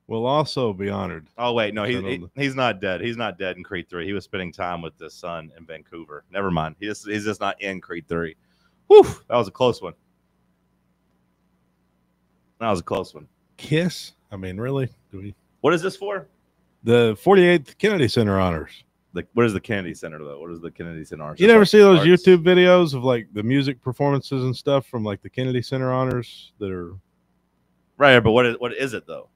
will also be honored. Oh wait, no, he's not dead. He's not dead in Creed 3. He was spending time with his son in Vancouver. Never mind. He's just not in Creed 3. Whew, that was a close one. Kiss? I mean, really? What is this for? The 48th Kennedy Center honors. What is the Kennedy Center, though? What is the Kennedy Center honors? You never see those YouTube videos of like the music performances and stuff from like the Kennedy Center honors that are right? But what is it though?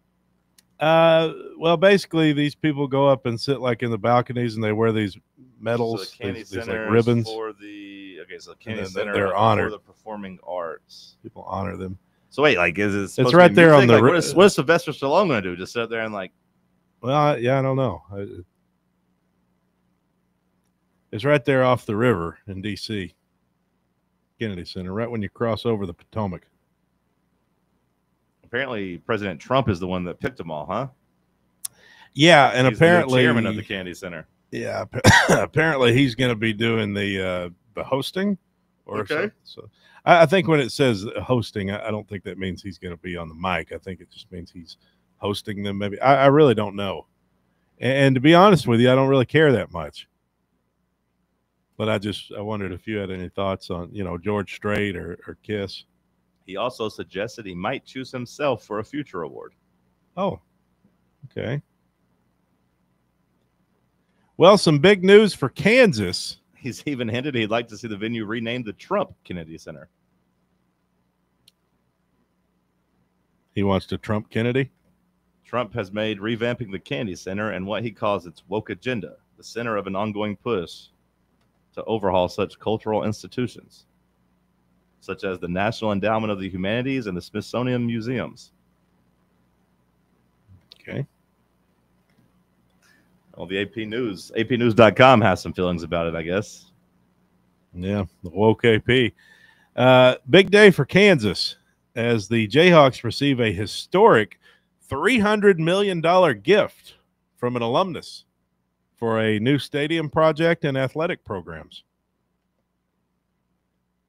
Well, basically, these people go up and sit like in the balconies, and they wear these medals, so the Kennedy these Center like ribbons. For the so Kennedy Center they're honored. For the performing arts. People honor them. So wait, like, is it? It's right there on the. Like, what is Sylvester Stallone going to do? Just sit there and like? Well, yeah, I don't know. It's right there off the river in D.C. Kennedy Center, right when you cross over the Potomac. Apparently, President Trump is the one that picked them all, huh? Yeah, and he's apparently the chairman of the Kennedy Center. Yeah, apparently he's going to be doing the hosting. Okay. So I think when it says hosting, I don't think that means he's going to be on the mic. I think it just means he's hosting them. Maybe I really don't know. And to be honest with you, I don't really care that much. But I wondered if you had any thoughts on, George Strait or Kiss. He also suggested he might choose himself for a future award. Oh, okay. Well, some big news for Kansas. He's even hinted he'd like to see the venue renamed the Trump Kennedy Center. He wants to Trump Kennedy? Trump has made revamping the Kennedy Center and what he calls its woke agenda the center of an ongoing push to overhaul such cultural institutions, such as the National Endowment of the Humanities and the Smithsonian Museums. Okay. Well, the APnews.com has some feelings about it, I guess. Yeah, the woke AP. Big day for Kansas as the Jayhawks receive a historic $300 million gift from an alumnus for a new stadium project and athletic programs.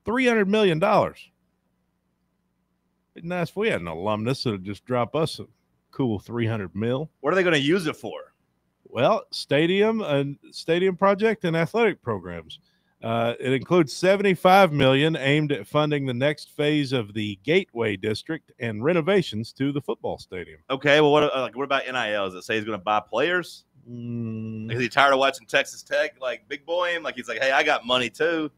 $300 million. It'd be nice if we had an alumnus that would just drop us a cool $300 million. What are they going to use it for? Well, stadium project and athletic programs. It includes $75 million aimed at funding the next phase of the Gateway District and renovations to the football stadium. Okay, well, what about NIL? Does it say he's going to buy players? Is he tired of watching Texas Tech like big boy him? Like he's like, hey, I got money too.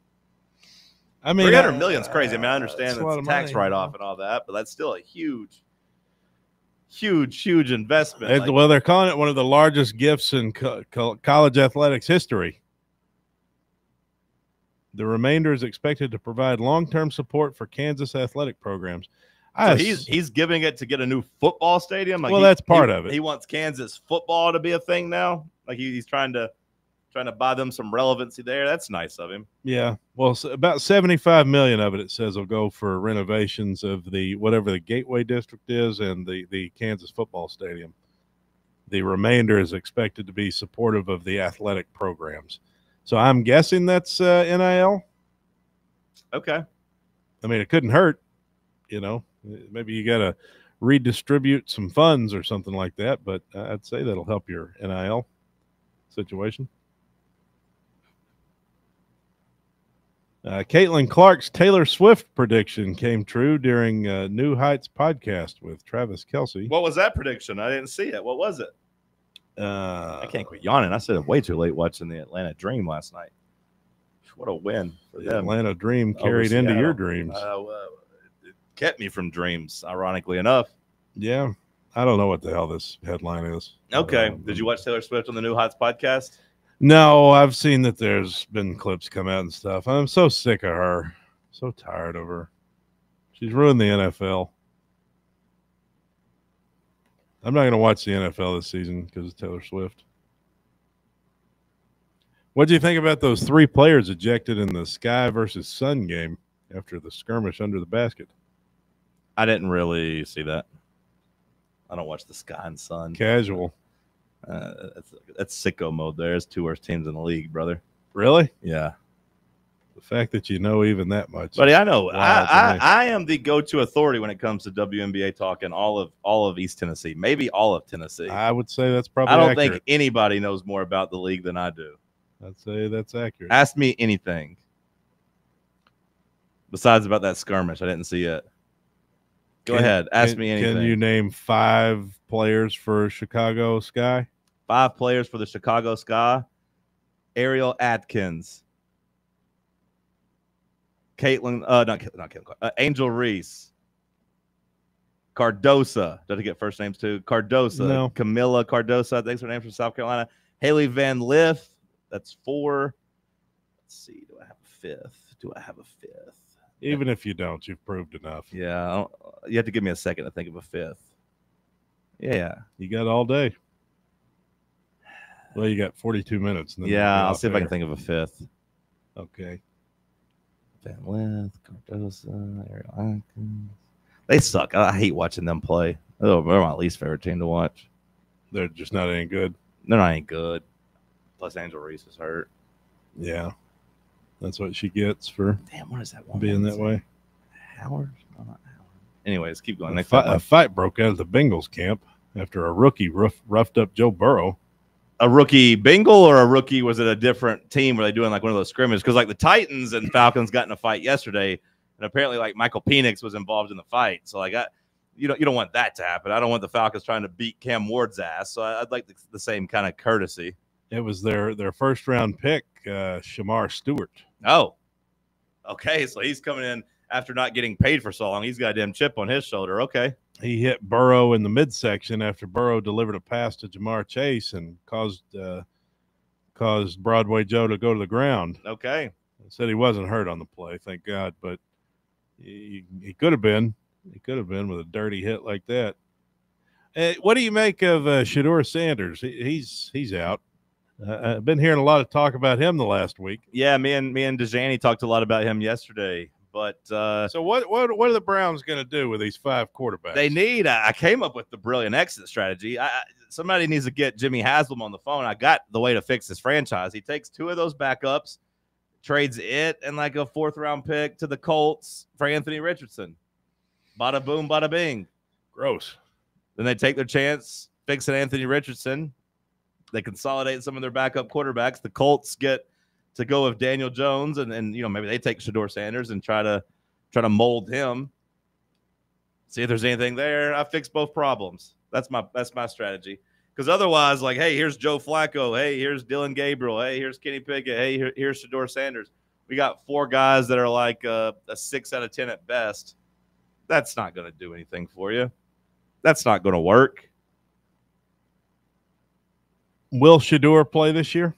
I mean, $300 million is crazy. I mean, I understand it's a tax write-off and all that, but that's still a huge investment. Well, they're calling it one of the largest gifts in college athletics history. The remainder is expected to provide long-term support for Kansas athletic programs. So he's giving it to get a new football stadium. Like that's part of it. He wants Kansas football to be a thing now. Like he's trying to buy them some relevancy there. That's nice of him. Yeah. Well, about $75 million of it says will go for renovations of whatever the Gateway District is and the Kansas football stadium. The remainder is expected to be supportive of the athletic programs. So I'm guessing that's NIL. Okay. I mean, it couldn't hurt, Maybe you got to redistribute some funds or something like that, but I'd say that'll help your NIL situation. Caitlin Clark's Taylor Swift prediction came true during New Heights podcast with Travis Kelce. What was that prediction? I didn't see it. What was it? I can't quit yawning. I stayed up way too late watching the Atlanta Dream last night. What a win for them. Atlanta Dream carried into your dreams. It kept me from dreams, ironically enough. Yeah. I don't know what the hell this headline is. Okay. Did you watch Taylor Swift on the New Heights podcast? No, I've seen that there's been clips come out and stuff. I'm so sick of her. So tired of her. She's ruined the NFL. I'm not going to watch the NFL this season because of Taylor Swift. What do you think about those 3 players ejected in the Sky versus Sun game after the skirmish under the basket? I didn't really see that. I don't watch the Sky and Sun. Casual. That's sicko mode there. It's 2 worst teams in the league, brother. Really? Yeah. The fact that you know even that much. Buddy, I know. I am the go-to authority when it comes to WNBA talk in all of East Tennessee, maybe all of Tennessee. I would say that's probably I don't accurate. think anybody knows more about the league than I do. I'd say that's accurate. Ask me anything. Besides about that skirmish, I didn't see it. Go ahead. Ask me anything. Can you name 5 players for Chicago Sky? 5 players for the Chicago Sky. Ariel Atkins. Angel Reese. Cardosa. Did I get first names too? Cardosa. No. Camilla Cardosa. I think her name from South Carolina. Haley Van Lith. That's 4. Let's see. Do I have a fifth? Even if you don't, you've proved enough. Yeah. You have to give me a second to think of a 5th. Yeah. You got all day. Well, you got 42 minutes. And then Yeah, I'll see if I can think of a 5th. Okay. Van Lith, Cardosa, Ariel Atkins. They suck. I hate watching them play. Oh, they're my least favorite team to watch. They're just not any good. They're not any good. Plus, Angel Reese is hurt. Yeah. That's what she gets for what is that one being that way. Howard? No, not Howard. Anyways, keep going. A fight broke out at the Bengals camp after a rookie roughed up Joe Burrow. A rookie Bengal or a rookie? Was it a different team? Were they doing like one of those scrimmages? Because like the Titans and Falcons got in a fight yesterday, and apparently like Michael Penix was involved in the fight. So like you don't want that to happen. I don't want the Falcons trying to beat Cam Ward's ass. So I'd like the same kind of courtesy. It was their first round pick, Shamar Stewart. Oh, okay. So he's coming in after not getting paid for so long. He's got a damn chip on his shoulder. Okay. He hit Burrow in the midsection after Burrow delivered a pass to Jamar Chase and caused Broadway Joe to go to the ground. Okay. Said he wasn't hurt on the play, thank God, but he could have been. He could have been with a dirty hit like that. What do you make of Shedeur Sanders? He's out. I've been hearing a lot of talk about him the last week. Yeah, me and DeJani talked a lot about him yesterday. But so what are the Browns going to do with these 5 quarterbacks? They need. I came up with the brilliant exit strategy. Somebody needs to get Jimmy Haslam on the phone. I got the way to fix this franchise. He takes 2 of those backups, trades it and like a 4th round pick to the Colts for Anthony Richardson. Bada boom, bada bing. Gross. Then they take their chance fixing Anthony Richardson. They consolidate some of their backup quarterbacks. The Colts get to go with Daniel Jones, and maybe they take Shedeur Sanders and try to mold him. See if there's anything there. I fix both problems. That's my strategy. Because otherwise, like, hey, here's Joe Flacco. Hey, here's Dylan Gabriel. Hey, here's Kenny Pickett. Hey, here's Shedeur Sanders. We got 4 guys that are like a 6 out of 10 at best. That's not going to do anything for you. That's not going to work. Will Shedeur play this year?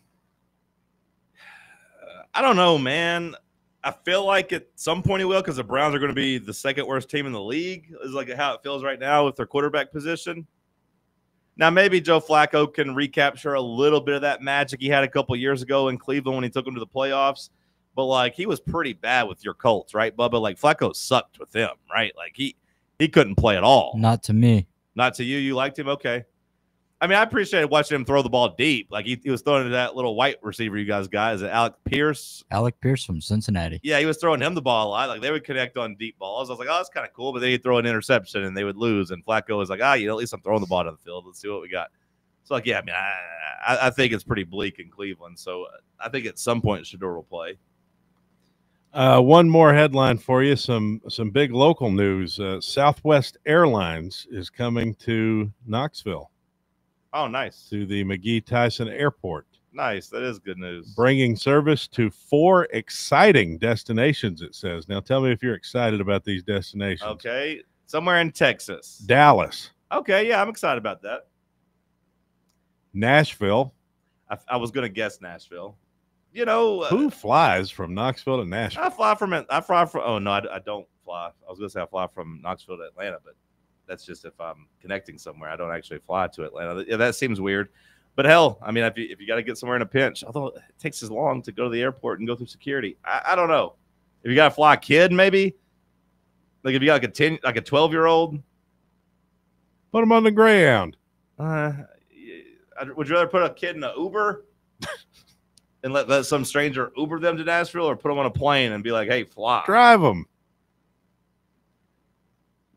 I don't know, man. I feel like at some point he will, because the Browns are going to be the 2nd worst team in the league, is like how it feels right now with their quarterback position. Now, maybe Joe Flacco can recapture a little bit of that magic he had a couple years ago in Cleveland when he took them to the playoffs. But, like, he was pretty bad with your Colts, right, Bubba? Like, Flacco sucked with them, right? Like, he couldn't play at all. Not to me. Not to you? You liked him? Okay. I mean, I appreciated watching him throw the ball deep. Like, he was throwing to that little white receiver you guys got. Is it Alec Pierce? Alec Pierce from Cincinnati. Yeah, he was throwing him the ball a lot. Like, they would connect on deep balls. I was like, oh, that's kind of cool. But then he'd throw an interception, and they would lose. And Flacco was like, at least I'm throwing the ball down the field. Let's see what we got. So, like, yeah, I mean, I think it's pretty bleak in Cleveland. So, I think at some point Shedeur will play. One more headline for you. Some big local news. Southwest Airlines is coming to Knoxville. Oh, nice. To the McGee-Tyson Airport. Nice. That is good news. Bringing service to 4 exciting destinations, it says. Now, tell me if you're excited about these destinations. Okay. Somewhere in Texas. Dallas. Okay, yeah, I'm excited about that. Nashville. I was going to guess Nashville. You know, who flies from Knoxville to Nashville? I fly from. Oh no, I don't fly. I was going to say I fly from Knoxville to Atlanta, but that's just if I'm connecting somewhere. I don't actually fly to Atlanta. Yeah, that seems weird. But hell, I mean, if you got to get somewhere in a pinch, although it takes as long to go to the airport and go through security, I don't know. If you got to fly a kid, maybe. Like if you got like a 12-year-old, put them on the Greyhound. Would you rather put a kid in an Uber and let some stranger Uber them to Nashville, or put them on a plane and be like, "Hey, fly, drive them"?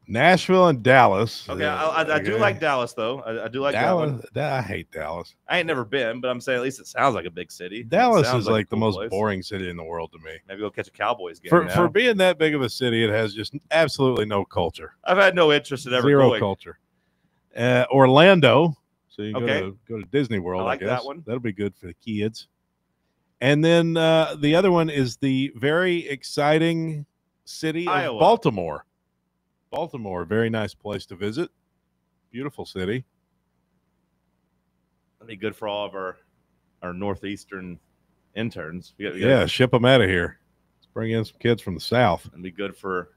Nashville and Dallas. Okay, I do like Dallas though. I do like Dallas. That one. I hate Dallas. I ain't never been, but I'm saying at least it sounds like a big city. Dallas is like the most boring city in the world to me. Maybe go catch a Cowboys game. For being that big of a city, it has just absolutely no culture. I've had no interest in ever Zero going. culture. Orlando. So you Okay. go to Disney World. I like guess that one. That'll be good for the kids. And then the other one is the very exciting city Iowa. of Baltimore. Baltimore, very nice place to visit. Beautiful city. That'd be good for all of our northeastern interns. Ship them out of here. Let's bring in some kids from the South. It'd be good for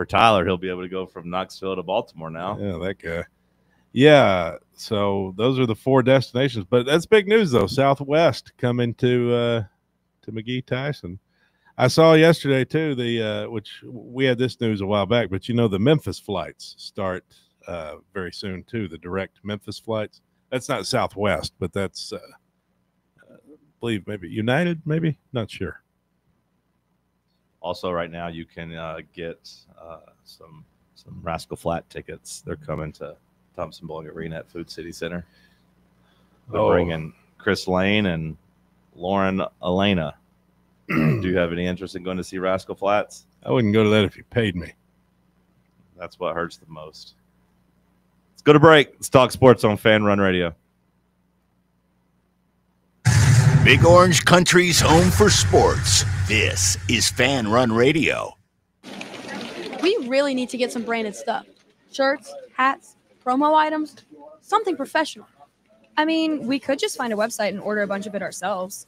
Tyler. He'll be able to go from Knoxville to Baltimore now. Yeah, that guy. Yeah, so those are the 4 destinations. But that's big news, though. Southwest coming to McGee Tyson. I saw yesterday, too, which we had this news a while back, but, the Memphis flights start very soon, too, the direct Memphis flights. That's not Southwest, but that's, I believe, maybe United, maybe? Not sure. Also, right now, you can get some Rascal Flat tickets. They're coming to Thompson Bowling Arena at Food City Center. They're bringing Chris Lane and Lauren Elena. Do you have any interest in going to see Rascal Flats? I wouldn't go to that if you paid me. That's what hurts the most. Let's go to break. Let's talk sports on FanRun Radio. Big Orange Country's home for sports. This is FanRun Radio. We really need to get some branded stuff. Shirts, hats, promo items, something professional. I mean, we could just find a website and order a bunch of it ourselves.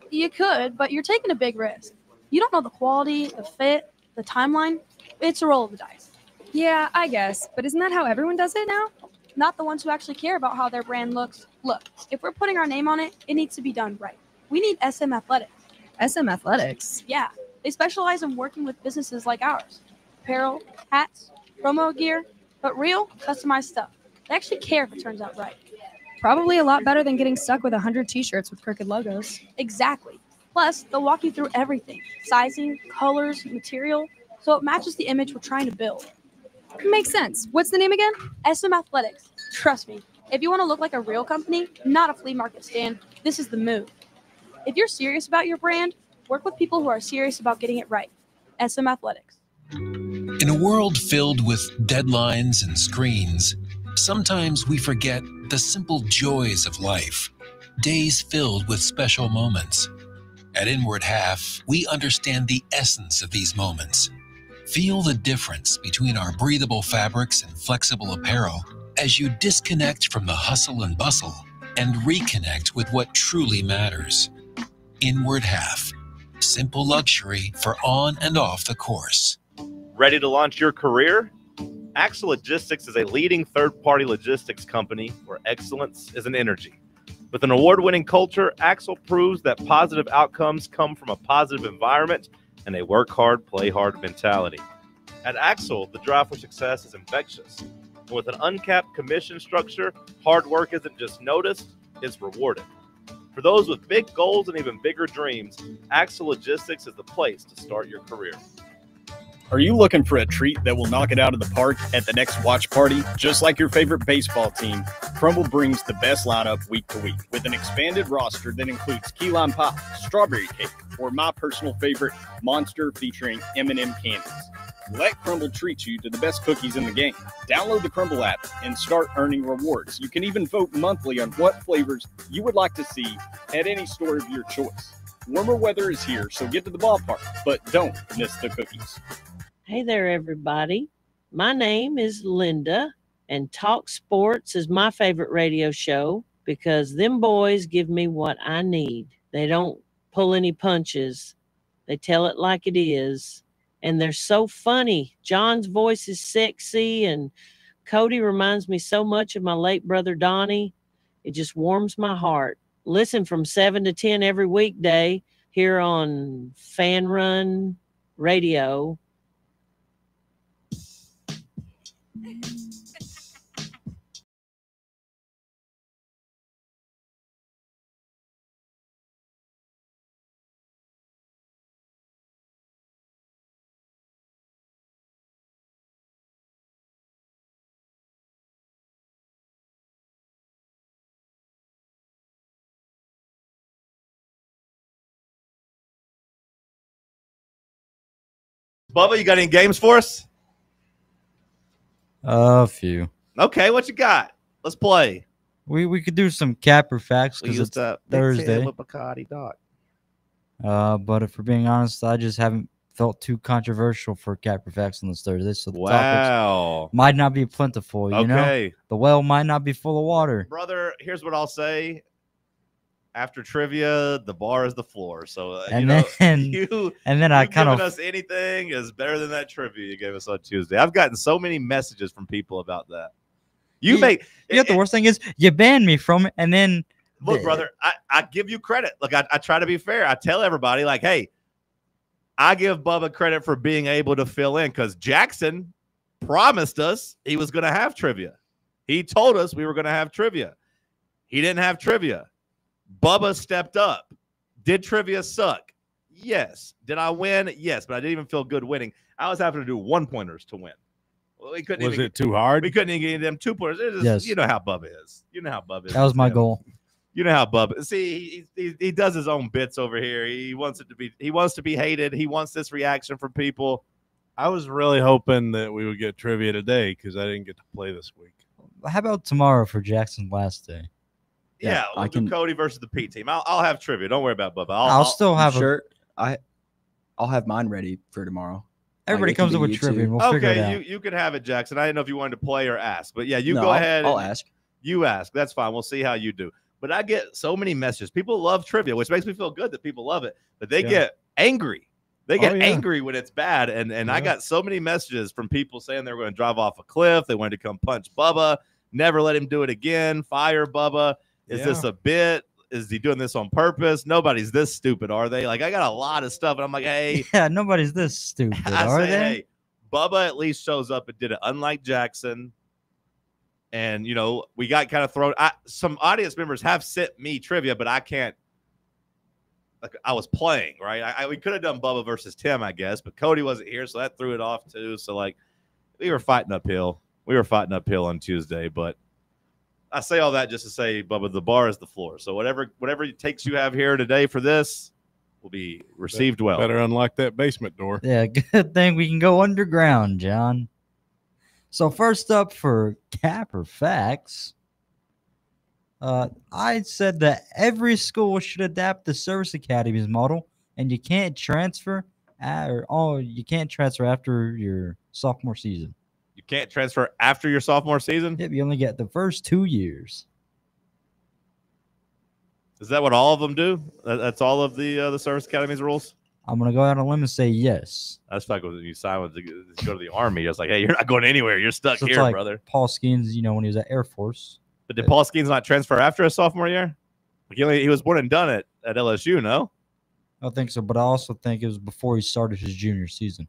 You could, but you're taking a big risk. You don't know the quality, the fit, the timeline. It's a roll of the dice. Yeah, I guess. But isn't that how everyone does it now? Not the ones who actually care about how their brand looks. Look, if we're putting our name on it, it needs to be done right. We need SM Athletics. SM Athletics? Yeah, they specialize in working with businesses like ours. Apparel, hats, promo gear, but real, customized stuff. They actually care if it turns out right. Probably a lot better than getting stuck with 100 t-shirts with crooked logos. Exactly. Plus, they'll walk you through everything. Sizing, colors, material, so it matches the image we're trying to build. Makes sense. What's the name again? SM Athletics. Trust me, if you want to look like a real company, not a flea market stand, this is the move. If you're serious about your brand, work with people who are serious about getting it right. SM Athletics. In a world filled with deadlines and screens, sometimes we forget the simple joys of life, days filled with special moments. At Inward Half, we understand the essence of these moments. Feel the difference between our breathable fabrics and flexible apparel as you disconnect from the hustle and bustle and reconnect with what truly matters. Inward Half, simple luxury for on and off the course. Ready to launch your career? Axle Logistics is a leading third-party logistics company where excellence is an energy. With an award-winning culture, Axle proves that positive outcomes come from a positive environment and a work hard, play hard mentality. At Axle, the drive for success is infectious. And with an uncapped commission structure, hard work isn't just noticed, it's rewarded. For those with big goals and even bigger dreams, Axle Logistics is the place to start your career. Are you looking for a treat that will knock it out of the park at the next watch party? Just like your favorite baseball team, Crumble brings the best lineup week to week with an expanded roster that includes key lime pie, strawberry cake, or my personal favorite, Monster featuring M&M candies. Let Crumble treat you to the best cookies in the game. Download the Crumble app and start earning rewards. You can even vote monthly on what flavors you would like to see at any store of your choice. Warmer weather is here, so get to the ballpark, but don't miss the cookies. Hey there, everybody. My name is Linda, And Talk Sports is my favorite radio show because them boys give me what I need. They don't pull any punches. They tell it like it is. And they're so funny. John's voice is sexy, and Cody reminds me so much of my late brother Donnie. It just warms my heart. Listen from 7 to 10 every weekday here on FANRUN Radio. Bubba, you got any games for us? A few. Okay, what you got? Let's play. We could do some capper facts because it's Thursday. With Bacardi, dog. But if we're being honest, I just haven't felt too controversial for capper facts on this Thursday. So the topics might not be plentiful. You know, the well might not be full of water. Brother, here's what I'll say. After trivia, the bar is the floor. So And I kind of giving us anything is better than that trivia you gave us on Tuesday. I've gotten so many messages from people about that. You know, the worst thing is you banned me from it, and then look, brother, I give you credit. Look, I try to be fair. I tell everybody, like, hey, I give Bubba credit for being able to fill in because Jackson promised us he was going to have trivia. He told us we were going to have trivia. He didn't have trivia. Bubba stepped up. Did trivia suck? Yes. Did I win? Yes, but I didn't even feel good winning. I was having to do 1-pointers to win. Well, Was it too hard? We couldn't even get them 2-pointers. Yes. You know how Bubba is. You know how Bubba is. That was my goal. You know how Bubba. See, he does his own bits over here. He wants it to be. He wants to be hated. He wants this reaction from people. I was really hoping that we would get trivia today because I didn't get to play this week. How about tomorrow for Jackson's last day? Yeah, we'll do Cody versus the P team. I'll have trivia. Don't worry about Bubba. I'll still have I'll have mine ready for tomorrow. Everybody comes up with trivia. And we'll figure it out. You can have it, Jackson. I didn't know if you wanted to play or ask, but yeah, No, go ahead. I'll ask. You ask. That's fine. We'll see how you do. But I get so many messages. People love trivia, which makes me feel good that people love it. But they get angry. They get angry when it's bad. And I got so many messages from people saying they were going to drive off a cliff. They wanted to come punch Bubba. Never let him do it again. Fire Bubba. Is this a bit? Is he doing this on purpose? Nobody's this stupid, are they? Like, I got a lot of stuff, and I'm like, hey. Yeah, nobody's this stupid, are they? Hey, Bubba at least shows up and did it, unlike Jackson. And, you know, we got kind of thrown. Some audience members have sent me trivia, but I can't. Like, I was playing, right? We could have done Bubba versus Tim, I guess, but Cody wasn't here, so that threw it off, too. So, like, we were fighting uphill. We were fighting uphill on Tuesday, but I say all that just to say, Bubba, the bar is the floor. So whatever takes you have here today for this will be received well. Better unlock that basement door. Yeah, good thing we can go underground, John. So first up for capper facts, I said that every school should adapt the service academies model, and you can't transfer you can't transfer after your sophomore season. You can't transfer after your sophomore season? Yep, you only get the first 2 years. Is that what all of them do? That's all of the service academies rules? I'm going to go out on a limb and say yes. That's like when you sign with to go to the Army. It's like, hey, you're not going anywhere. You're stuck So it's here, like brother. Paul Skeens, when he was at Air Force. But did Paul Skeens not transfer after his sophomore year? Like he was born and done at LSU, no? I don't think so, but I also think it was before he started his junior season.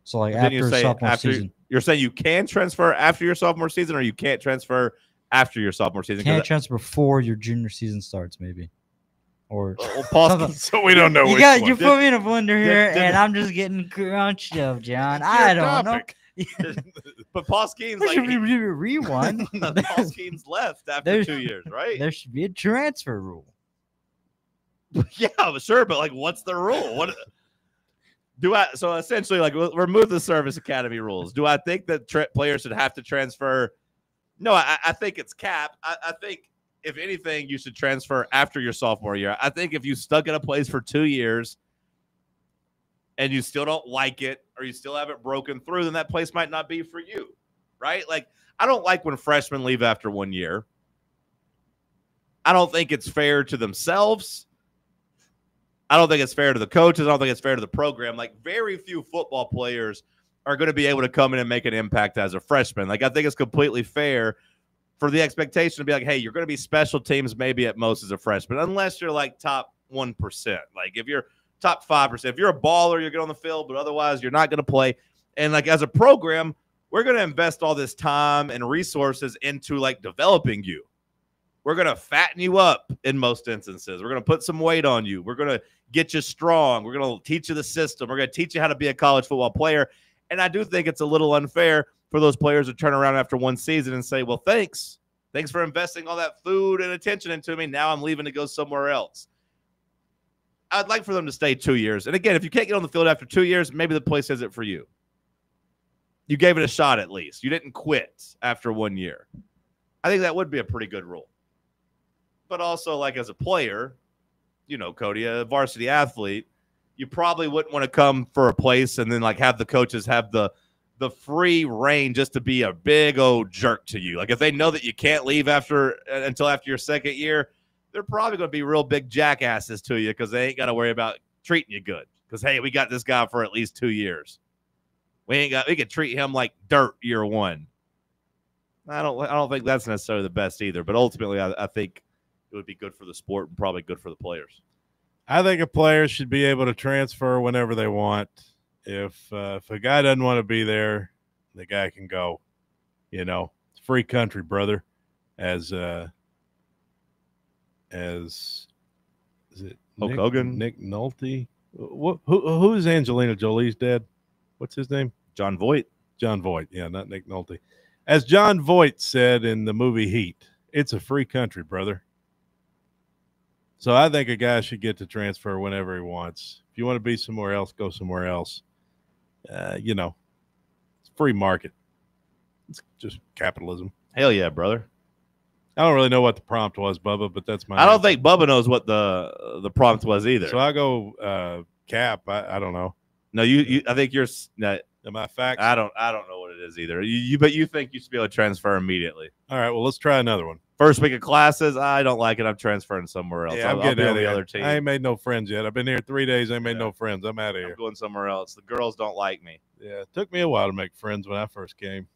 So, like, after his sophomore season. You're saying you can transfer after your sophomore season, or you can't transfer after your sophomore season? Can't transfer before your junior season starts, maybe. Or Paul, so we don't know. You put me in a blender here, and I'm just getting crunched up, John. I don't know. But Paul Skeens, like, rewind. Paul Skeens left after 2 years, right? There should be a transfer rule. Yeah, sure, but like, what's the rule? What do I? So essentially, like, remove the service academy rules. Do I think that players should have to transfer? No, I think it's capped. I think if anything, you should transfer after your sophomore year. I think if you stuck in a place for 2 years and you still don't like it, or you still haven't broken through, then that place might not be for you. right? Like, I don't like when freshmen leave after 1 year. I don't think it's fair to themselves. I don't think it's fair to the coaches. I don't think it's fair to the program. Like, very few football players are going to be able to come in and make an impact as a freshman. Like, I think it's completely fair for the expectation to be like, hey, you're going to be special teams maybe at most as a freshman, unless you're like top 1%. Like, if you're top 5%, if you're a baller, you get on the field, but otherwise you're not going to play. And like, as a program, we're going to invest all this time and resources into like developing you. We're going to fatten you up in most instances. We're going to put some weight on you. We're going to get you strong. We're going to teach you the system. We're going to teach you how to be a college football player. And I do think it's a little unfair for those players to turn around after one season and say, well, thanks. Thanks for investing all that food and attention into me. Now I'm leaving to go somewhere else. I'd like for them to stay 2 years. And again, if you can't get on the field after 2 years, maybe the place isn't for you. You gave it a shot at least. You didn't quit after 1 year. I think that would be a pretty good rule. But also, like, as a player, you know, Cody, a varsity athlete, you probably wouldn't want to come for a place and then, like, have the coaches have the free reign just to be a big old jerk to you. Like, if they know that you can't leave until after your second year, they're probably going to be real big jackasses to you because they ain't got to worry about treating you good. Because, hey, we got this guy for at least 2 years. We could treat him like dirt year one. I don't think that's necessarily the best either. But ultimately, I think it would be good for the sport and probably good for the players. I think a player should be able to transfer whenever they want. If a guy doesn't want to be there, the guy can go. You know, it's free country, brother. As is it Hulk Hogan? Nick Nolte? Who's Angelina Jolie's dad? What's his name? John Voight. John Voight. Yeah, not Nick Nolte. As John Voight said in the movie Heat, it's a free country, brother. So I think a guy should get to transfer whenever he wants. If you want to be somewhere else, go somewhere else. You know, it's free market. It's just capitalism. Hell yeah, brother. I don't really know what the prompt was, Bubba, but that's my I don't answer. think Bubba knows what the prompt was either. So I go Cap. I don't know. No, you. I think you're. Am I facts? I don't know what it is either. But you think you should be able to transfer immediately. All right. Well, let's try another one. First week of classes, I don't like it. I'm transferring somewhere else. Yeah, I'll getting be out on of the here. other team. I ain't made no friends yet. I've been here 3 days. I ain't made no friends. I'm out of here. I'm going somewhere else. The girls don't like me. Yeah, it took me a while to make friends when I first came.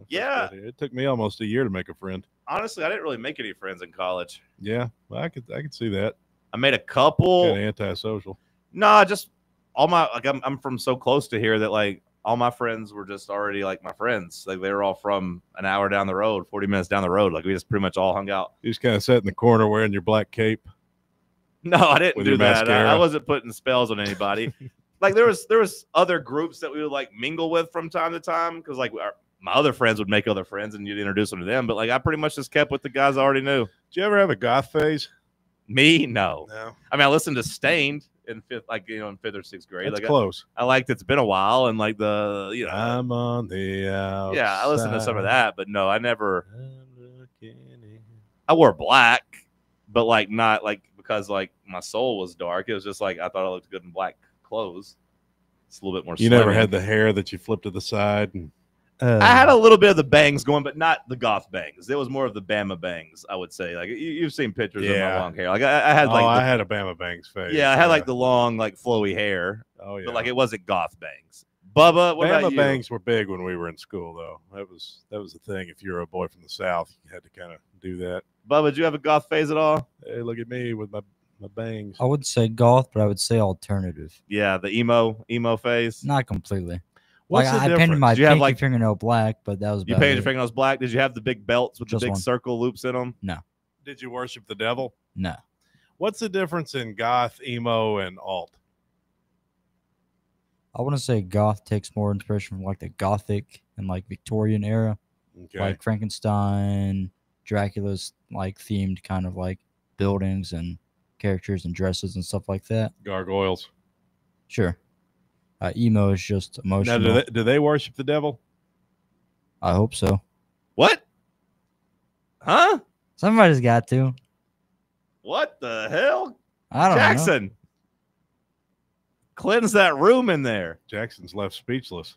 Yeah. It took me almost a year to make a friend. Honestly, I didn't really make any friends in college. Yeah, well, I could see that. I made a couple. Kind of antisocial. Nah, just all my I'm from so close to here that like all my friends were just already like my friends. Like they were all from an hour down the road, 40 minutes down the road. Like we just pretty much all hung out. You just kind of sat in the corner wearing your black cape. No, I didn't With do your that. mascara. I wasn't putting spells on anybody. Like there was other groups that we would like mingle with from time to time because like my other friends would make other friends and you'd introduce them to them. But like I pretty much just kept with the guys I already knew. Did you ever have a goth phase? Me, no. No. I mean, I listened to Stained in fifth, like in 5th or 6th grade. That's like close. I liked It's Been a While and like the I'm on the outside. Yeah, I listened to some of that, but no, I never. I wore black, but like not like because like my soul was dark. It was just like I thought I looked good in black clothes. It's a little bit more. You never slimming. had the hair that you flip to the side and. I had a little bit of the bangs going, but not the goth bangs. It was more of the Bama bangs, I would say. Like you've seen pictures of my long hair. Like I had like I had a Bama bangs phase. Yeah, I had like the long, like flowy hair. Oh yeah, but like it wasn't goth bangs. Bubba, what about Bama you? bangs were big when we were in school, though. That was the thing. If you were a boy from the South, you had to kind of do that. Bubba, did you have a goth phase at all? Hey, look at me with my bangs. I would say goth, but I would say alternative. Yeah, the emo phase. Not completely. What's like, the I painted difference? my Did you have, pinky like- fingernail black, but that was You about painted it. your fingernails black. Did you have the big belts with Just the big one. circle loops in them? No, Did you worship the devil? no. What's the difference in goth, emo, and alt? I want to say goth takes more inspiration from like the Gothic and like Victorian era, Okay. like Frankenstein, Dracula's like themed kind of like buildings and characters and dresses and stuff like that. Gargoyles. Sure. Emo is just Now, emotional. do they worship the devil? I hope so. What? Huh? Somebody's got to. What the hell? I don't know. Jackson. Cleanse that room in there. Jackson's left speechless.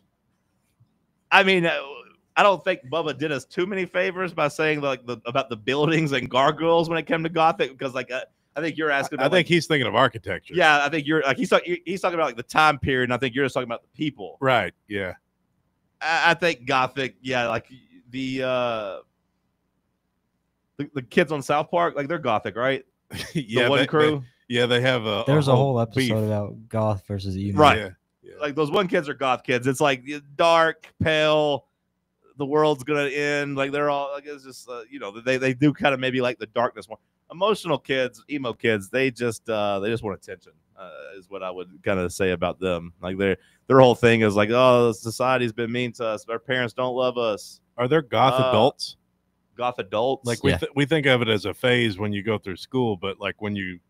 I mean, I don't think Bubba did us too many favors by saying like about the buildings and gargoyles when it came to Gothic, because like I think you're asking about. I think he's thinking of architecture. Yeah, I think you're like he's talking about like the time period, and I think you're just talking about the people. Right. Yeah. I think Gothic. Yeah, like the kids on South Park, like they're Gothic, right? Yeah. The one crew. They have a. There's a whole beef. episode about goth versus emo. Right. Yeah. Like those one kids are goth kids. It's like dark, pale. The world's gonna end. Like they're all. Like it's just they do kind of maybe like the darkness more. Emotional kids, emo kids, they just want attention. Is what I would kind of say about them. Like their whole thing is like, oh, society's been mean to us. Our parents don't love us. Are there goth adults? Goth adults, like we think of it as a phase when you go through school, but like when you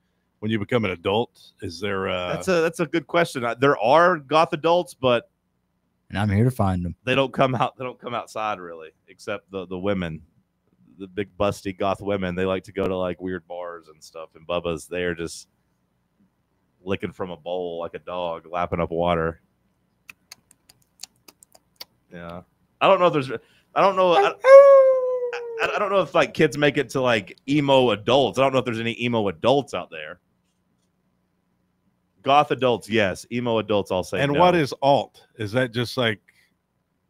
become an adult, is there? That's a good question. There are goth adults, but and I'm here to find them. They don't come out. They don't come outside really, except the women, the big busty goth women. They like to go to like weird bars and stuff. And Bubba's there just licking from a bowl like a dog, lapping up water. Yeah, I don't know if there's. I don't know. I don't know if like kids make it to like emo adults. I don't know if there's any emo adults out there. Goth adults, yes. Emo adults, I'll say. And no. What is alt? Is that just like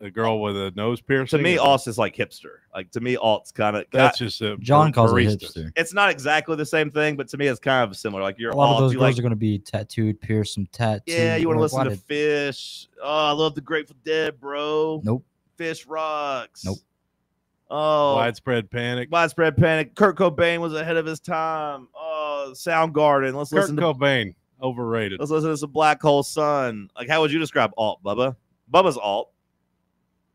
a girl with a nose piercing? To me, alt is like hipster. Like to me, alt's kind of that's just a John calls it hipster. It's not exactly the same thing, but to me, it's kind of similar. Like you're a lot alt, of those you girls like, are going to be tattooed, pierced, some tattoos. Yeah, you want to listen to Fish. Oh, I love the Grateful Dead, bro. Nope. Fish rocks. Nope. Oh, Widespread Panic. Widespread Panic. Kurt Cobain was ahead of his time. Oh, Soundgarden. Let's listen to Cobain. Overrated. Let's listen to some Black Hole Sun. Like, how would you describe alt, Bubba? Bubba's alt.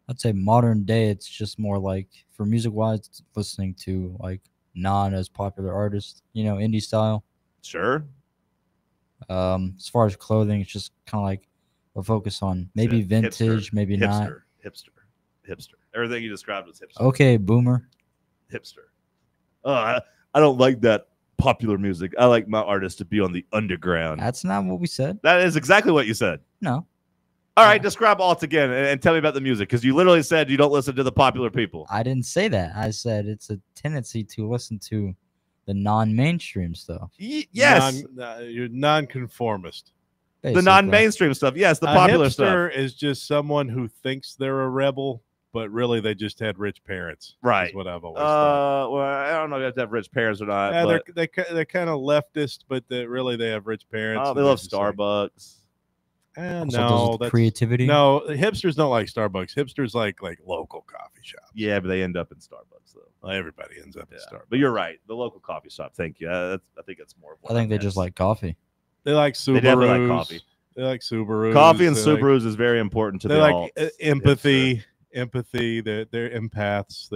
I'd say modern day, it's just more like, for music-wise, listening to like non as popular artists, indie style. Sure. As far as clothing, it's just kind of like a focus on maybe vintage, maybe not. Hipster. Everything you described was hipster. Okay, boomer. Hipster. I don't like that popular music. I like my artists to be on the underground. That's not what we said. That is exactly what you said. No. All right, describe alt again and tell me about the music, because you literally said you don't listen to the popular people. I didn't say that. I said it's a tendency to listen to the non-mainstream stuff. Yes. You're non-conformist. Basically. The non-mainstream stuff. Yes, the popular stuff. Is just someone who thinks they're a rebel, but really they just had rich parents. Right. Is what I've always thought. Well, I don't know if you have to have rich parents or not. Yeah, but they're kind of leftist, but really they have rich parents. Oh, they love Starbucks. No, that's creativity. No, hipsters don't like Starbucks. Hipsters like local coffee shops. Yeah, but they end up in Starbucks though. Well, everybody ends up in Starbucks. But you're right. The local coffee shop. Thank you. I think it's more. I think they just like coffee. They like Subarus. They definitely like coffee. They like Subarus. Coffee and Subarus is very important to the like alts. Empathy. Empathy. They're empaths.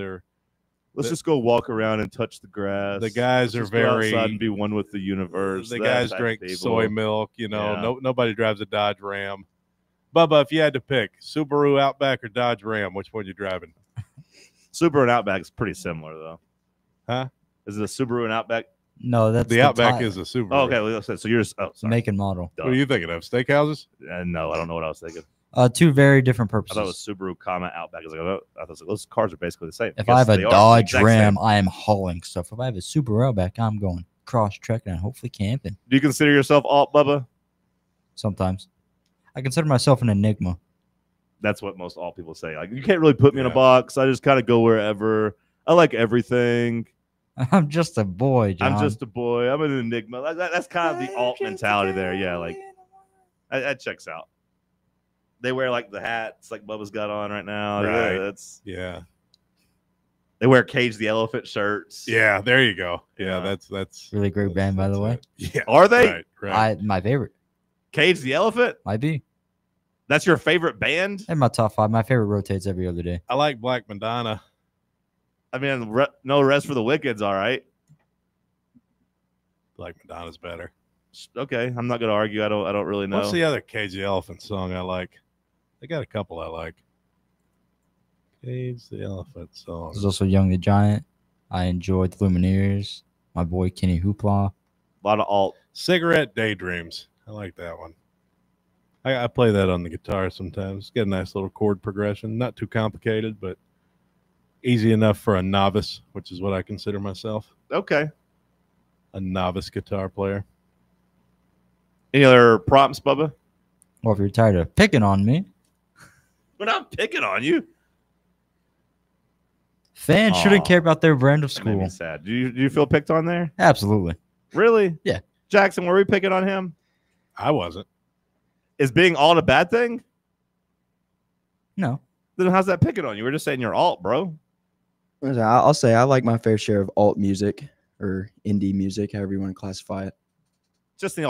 Let's just go walk around and touch the grass. The guys Let's are just go very outside and be one with the universe. The guys drink people. soy milk. Yeah. Nobody drives a Dodge Ram. Bubba, if you had to pick Subaru Outback or Dodge Ram, which one you driving? Subaru and Outback is pretty similar though. Huh? Is it a Subaru and Outback? No, that's the Outback is a Subaru. Oh, okay, well, so you're sorry. Make and model. What are you thinking of? Steakhouses? No, I don't know what I was thinking. Two very different I purposes. thought it was Subaru, Outback. I was like, I thought those cars are basically the same. If I have a Dodge Ram, I am hauling stuff. If I have a Subaru Outback, I'm going cross-trekking and hopefully camping. Do you consider yourself alt, Bubba? Sometimes. I consider myself an enigma. That's what most alt people say. Like, you can't really put me in a box. I just kind of go wherever. I like everything. I'm just a boy, John. I'm just a boy. I'm an enigma. Like, that's kind of the alt mentality there. Yeah, like that checks out. They wear like the hats like Bubba's got on right now. Right. Yeah. They wear Cage the Elephant shirts. Yeah, there you go. Yeah, that's really great band, by the way. Yeah. Are they? Right. My favorite. Cage the Elephant? Might be. That's your favorite band? In my top 5. My favorite rotates every other day. I like Black Madonna. I mean, No Rest for the Wicked's all right. Black Madonna's better. Okay, I'm not gonna argue. I don't really know. What's the other Cage the Elephant song I like? They got a couple I like. Cage the Elephant song. There's also Young the Giant. I enjoyed the Lumineers. My boy Kenny Hoopla. A lot of alt. Cigarette Daydreams. I like that one. I play that on the guitar sometimes. Get a nice little chord progression. Not too complicated, but Easy enough for a novice, which is what I consider myself. Okay. A novice guitar player. Any other prompts, Bubba? Well, if you're tired of picking on me, We're not picking on you. fans shouldn't care about their brand of That made school. me sad. Do you feel picked on there? Absolutely. Really? Yeah. Jackson, were we picking on him? I wasn't. Is being alt a bad thing? No. Then how's that picking on you? We're just saying you're alt, bro. I'll say I like my fair share of alt music or indie music, however you want to classify it. Just the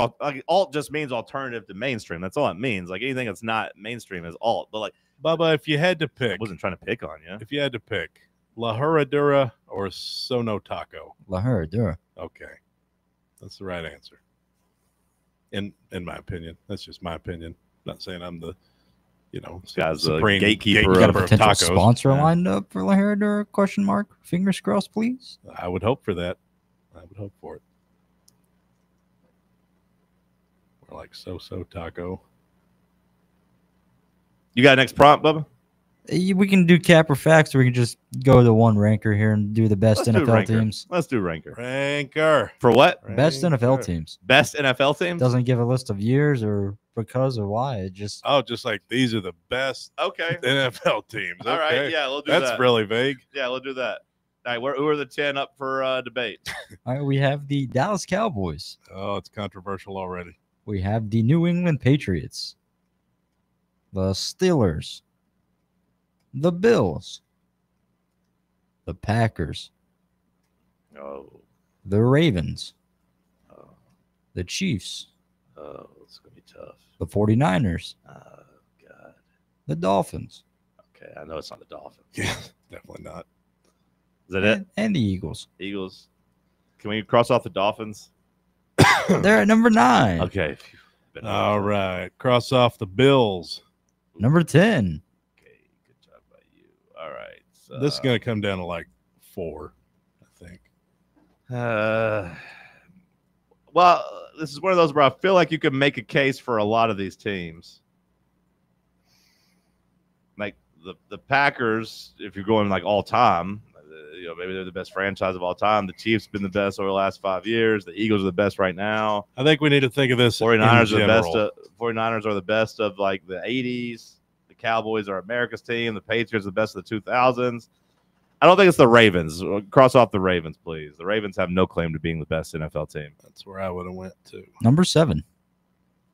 alt just means alternative to mainstream. That's all it means. Like anything that's not mainstream is alt. But like Bubba, if you had to pick, I wasn't trying to pick on you. If you had to pick, La Herradura or Sono Taco? La Herradura. Okay, that's the right answer. In my opinion, that's just my opinion. Not saying I'm the, guy's the supreme gatekeeper You got a of potential tacos. sponsor lined up for La Herradura? Question mark. Fingers crossed, please. I would hope for that. I would hope for it. Or like So Taco. You got next prompt, Bubba? We can do cap or facts, or we can just go to one ranker here and do the best Let's do NFL ranker. teams. Let's do ranker. Ranker. For what? Best NFL teams. Best NFL teams? Doesn't give a list of years or because or why. It just Just like these are the best Okay. NFL teams. All right. Okay. Yeah, we'll do that. That's really vague. Yeah, we'll do that. All right, who are the 10 up for debate? all right. We have the Dallas Cowboys. Oh, it's controversial already. We have the New England Patriots, the Steelers, the Bills, the Packers, the Ravens, the Chiefs, it's going to be tough. the 49ers, God. the Dolphins. Okay, I know it's not the Dolphins. Yeah, definitely not. Is that it? And the Eagles. Eagles. Can we cross off the Dolphins? They're at number 9. Okay. All right. Cross off the Bills. Number 10. All right. So, This is going to come down to like 4, I think. Well, this is one of those where I feel like you can make a case for a lot of these teams. Like the Packers, if you're going like all time, maybe they're the best franchise of all time. The Chiefs have been the best over the last 5 years. The Eagles are the best right now. I think we need to think of this. 49ers in are the best. general. 49ers are the best of like the 80s. The Cowboys are America's team. The Patriots are the best of the 2000s. I don't think it's the Ravens. Cross off the Ravens, please. The Ravens have no claim to being the best NFL team. That's where I would have went to. Number 7.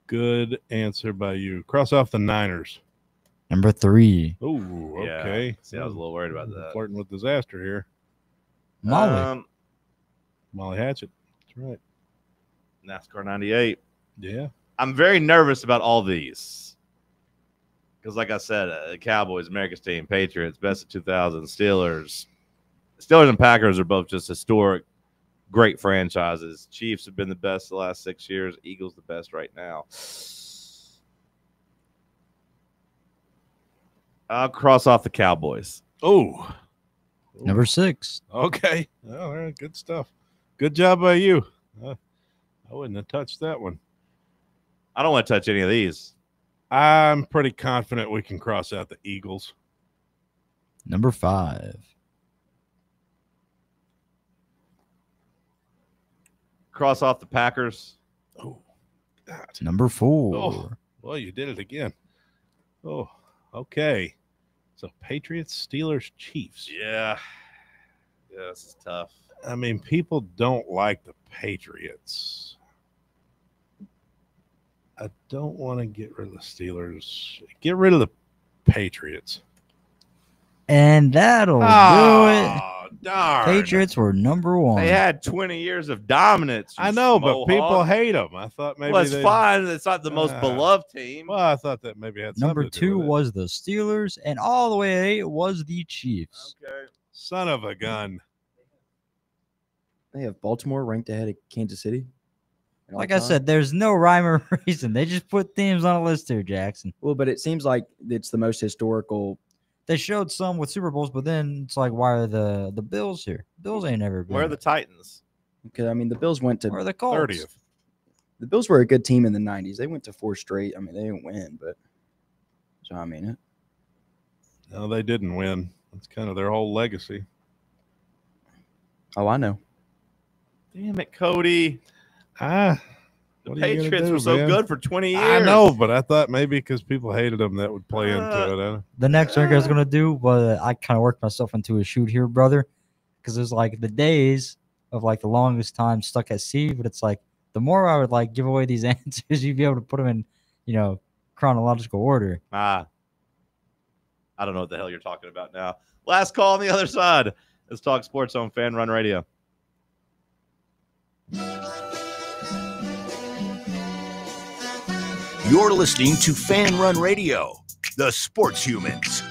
Good answer by you. Cross off the Niners. Number 3. Oh, okay. Yeah. See, I was a little worried about that. Flirting with disaster here. Molly. Molly Hatchet. That's right. NASCAR 98. Yeah. I'm very nervous about all these. Because, like I said, Cowboys, America's team, Patriots, best of 2000, Steelers. Steelers and Packers are both just historic, great franchises. Chiefs have been the best the last 6 years. Eagles the best right now. I'll cross off the Cowboys. Oh. Number 6. Okay. All right. Good stuff. Good job by you. I wouldn't have touched that one. I don't want to touch any of these. I'm pretty confident we can cross out the Eagles. Number 5. Cross off the Packers. Oh, God. Number 4. Oh, well, you did it again. Oh, okay. So Patriots, Steelers, Chiefs. Yeah. Yeah, this is tough. I mean, people don't like the Patriots. I don't want to get rid of the Steelers. Get rid of the Patriots. And that'll do it. Darn. Patriots were number 1. They had 20 years of dominance. I know, but Mohawk. people hate them. I thought maybe Well, it's fine. It's not the most beloved team. Well, I thought that maybe had Number something to do 2 with it. was the Steelers, and all the way at 8 was the Chiefs. Okay. Son of a gun. They have Baltimore ranked ahead of Kansas City. Like I said, there's no rhyme or reason. They just put teams on a list here, Jackson. Well, but it seems like it's the most historical. They showed some with Super Bowls, but then it's like, why are the Bills here? Bills ain't never been. Where are the Titans? Because I mean, the Bills went to Where are the Colts? 30th. The Bills were a good team in the 90s. They went to 4 straight. I mean, they didn't win, but so I mean it. No, they didn't win. That's kind of their whole legacy. Oh, I know. Damn it, Cody. The Patriots were so good for 20 years. I know, but I thought maybe because people hated them, that would play into it. The next thing I was gonna do, but I kind of worked myself into a shoot here, brother, because there's like the days of like the longest time stuck at sea, but it's like the more I would like give away these answers, you'd be able to put them in, chronological order. I don't know what the hell you're talking about now. Last call on the other side. Let's talk sports on Fan Run Radio. You're listening to Fan Run Radio, the sports humans.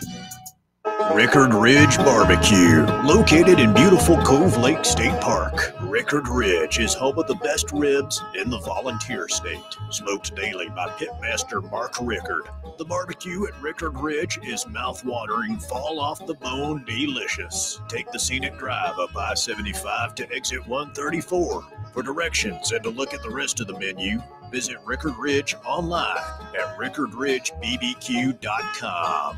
Rickard Ridge Barbecue, located in beautiful Cove Lake State Park. Rickard Ridge is home of the best ribs in the volunteer state. Smoked daily by pitmaster Mark Rickard. The barbecue at Rickard Ridge is mouth-watering, fall-off-the-bone delicious. Take the scenic drive up I-75 to exit 134. For directions and to look at the rest of the menu, visit Rickard Ridge online at rickardridgebbq.com.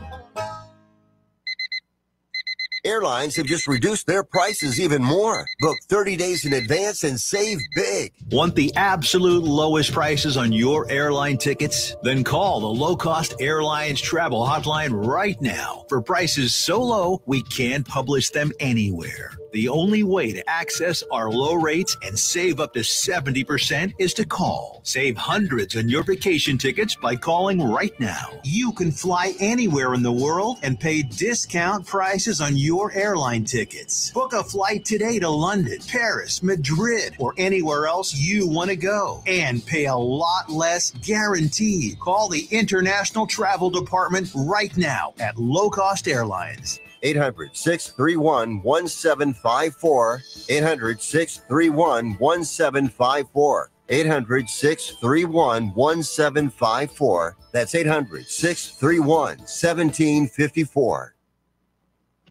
Airlines have just reduced their prices even more. Book 30 days in advance and save big. Want the absolute lowest prices on your airline tickets? Then call the Low Cost Airlines Travel Hotline right now. For prices so low, we can't publish them anywhere. The only way to access our low rates and save up to 70% is to call. Save hundreds on your vacation tickets by calling right now. You can fly anywhere in the world and pay discount prices on your airline tickets. Book a flight today to London, Paris, Madrid, or anywhere else you want to go and pay a lot less guaranteed. Call the International Travel Department right now at Low Cost Airlines. 800-631-1754. 800-631-1754. 800-631-1754. That's 800-631-1754.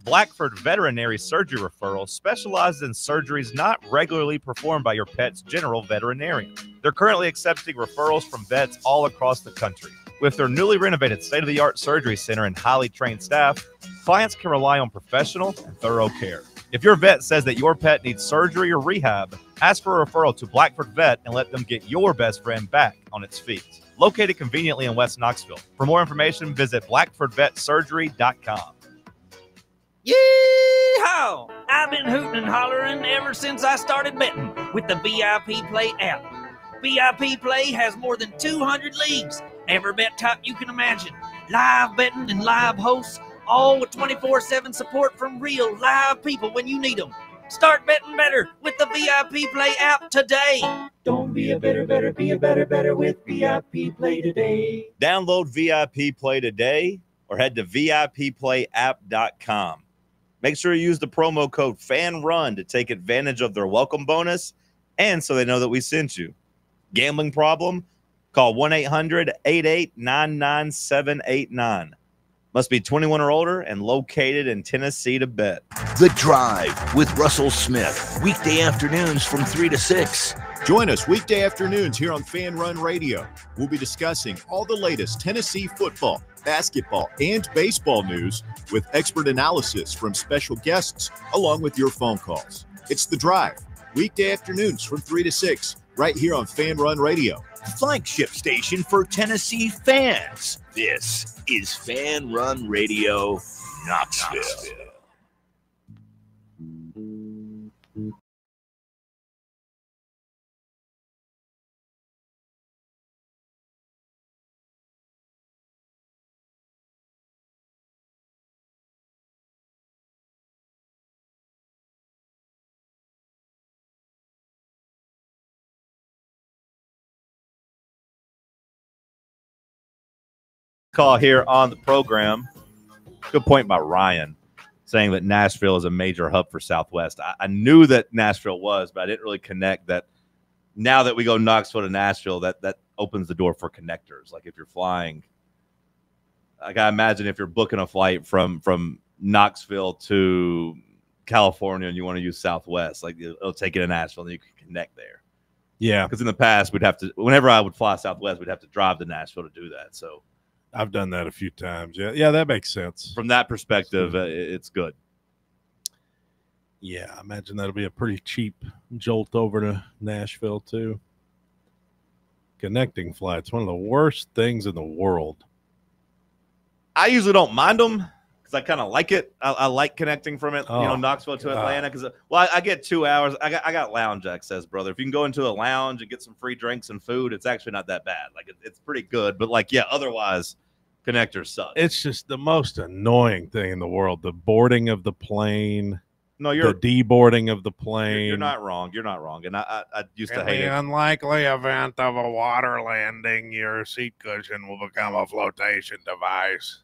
Blackford Veterinary Surgery Referral specializes in surgeries not regularly performed by your pet's general veterinarian. They're currently accepting referrals from vets all across the country. With their newly renovated state-of-the-art surgery center and highly trained staff, clients can rely on professional and thorough care. If your vet says that your pet needs surgery or rehab, ask for a referral to Blackford Vet and let them get your best friend back on its feet. Located conveniently in West Knoxville. For more information, visit blackfordvetsurgery.com. Yee-haw! I've been hooting and hollering ever since I started betting with the VIP Play app. VIP Play has more than 200 leagues, every bet type you can imagine, live betting and live hosts, all with 24/7 support from real live people when you need them. Start betting better with the VIP Play app today. Don't be a better, be a better with VIP Play today. Download VIP Play today or head to VIPPlayApp.com. Make sure you use the promo code FANRUN to take advantage of their welcome bonus and so they know that we sent you. Gambling problem? Call 1-800-8899-789. Must be 21 or older and located in Tennessee to bet. The Drive with Russell Smith. Weekday afternoons from 3 to 6. Join us weekday afternoons here on Fan Run Radio. We'll be discussing all the latest Tennessee football, basketball, and baseball news with expert analysis from special guests along with your phone calls. It's The Drive, weekday afternoons from 3 to 6, right here on Fan Run Radio. Flagship station for Tennessee fans. This is Fan Run Radio, Knoxville. Call here on the program. Good point by Ryan, saying that Nashville is a major hub for Southwest. I knew that Nashville was, but I didn't really connect that. Now that we go Knoxville to Nashville, that opens the door for connectors. Like if you're flying, like I imagine if you're booking a flight from Knoxville to California and you want to use Southwest, like it'll take you to Nashville and you can connect there. Yeah. Because in the past, we'd have to, whenever I would fly Southwest, we'd have to drive to Nashville to do that. So I've done that a few times. Yeah, that makes sense. From that perspective, it's good. Yeah, I imagine that'll be a pretty cheap jolt over to Nashville, too. Connecting flights, one of the worst things in the world. I usually don't mind them because I kind of like it. I like connecting from it, Knoxville to Atlanta. Because I get 2 hours. I got lounge access, brother. If you can go into a lounge and get some free drinks and food, it's actually not that bad. Like it's pretty good. But otherwise, connectors suck. It's just the most annoying thing in the world. The boarding of the plane. No, you're the deboarding of the plane. You're not wrong. You're not wrong. And I used to hate it. In the unlikely event of a water landing, your seat cushion will become a flotation device.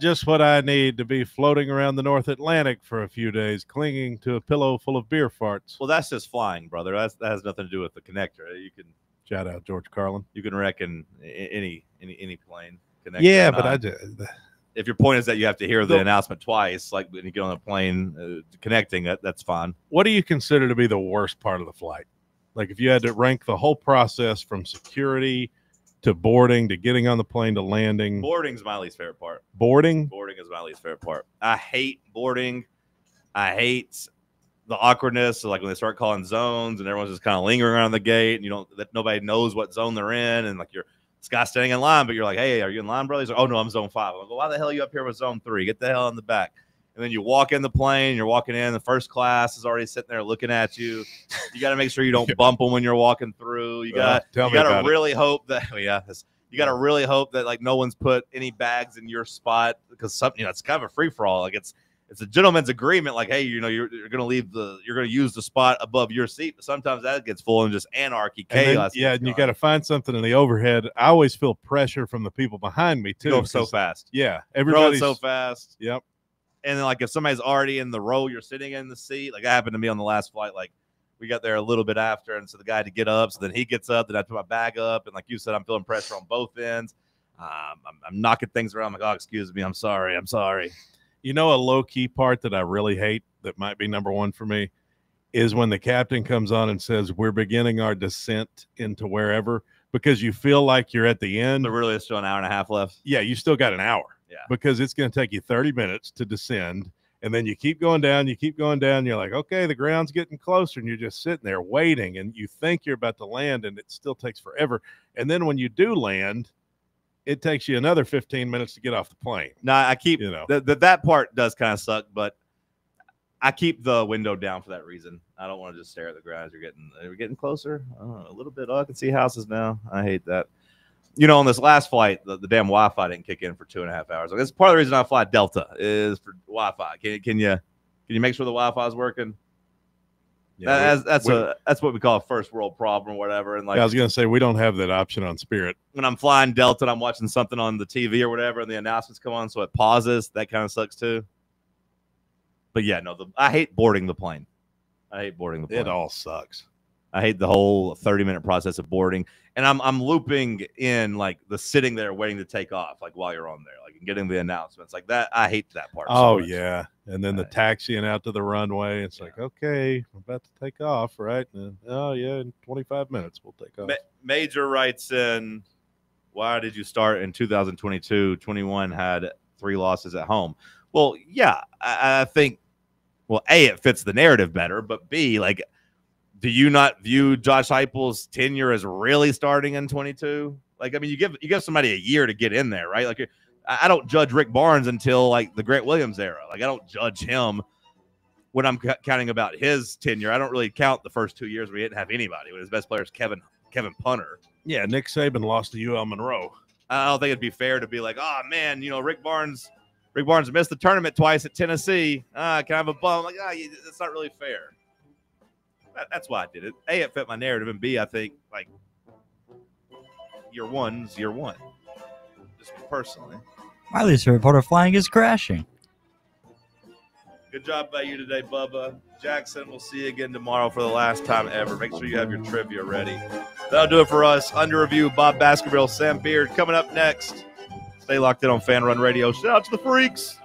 Just what I need to be floating around the North Atlantic for a few days, clinging to a pillow full of beer farts. Well, that's just flying, brother. That has nothing to do with the connector. You can shout out George Carlin. You can reckon any plane connector. Yeah, but if your point is that you have to hear the announcement twice, like when you get on the plane connecting, that's fine. What do you consider to be the worst part of the flight? Like if you had to rank the whole process from security to boarding to getting on the plane to landing. Boarding's my least favorite part. Boarding? Boarding is my least favorite part. I hate boarding. I hate the awkwardness of like when they start calling zones and everyone's just kind of lingering around the gate and nobody knows what zone they're in and like this guy's standing in line, but you're like, hey, are you in line, brother? He's like, oh, no, I'm zone 5. I'm like, well, why the hell are you up here with zone 3? Get the hell in the back. And then you walk in the plane, you're walking in, the first class is already sitting there looking at you. You got to make sure you don't bump them when you're walking through. You got to really hope that, you got to really hope that like no one's put any bags in your spot because it's kind of a free for all. Like it's a gentleman's agreement. Like, hey, you're going to you're going to use the spot above your seat. But sometimes that gets full and just anarchy, chaos. And you got to find something in the overhead. I always feel pressure from the people behind me too. Go so fast. Yeah, everybody's so fast. Yep. And then like if somebody's already in the row you're sitting in the seat, like that happened to me on the last flight. Like we got there a little bit after, and so the guy had to get up. So then he gets up, then I put my bag up, and like you said, I'm feeling pressure on both ends. I'm knocking things around. I'm like, oh, excuse me, I'm sorry. You know, a low-key part that I really hate that might be number one for me is when the captain comes on and says, we're beginning our descent into wherever, because you feel like you're at the end. But really, it's still an hour and a half left. Yeah, you still got an hour. Yeah. Because it's going to take you 30 minutes to descend, and then you keep going down, you're like, okay, the ground's getting closer, and you're just sitting there waiting, and you think you're about to land, and it still takes forever. And then when you do land, it takes you another 15 minutes to get off the plane. No, I keep that part does kind of suck, but I keep the window down for that reason. I don't want to just stare at the ground as you're getting closer. A little bit. Oh, I can see houses now. I hate that. On this last flight, the damn Wi-Fi didn't kick in for 2.5 hours. Like, that's part of the reason I fly Delta is for Wi-Fi. Can you make sure the Wi-Fi is working? Yeah, that's what we call a first world problem or whatever. And like I was gonna say, we don't have that option on Spirit. When I'm flying Delta and I'm watching something on the TV or whatever, and the announcements come on, so it pauses. That kind of sucks too. But yeah, no, I hate boarding the plane. It all sucks. I hate the whole 30-minute process of boarding, and I'm looping in like the sitting there waiting to take off, like while you're on there, like getting the announcements like that. I hate that part. Oh yeah, and then the taxiing out to the runway. It's like, okay, I'm about to take off, right? And, oh yeah, in 25 minutes we'll take off. Major writes in, why did you start in 2022? 21 had 3 losses at home. Well, yeah, I think. Well, A, it fits the narrative better, but B, like, do you not view Josh Heupel's tenure as really starting in 22? Like, I mean, you give somebody a year to get in there, right? Like, I don't judge Rick Barnes until like the Grant Williams era. Like, I don't judge him when I'm counting about his tenure. I don't really count the first 2 years where he didn't have anybody. When his best player is Kevin Punter. Yeah, Nick Saban lost to UL Monroe. I don't think it'd be fair to be like, oh man, Rick Barnes missed the tournament twice at Tennessee. Can I have a bum? Like, that's not really fair. That's why I did it. A, it fit my narrative, and B, I think like year one's year one. Just personally. My least favorite part of flying is crashing. Good job by you today, Bubba. Jackson, we'll see you again tomorrow for the last time ever. Make sure you have your trivia ready. That'll do it for us. Under review, Bob Baskerville, Sam Beard. Coming up next. Stay locked in on FanRun Radio. Shout out to the freaks.